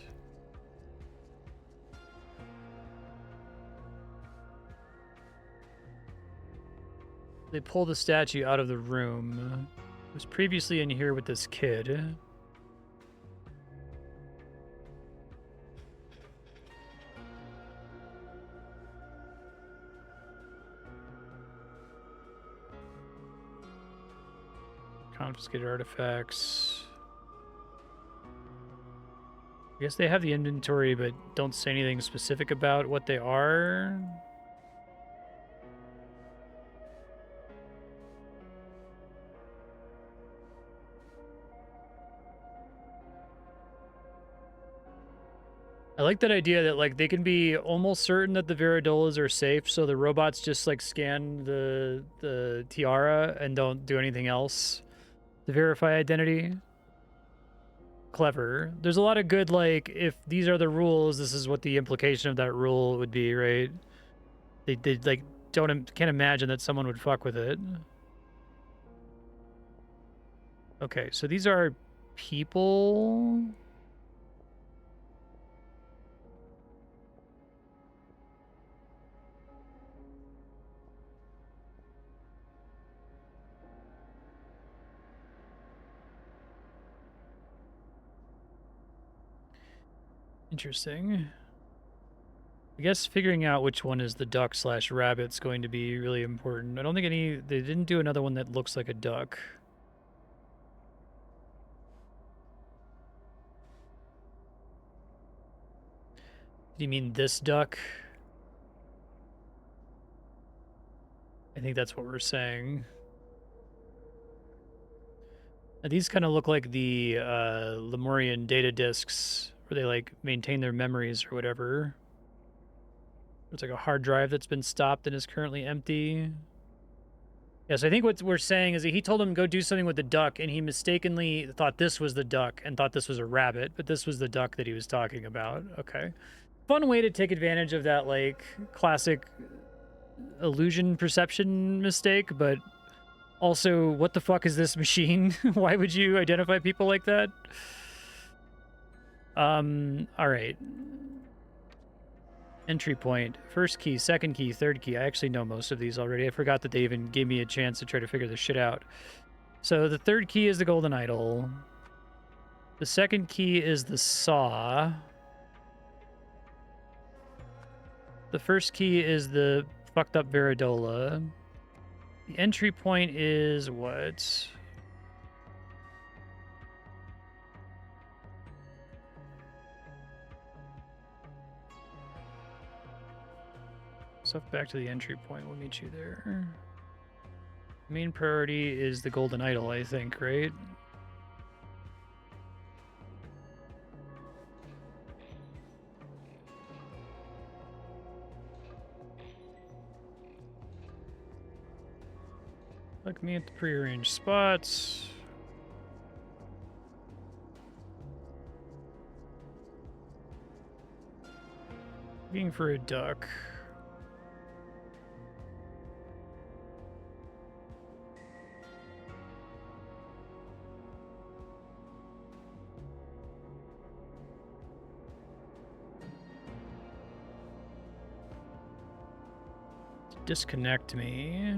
They pull the statue out of the room. It was previously in here with this kid. Confiscated artifacts. I guess they have the inventory, but don't say anything specific about what they are. I like that idea that, like, they can be almost certain that the Viridolas are safe, so the robots just, like, scan the tiara and don't do anything else to verify identity. Clever. There's a lot of good, like, if these are the rules, this is what the implication of that rule would be, right? They like, can't imagine that someone would fuck with it. Okay, so these are people... Interesting. I guess figuring out which one is the duck / rabbit is going to be really important. I don't think they didn't do another one that looks like a duck. Do you mean this duck? I think that's what we're saying. Now, these kind of look like the Lemurian data disks where they, like, maintain their memories or whatever. It's like a hard drive that's been stopped and is currently empty. Yes, I think what we're saying is that he told him go do something with the duck, and he mistakenly thought this was the duck and thought this was a rabbit, but this was the duck that he was talking about. Okay. Fun way to take advantage of that, like, classic illusion perception mistake, but also, what the fuck is this machine? Why would you identify people like that? All right. Entry point. First key, second key, third key. I actually know most of these already. I forgot that they even gave me a chance to try to figure this shit out. So the third key is the golden idol. The second key is the saw. The first key is the fucked up Viridola. The entry point is what? Stuff back to the entry point. We'll meet you there. Main priority is the golden idol, I think, right? Look me at the prearranged spots. Looking for a duck. Disconnect me.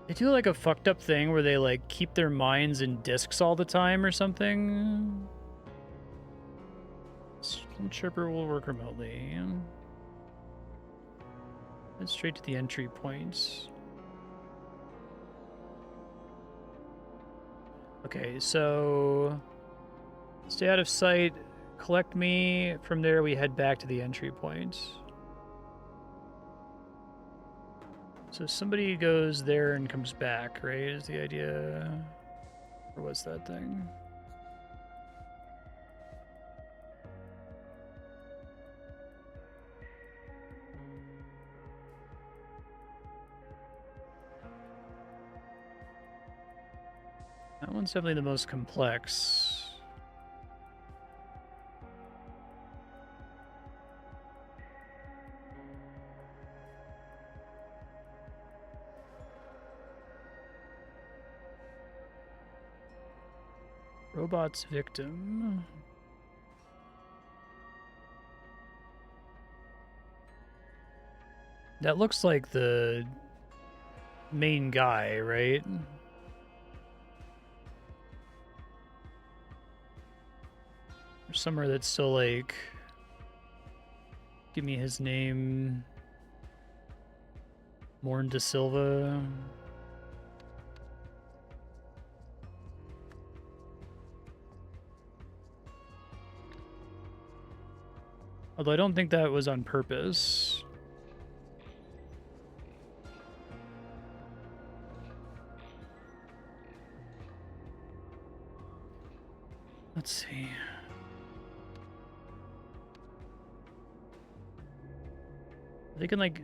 They do like a fucked up thing where they like keep their minds in discs all the time or something. Chipper will work remotely. Head straight to the entry points. Okay, so stay out of sight. Collect me. From there, we head back to the entry point. So somebody goes there and comes back, right? Is the idea? Or what's that thing? That one's definitely the most complex. Robot's victim. That looks like the main guy, right? Or somewhere that's still like... Give me his name. Morn Da Silva. Although I don't think that was on purpose. Let's see. They can like...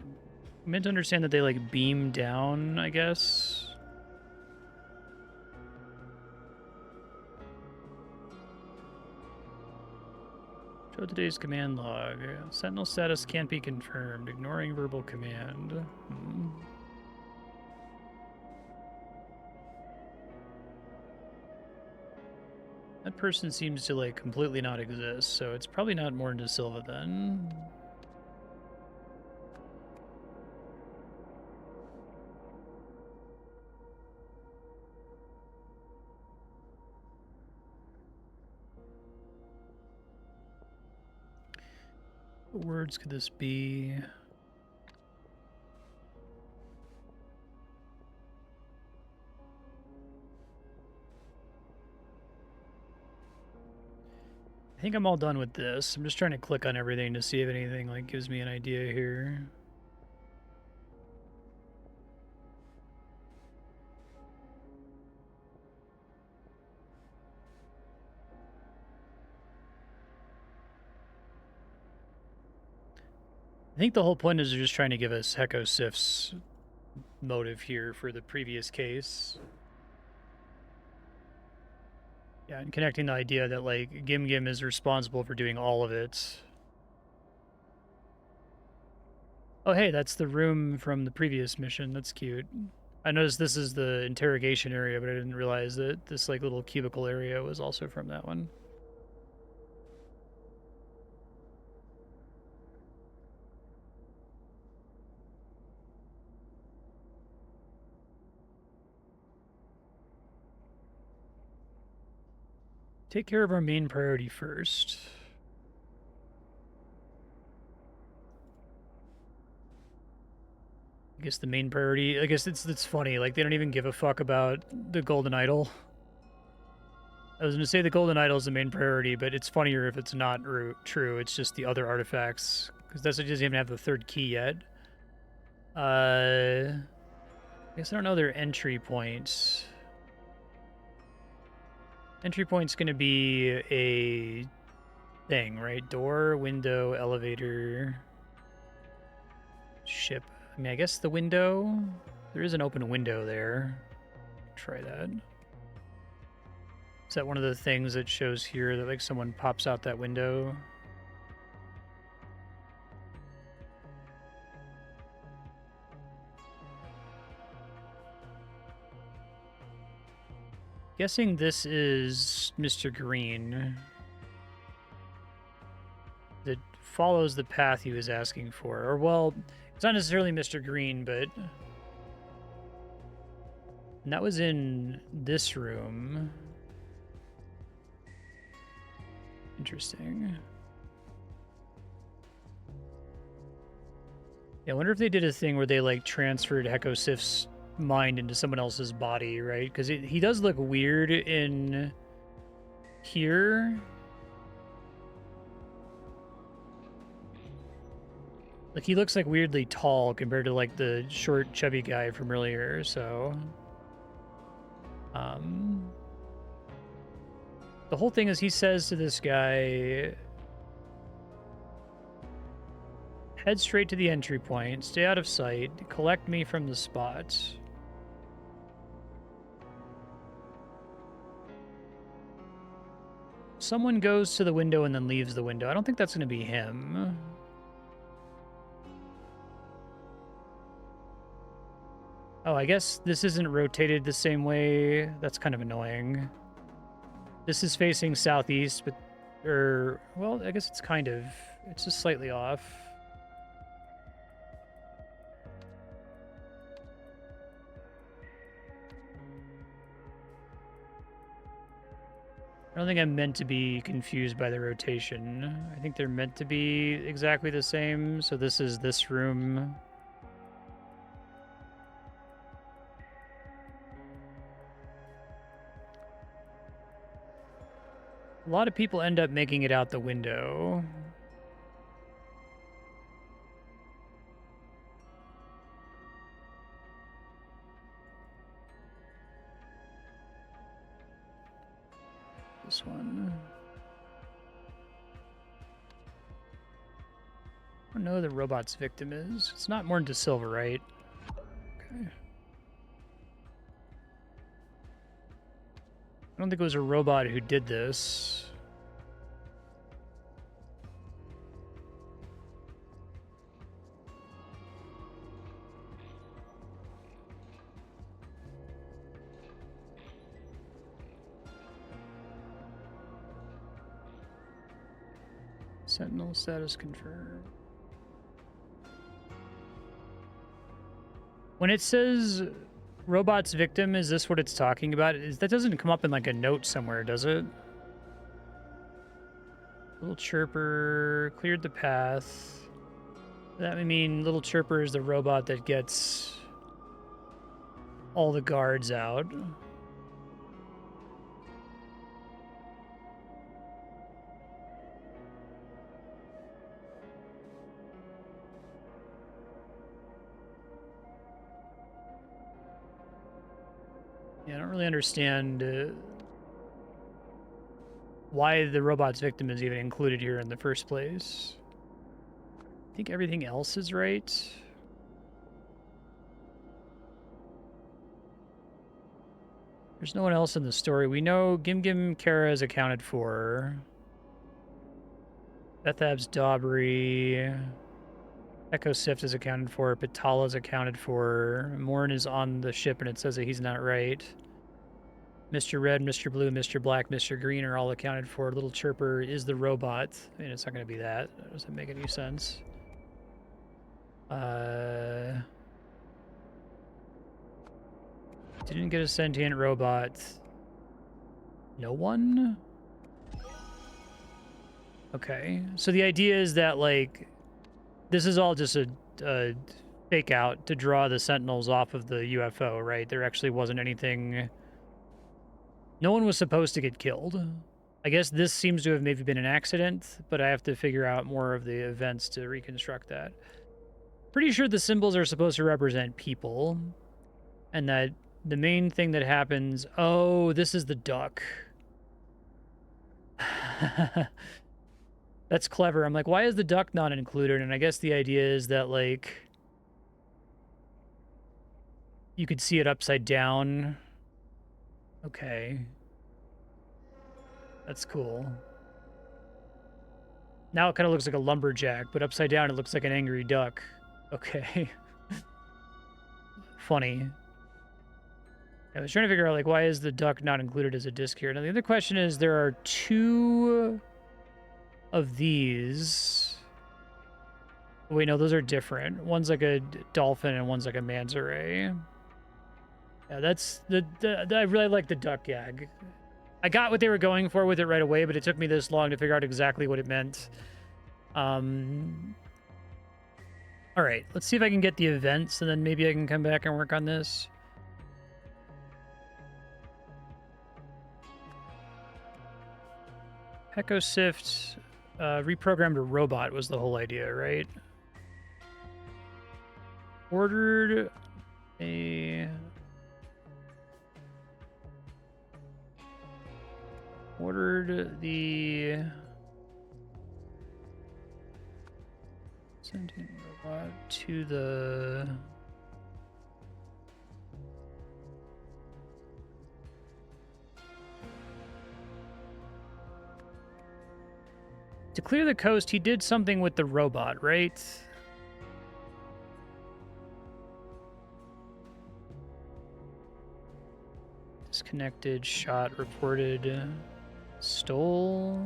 I'm meant to understand that they like beam down, I guess. Show today's command log. Sentinel status can't be confirmed. Ignoring verbal command. That person seems to like completely not exist, so it's probably not Morn Da Silva then. What words could this be? I think I'm all done with this. I'm just trying to click on everything to see if anything like gives me an idea here. I think the whole point is they're just trying to give us Heko Sif's motive here for the previous case. Yeah, and connecting the idea that like Gim Gim is responsible for doing all of it. Oh hey, that's the room from the previous mission. That's cute. I noticed this is the interrogation area, but I didn't realize that this like little cubicle area was also from that one. Take care of our main priority first. I guess the main priority, I guess it's funny, like they don't even give a fuck about the Golden Idol. I was going to say the Golden Idol is the main priority, but it's funnier if it's not true. It's just the other artifacts, because that's what doesn't even have the third key yet. I guess I don't know their entry points. Entry point's going to be a thing, right? Door, window, elevator, ship. I mean, I guess the window. There is an open window there. Try that. Is that one of the things that shows here that like someone pops out that window? Guessing this is Mr. Green. That follows the path he was asking for. Or, well, it's not necessarily Mr. Green, but... And that was in this room. Interesting. Yeah, I wonder if they did a thing where they, like, transferred Heko Sif's mind into someone else's body, right? Because he does look weird in here. Like, he looks like weirdly tall compared to like the short, chubby guy from earlier, so... The whole thing is he says to this guy, head straight to the entry point, stay out of sight, collect me from the spot. Someone goes to the window and then leaves the window. I don't think that's going to be him. Oh, I guess this isn't rotated the same way. That's kind of annoying. This is facing southeast, but... well, I guess it's kind of... It's just slightly off. I don't think I'm meant to be confused by the rotation. I think they're meant to be exactly the same. So this is this room. A lot of people end up making it out the window. This one. I don't know who the robot's victim is. It's not Morn to Silver, right? Okay. I don't think it was a robot who did this. Sentinel status confirmed. When it says robot's victim, is this what it's talking about? That doesn't come up in like a note somewhere, does it? Little Chirper cleared the path. That would mean Little Chirper is the robot that gets all the guards out. Yeah, I don't really understand why the robot's victim is even included here in the first place. I think everything else is right. There's no one else in the story. We know Gim Gim Kara is accounted for. Bethab's Daubry. Echo Sift is accounted for. Pitala is accounted for. Morn is on the ship and it says that he's not right. Mr. Red, Mr. Blue, Mr. Black, Mr. Green are all accounted for. Little Chirper is the robot. I mean, it's not going to be that. That doesn't make any sense. Didn't get a sentient robot. No one? Okay. So the idea is that, like, this is all just a fake out to draw the Sentinels off of the UFO, right? There actually wasn't anything... No one was supposed to get killed. I guess this seems to have maybe been an accident, but I have to figure out more of the events to reconstruct that. Pretty sure the symbols are supposed to represent people, and that the main thing that happens... Oh, this is the duck. That's clever. I'm like, why is the duck not included? And I guess the idea is that, like, you could see it upside down. Okay. That's cool. Now it kind of looks like a lumberjack, but upside down it looks like an angry duck. Okay. Funny. I was trying to figure out, like, why is the duck not included as a disc here? Now, the other question is, there are two of these. Wait, no, those are different. One's like a dolphin and one's like a manta ray. Yeah, that's I really like the duck gag. I got what they were going for with it right away, but it took me this long to figure out exactly what it meant. All right, let's see if I can get the events, and then maybe I can come back and work on this. Ecosift reprogrammed a robot was the whole idea, right? Ordered the sentient robot to the to clear the coast. He did something with the robot, right? Disconnected, shot, reported, stole.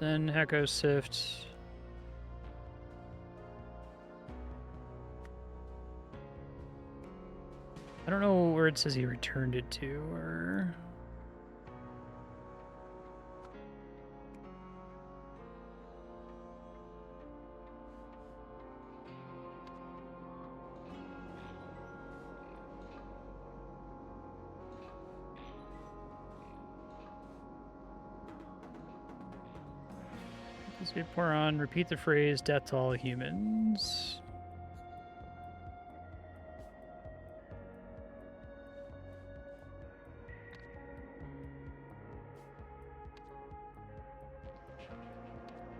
Then Ecosift. I don't know where it says he returned it to, or... Pour on, repeat the phrase, death to all humans.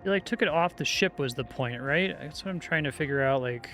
You like took it off the ship was the point, right? That's what I'm trying to figure out, like...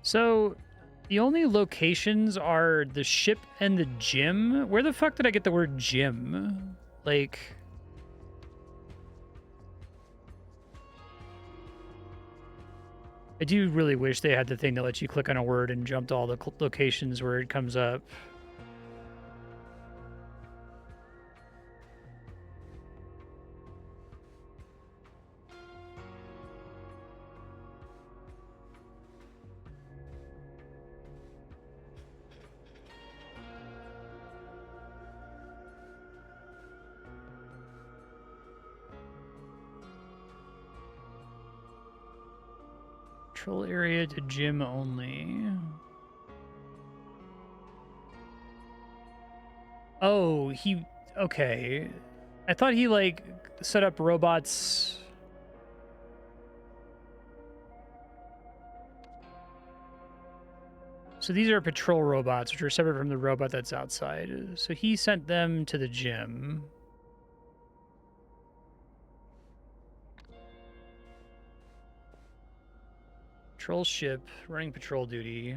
So, the only locations are the ship and the gym. Where the fuck did I get the word gym? Like... I do really wish they had the thing that lets you click on a word and jump to all the locations where it comes up. Control area to gym only. Oh, he... Okay. I thought he, like, set up robots... So these are patrol robots, which are separate from the robot that's outside. So he sent them to the gym. Patrol ship, running patrol duty.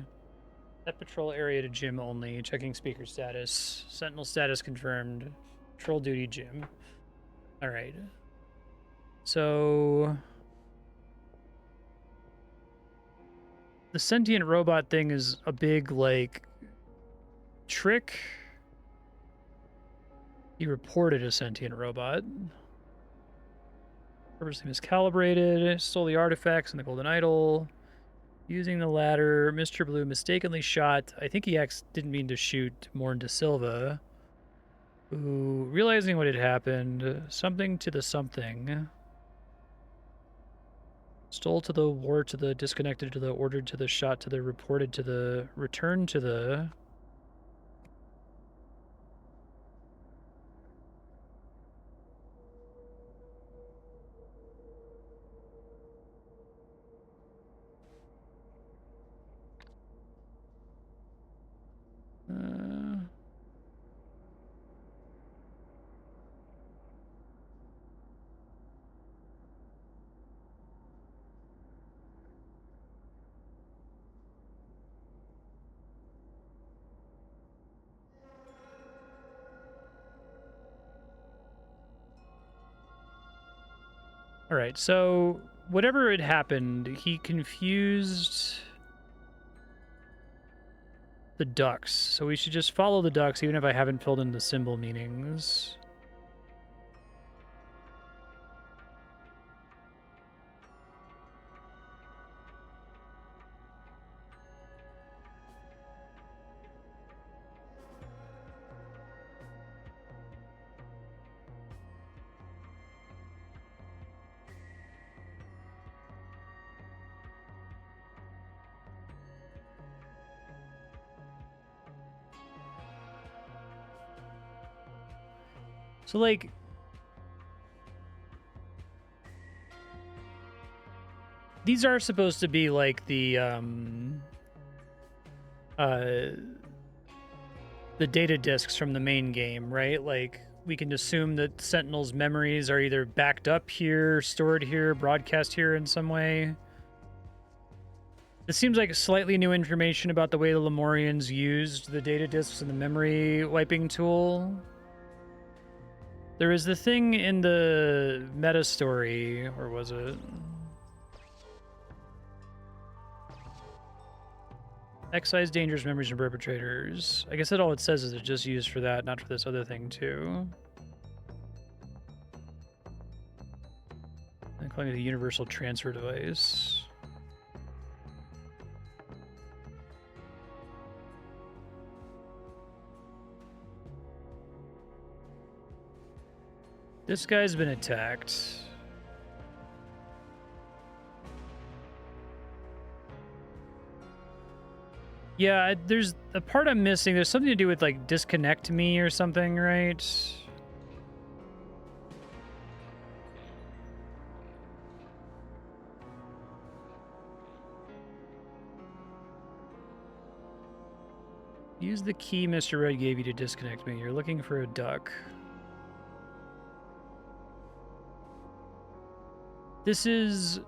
Set patrol area to gym only. Checking speaker status. Sentinel status confirmed. Patrol duty gym. All right. So... the sentient robot thing is a big, like, trick. He reported a sentient robot. Purposely miscalibrated. Stole the artifacts and the golden idol. Using the ladder, Mr. Blue mistakenly shot. I think he didn't mean to shoot Morn De Silva. Who, realizing what had happened, something to the something. Stole to the, war to the, disconnected to the, ordered to the, shot to the, reported to the, returned to the. All right, so whatever had happened, he confused the ducks. So we should just follow the ducks, even if I haven't filled in the symbol meanings. So, like, these are supposed to be, like, the data disks from the main game, right? Like, we can assume that Sentinels' memories are either backed up here, stored here, broadcast here in some way. This seems like slightly new information about the way the Lemurians used the data disks and the memory wiping tool. There is the thing in the meta story, or was it? Excise dangerous memories from perpetrators. I guess that all it says is it's just used for that, not for this other thing too. I'm calling it a universal transfer device. This guy's been attacked. Yeah, there's a part I'm missing. There's something to do with, like, disconnect me or something, right? Use the key Mr. Red gave you to disconnect me. You're looking for a duck. This is...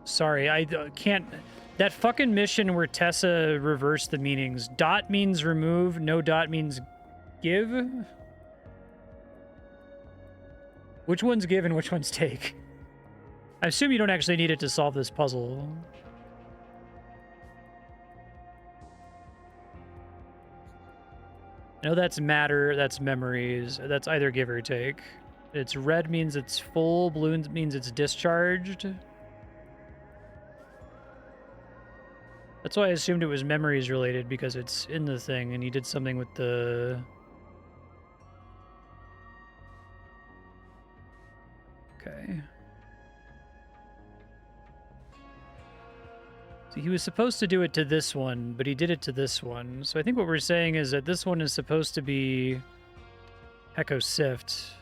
Sorry, I can't... That fucking mission where Tessa reversed the meanings. Dot means remove, no dot means give? Which one's give and which one's take? I assume you don't actually need it to solve this puzzle. I know that's matter, that's memories. That's either give or take. It's red means it's full, blue means it's discharged. That's why I assumed it was memories related, because it's in the thing and you did something with the... Okay. So he was supposed to do it to this one, but he did it to this one. So I think what we're saying is that this one is supposed to be Echo Sift.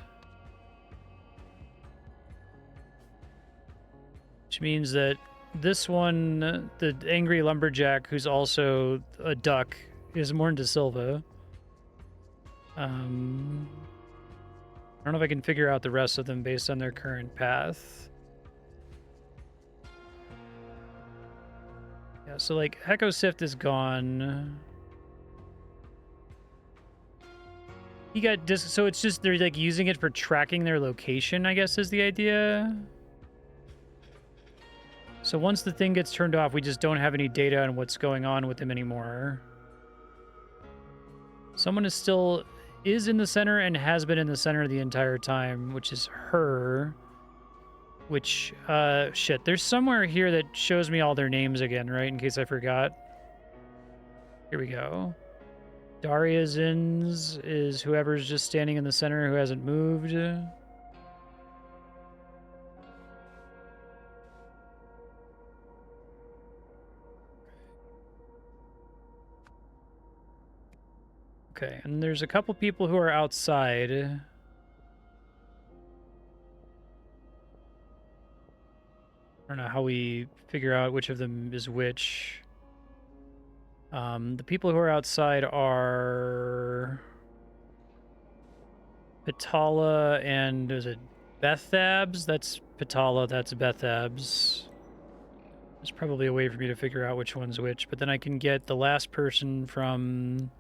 Which means that this one, the angry lumberjack, who's also a duck, is Morn de Silva. I don't know if I can figure out the rest of them based on their current path. Yeah, so, like, Echo Sift is gone. He got so it's just they're, like, using it for tracking their location, I guess, is the idea. So once the thing gets turned off, we just don't have any data on what's going on with him anymore. Someone is in the center and has been in the center the entire time, which is her. Which, shit, there's somewhere here that shows me all their names again, right? In case I forgot. Here we go. Daria Zins is whoever's just standing in the center who hasn't moved. Okay, and there's a couple people who are outside. I don't know how we figure out which of them is which. The people who are outside are Pitala and is it Bethabs? That's Pitala, that's Bethabs. There's probably a way for me to figure out which one's which, but then I can get the last person from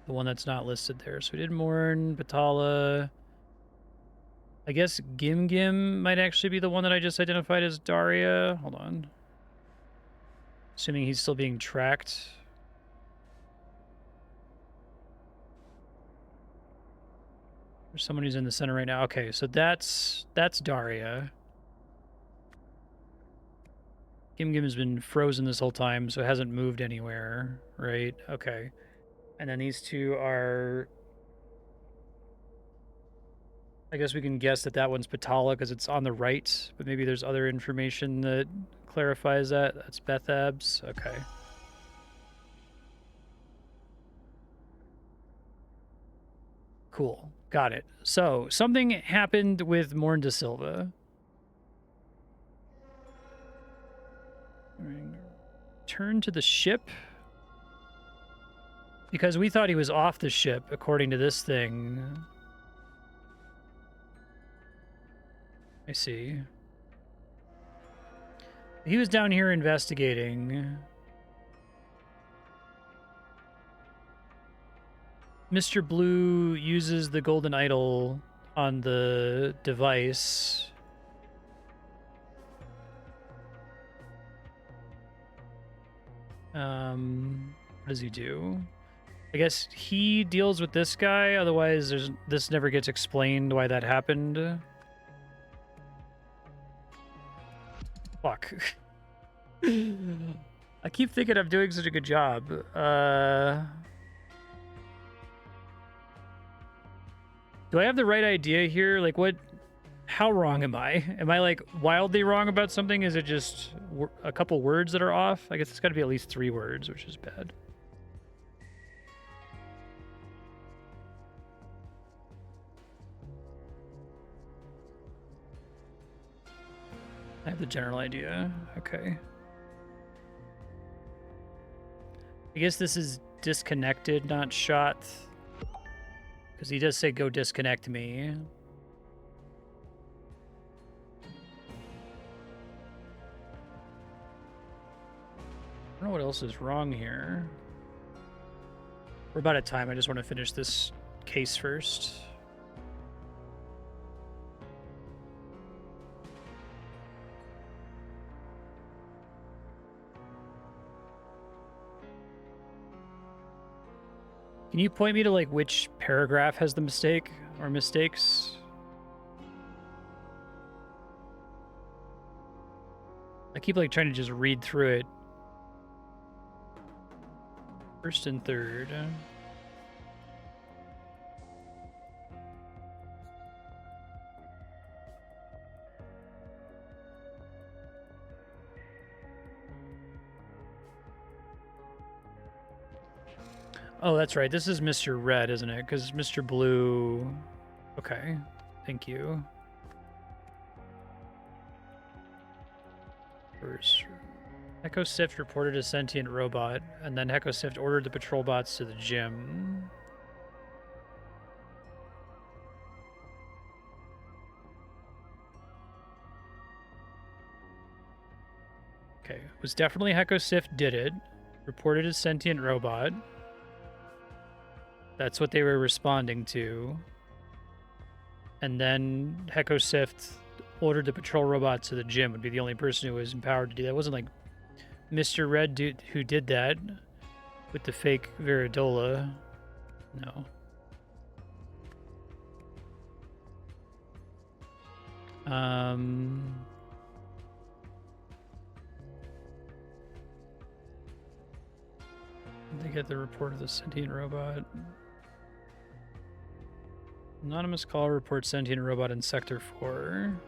the one that's not listed there. So we did Morn, Pitala. I guess Gim Gim might actually be the one that I just identified as Daria. Hold on. Assuming he's still being tracked. There's someone who's in the center right now. Okay, so that's Daria. Gim Gim has been frozen this whole time, so it hasn't moved anywhere, right? Okay. And then these two are... I guess we can guess that that one's Patala because it's on the right, but maybe there's other information that clarifies that. That's Bethabs. Okay. Cool. Got it. So, something happened with Morn de Silva. Turn to the ship. Because we thought he was off the ship, according to this thing. I see. He was down here investigating. Mr. Blue uses the golden idol on the device. What does he do? I guess he deals with this guy, otherwise this never gets explained why that happened. Fuck. I keep thinking I'm doing such a good job. Do I have the right idea here? Like, what... How wrong am I? Am I, like, wildly wrong about something? Is it just a couple words that are off? I guess it's got to be at least 3 words, which is bad. I have the general idea. Okay. I guess this is disconnected, not shot. Because he does say, go disconnect me. I don't know what else is wrong here. We're about at time. I just want to finish this case first. Can you point me to, like, which paragraph has the mistake or mistakes? I keep, like, trying to just read through it. First and third. Oh, that's right. This is Mr. Red, isn't it? Because Mr. Blue... Okay. Thank you. First... Echo Sift reported a sentient robot, and then Echo Sift ordered the patrol bots to the gym. Okay, it was definitely Echo Sift did it. Reported a sentient robot. That's what they were responding to. And then Echo Sift ordered the patrol robot to the gym. Would be the only person who was empowered to do that. It wasn't like Mr. Red who did that with the fake Viridola. No. They get the report of the sentient robot. Anonymous call reports sentient robot in Sector 4.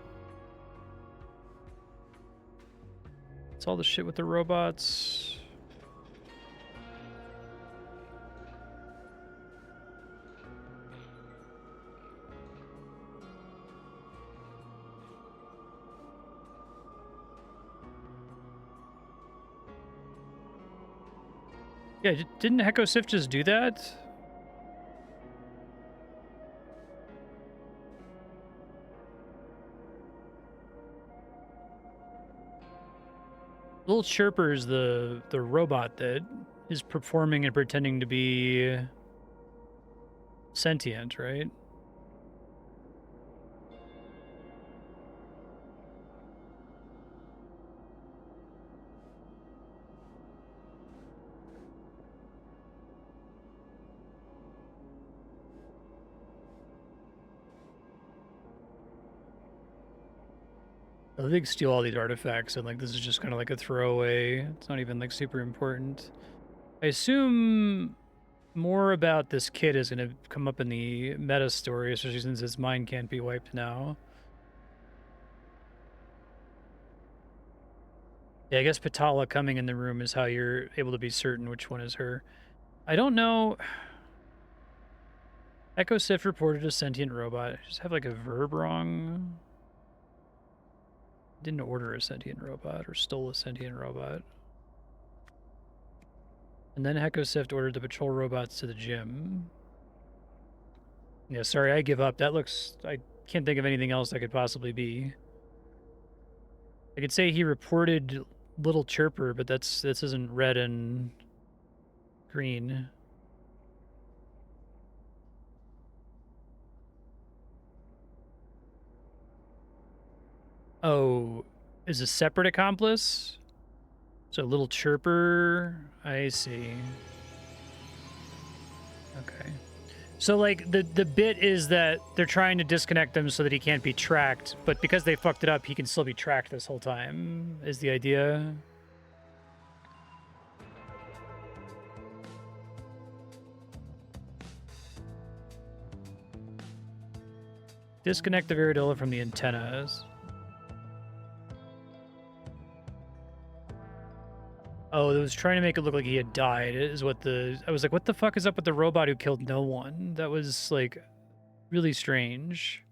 It's all the shit with the robots. Yeah, didn't Echo Sift just do that? Little Chirper's the robot that is performing and pretending to be sentient, right? I think steal all these artifacts, and like this is just kind of like a throwaway. It's not even like super important. I assume more about this kid is going to come up in the meta story, especially since his mind can't be wiped now. Yeah, I guess Patala coming in the room is how you're able to be certain which one is her. I don't know. Echo Sif reported a sentient robot. I just have like a verb wrong. Didn't order a sentient robot or stole a sentient robot. And then Hekosift ordered the patrol robots to the gym. Yeah, sorry, I give up. That looks... I can't think of anything else that could possibly be. I could say he reported Little Chirper, but this isn't red and green. Oh, is a separate accomplice? So Little Chirper, I see. Okay. So like the bit is that they're trying to disconnect him so that he can't be tracked, but because they fucked it up, he can still be tracked this whole time, is the idea. Disconnect the Viridilla from the antennas. Oh, it was trying to make it look like he had died, is what the... I was like, what the fuck is up with the robot who killed no one? That was, like, really strange.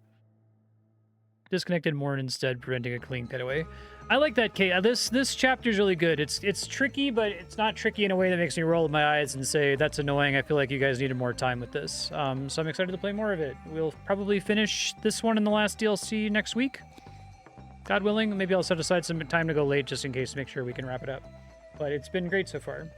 Disconnected Morn instead, preventing a clean getaway. I like that, Kate. This chapter's really good. It's tricky, but it's not tricky in a way that makes me roll my eyes and say, that's annoying. I feel like you guys needed more time with this. So I'm excited to play more of it. We'll probably finish this one in the last DLC next week. God willing, maybe I'll set aside some time to go late just in case to make sure we can wrap it up. But it's been great so far.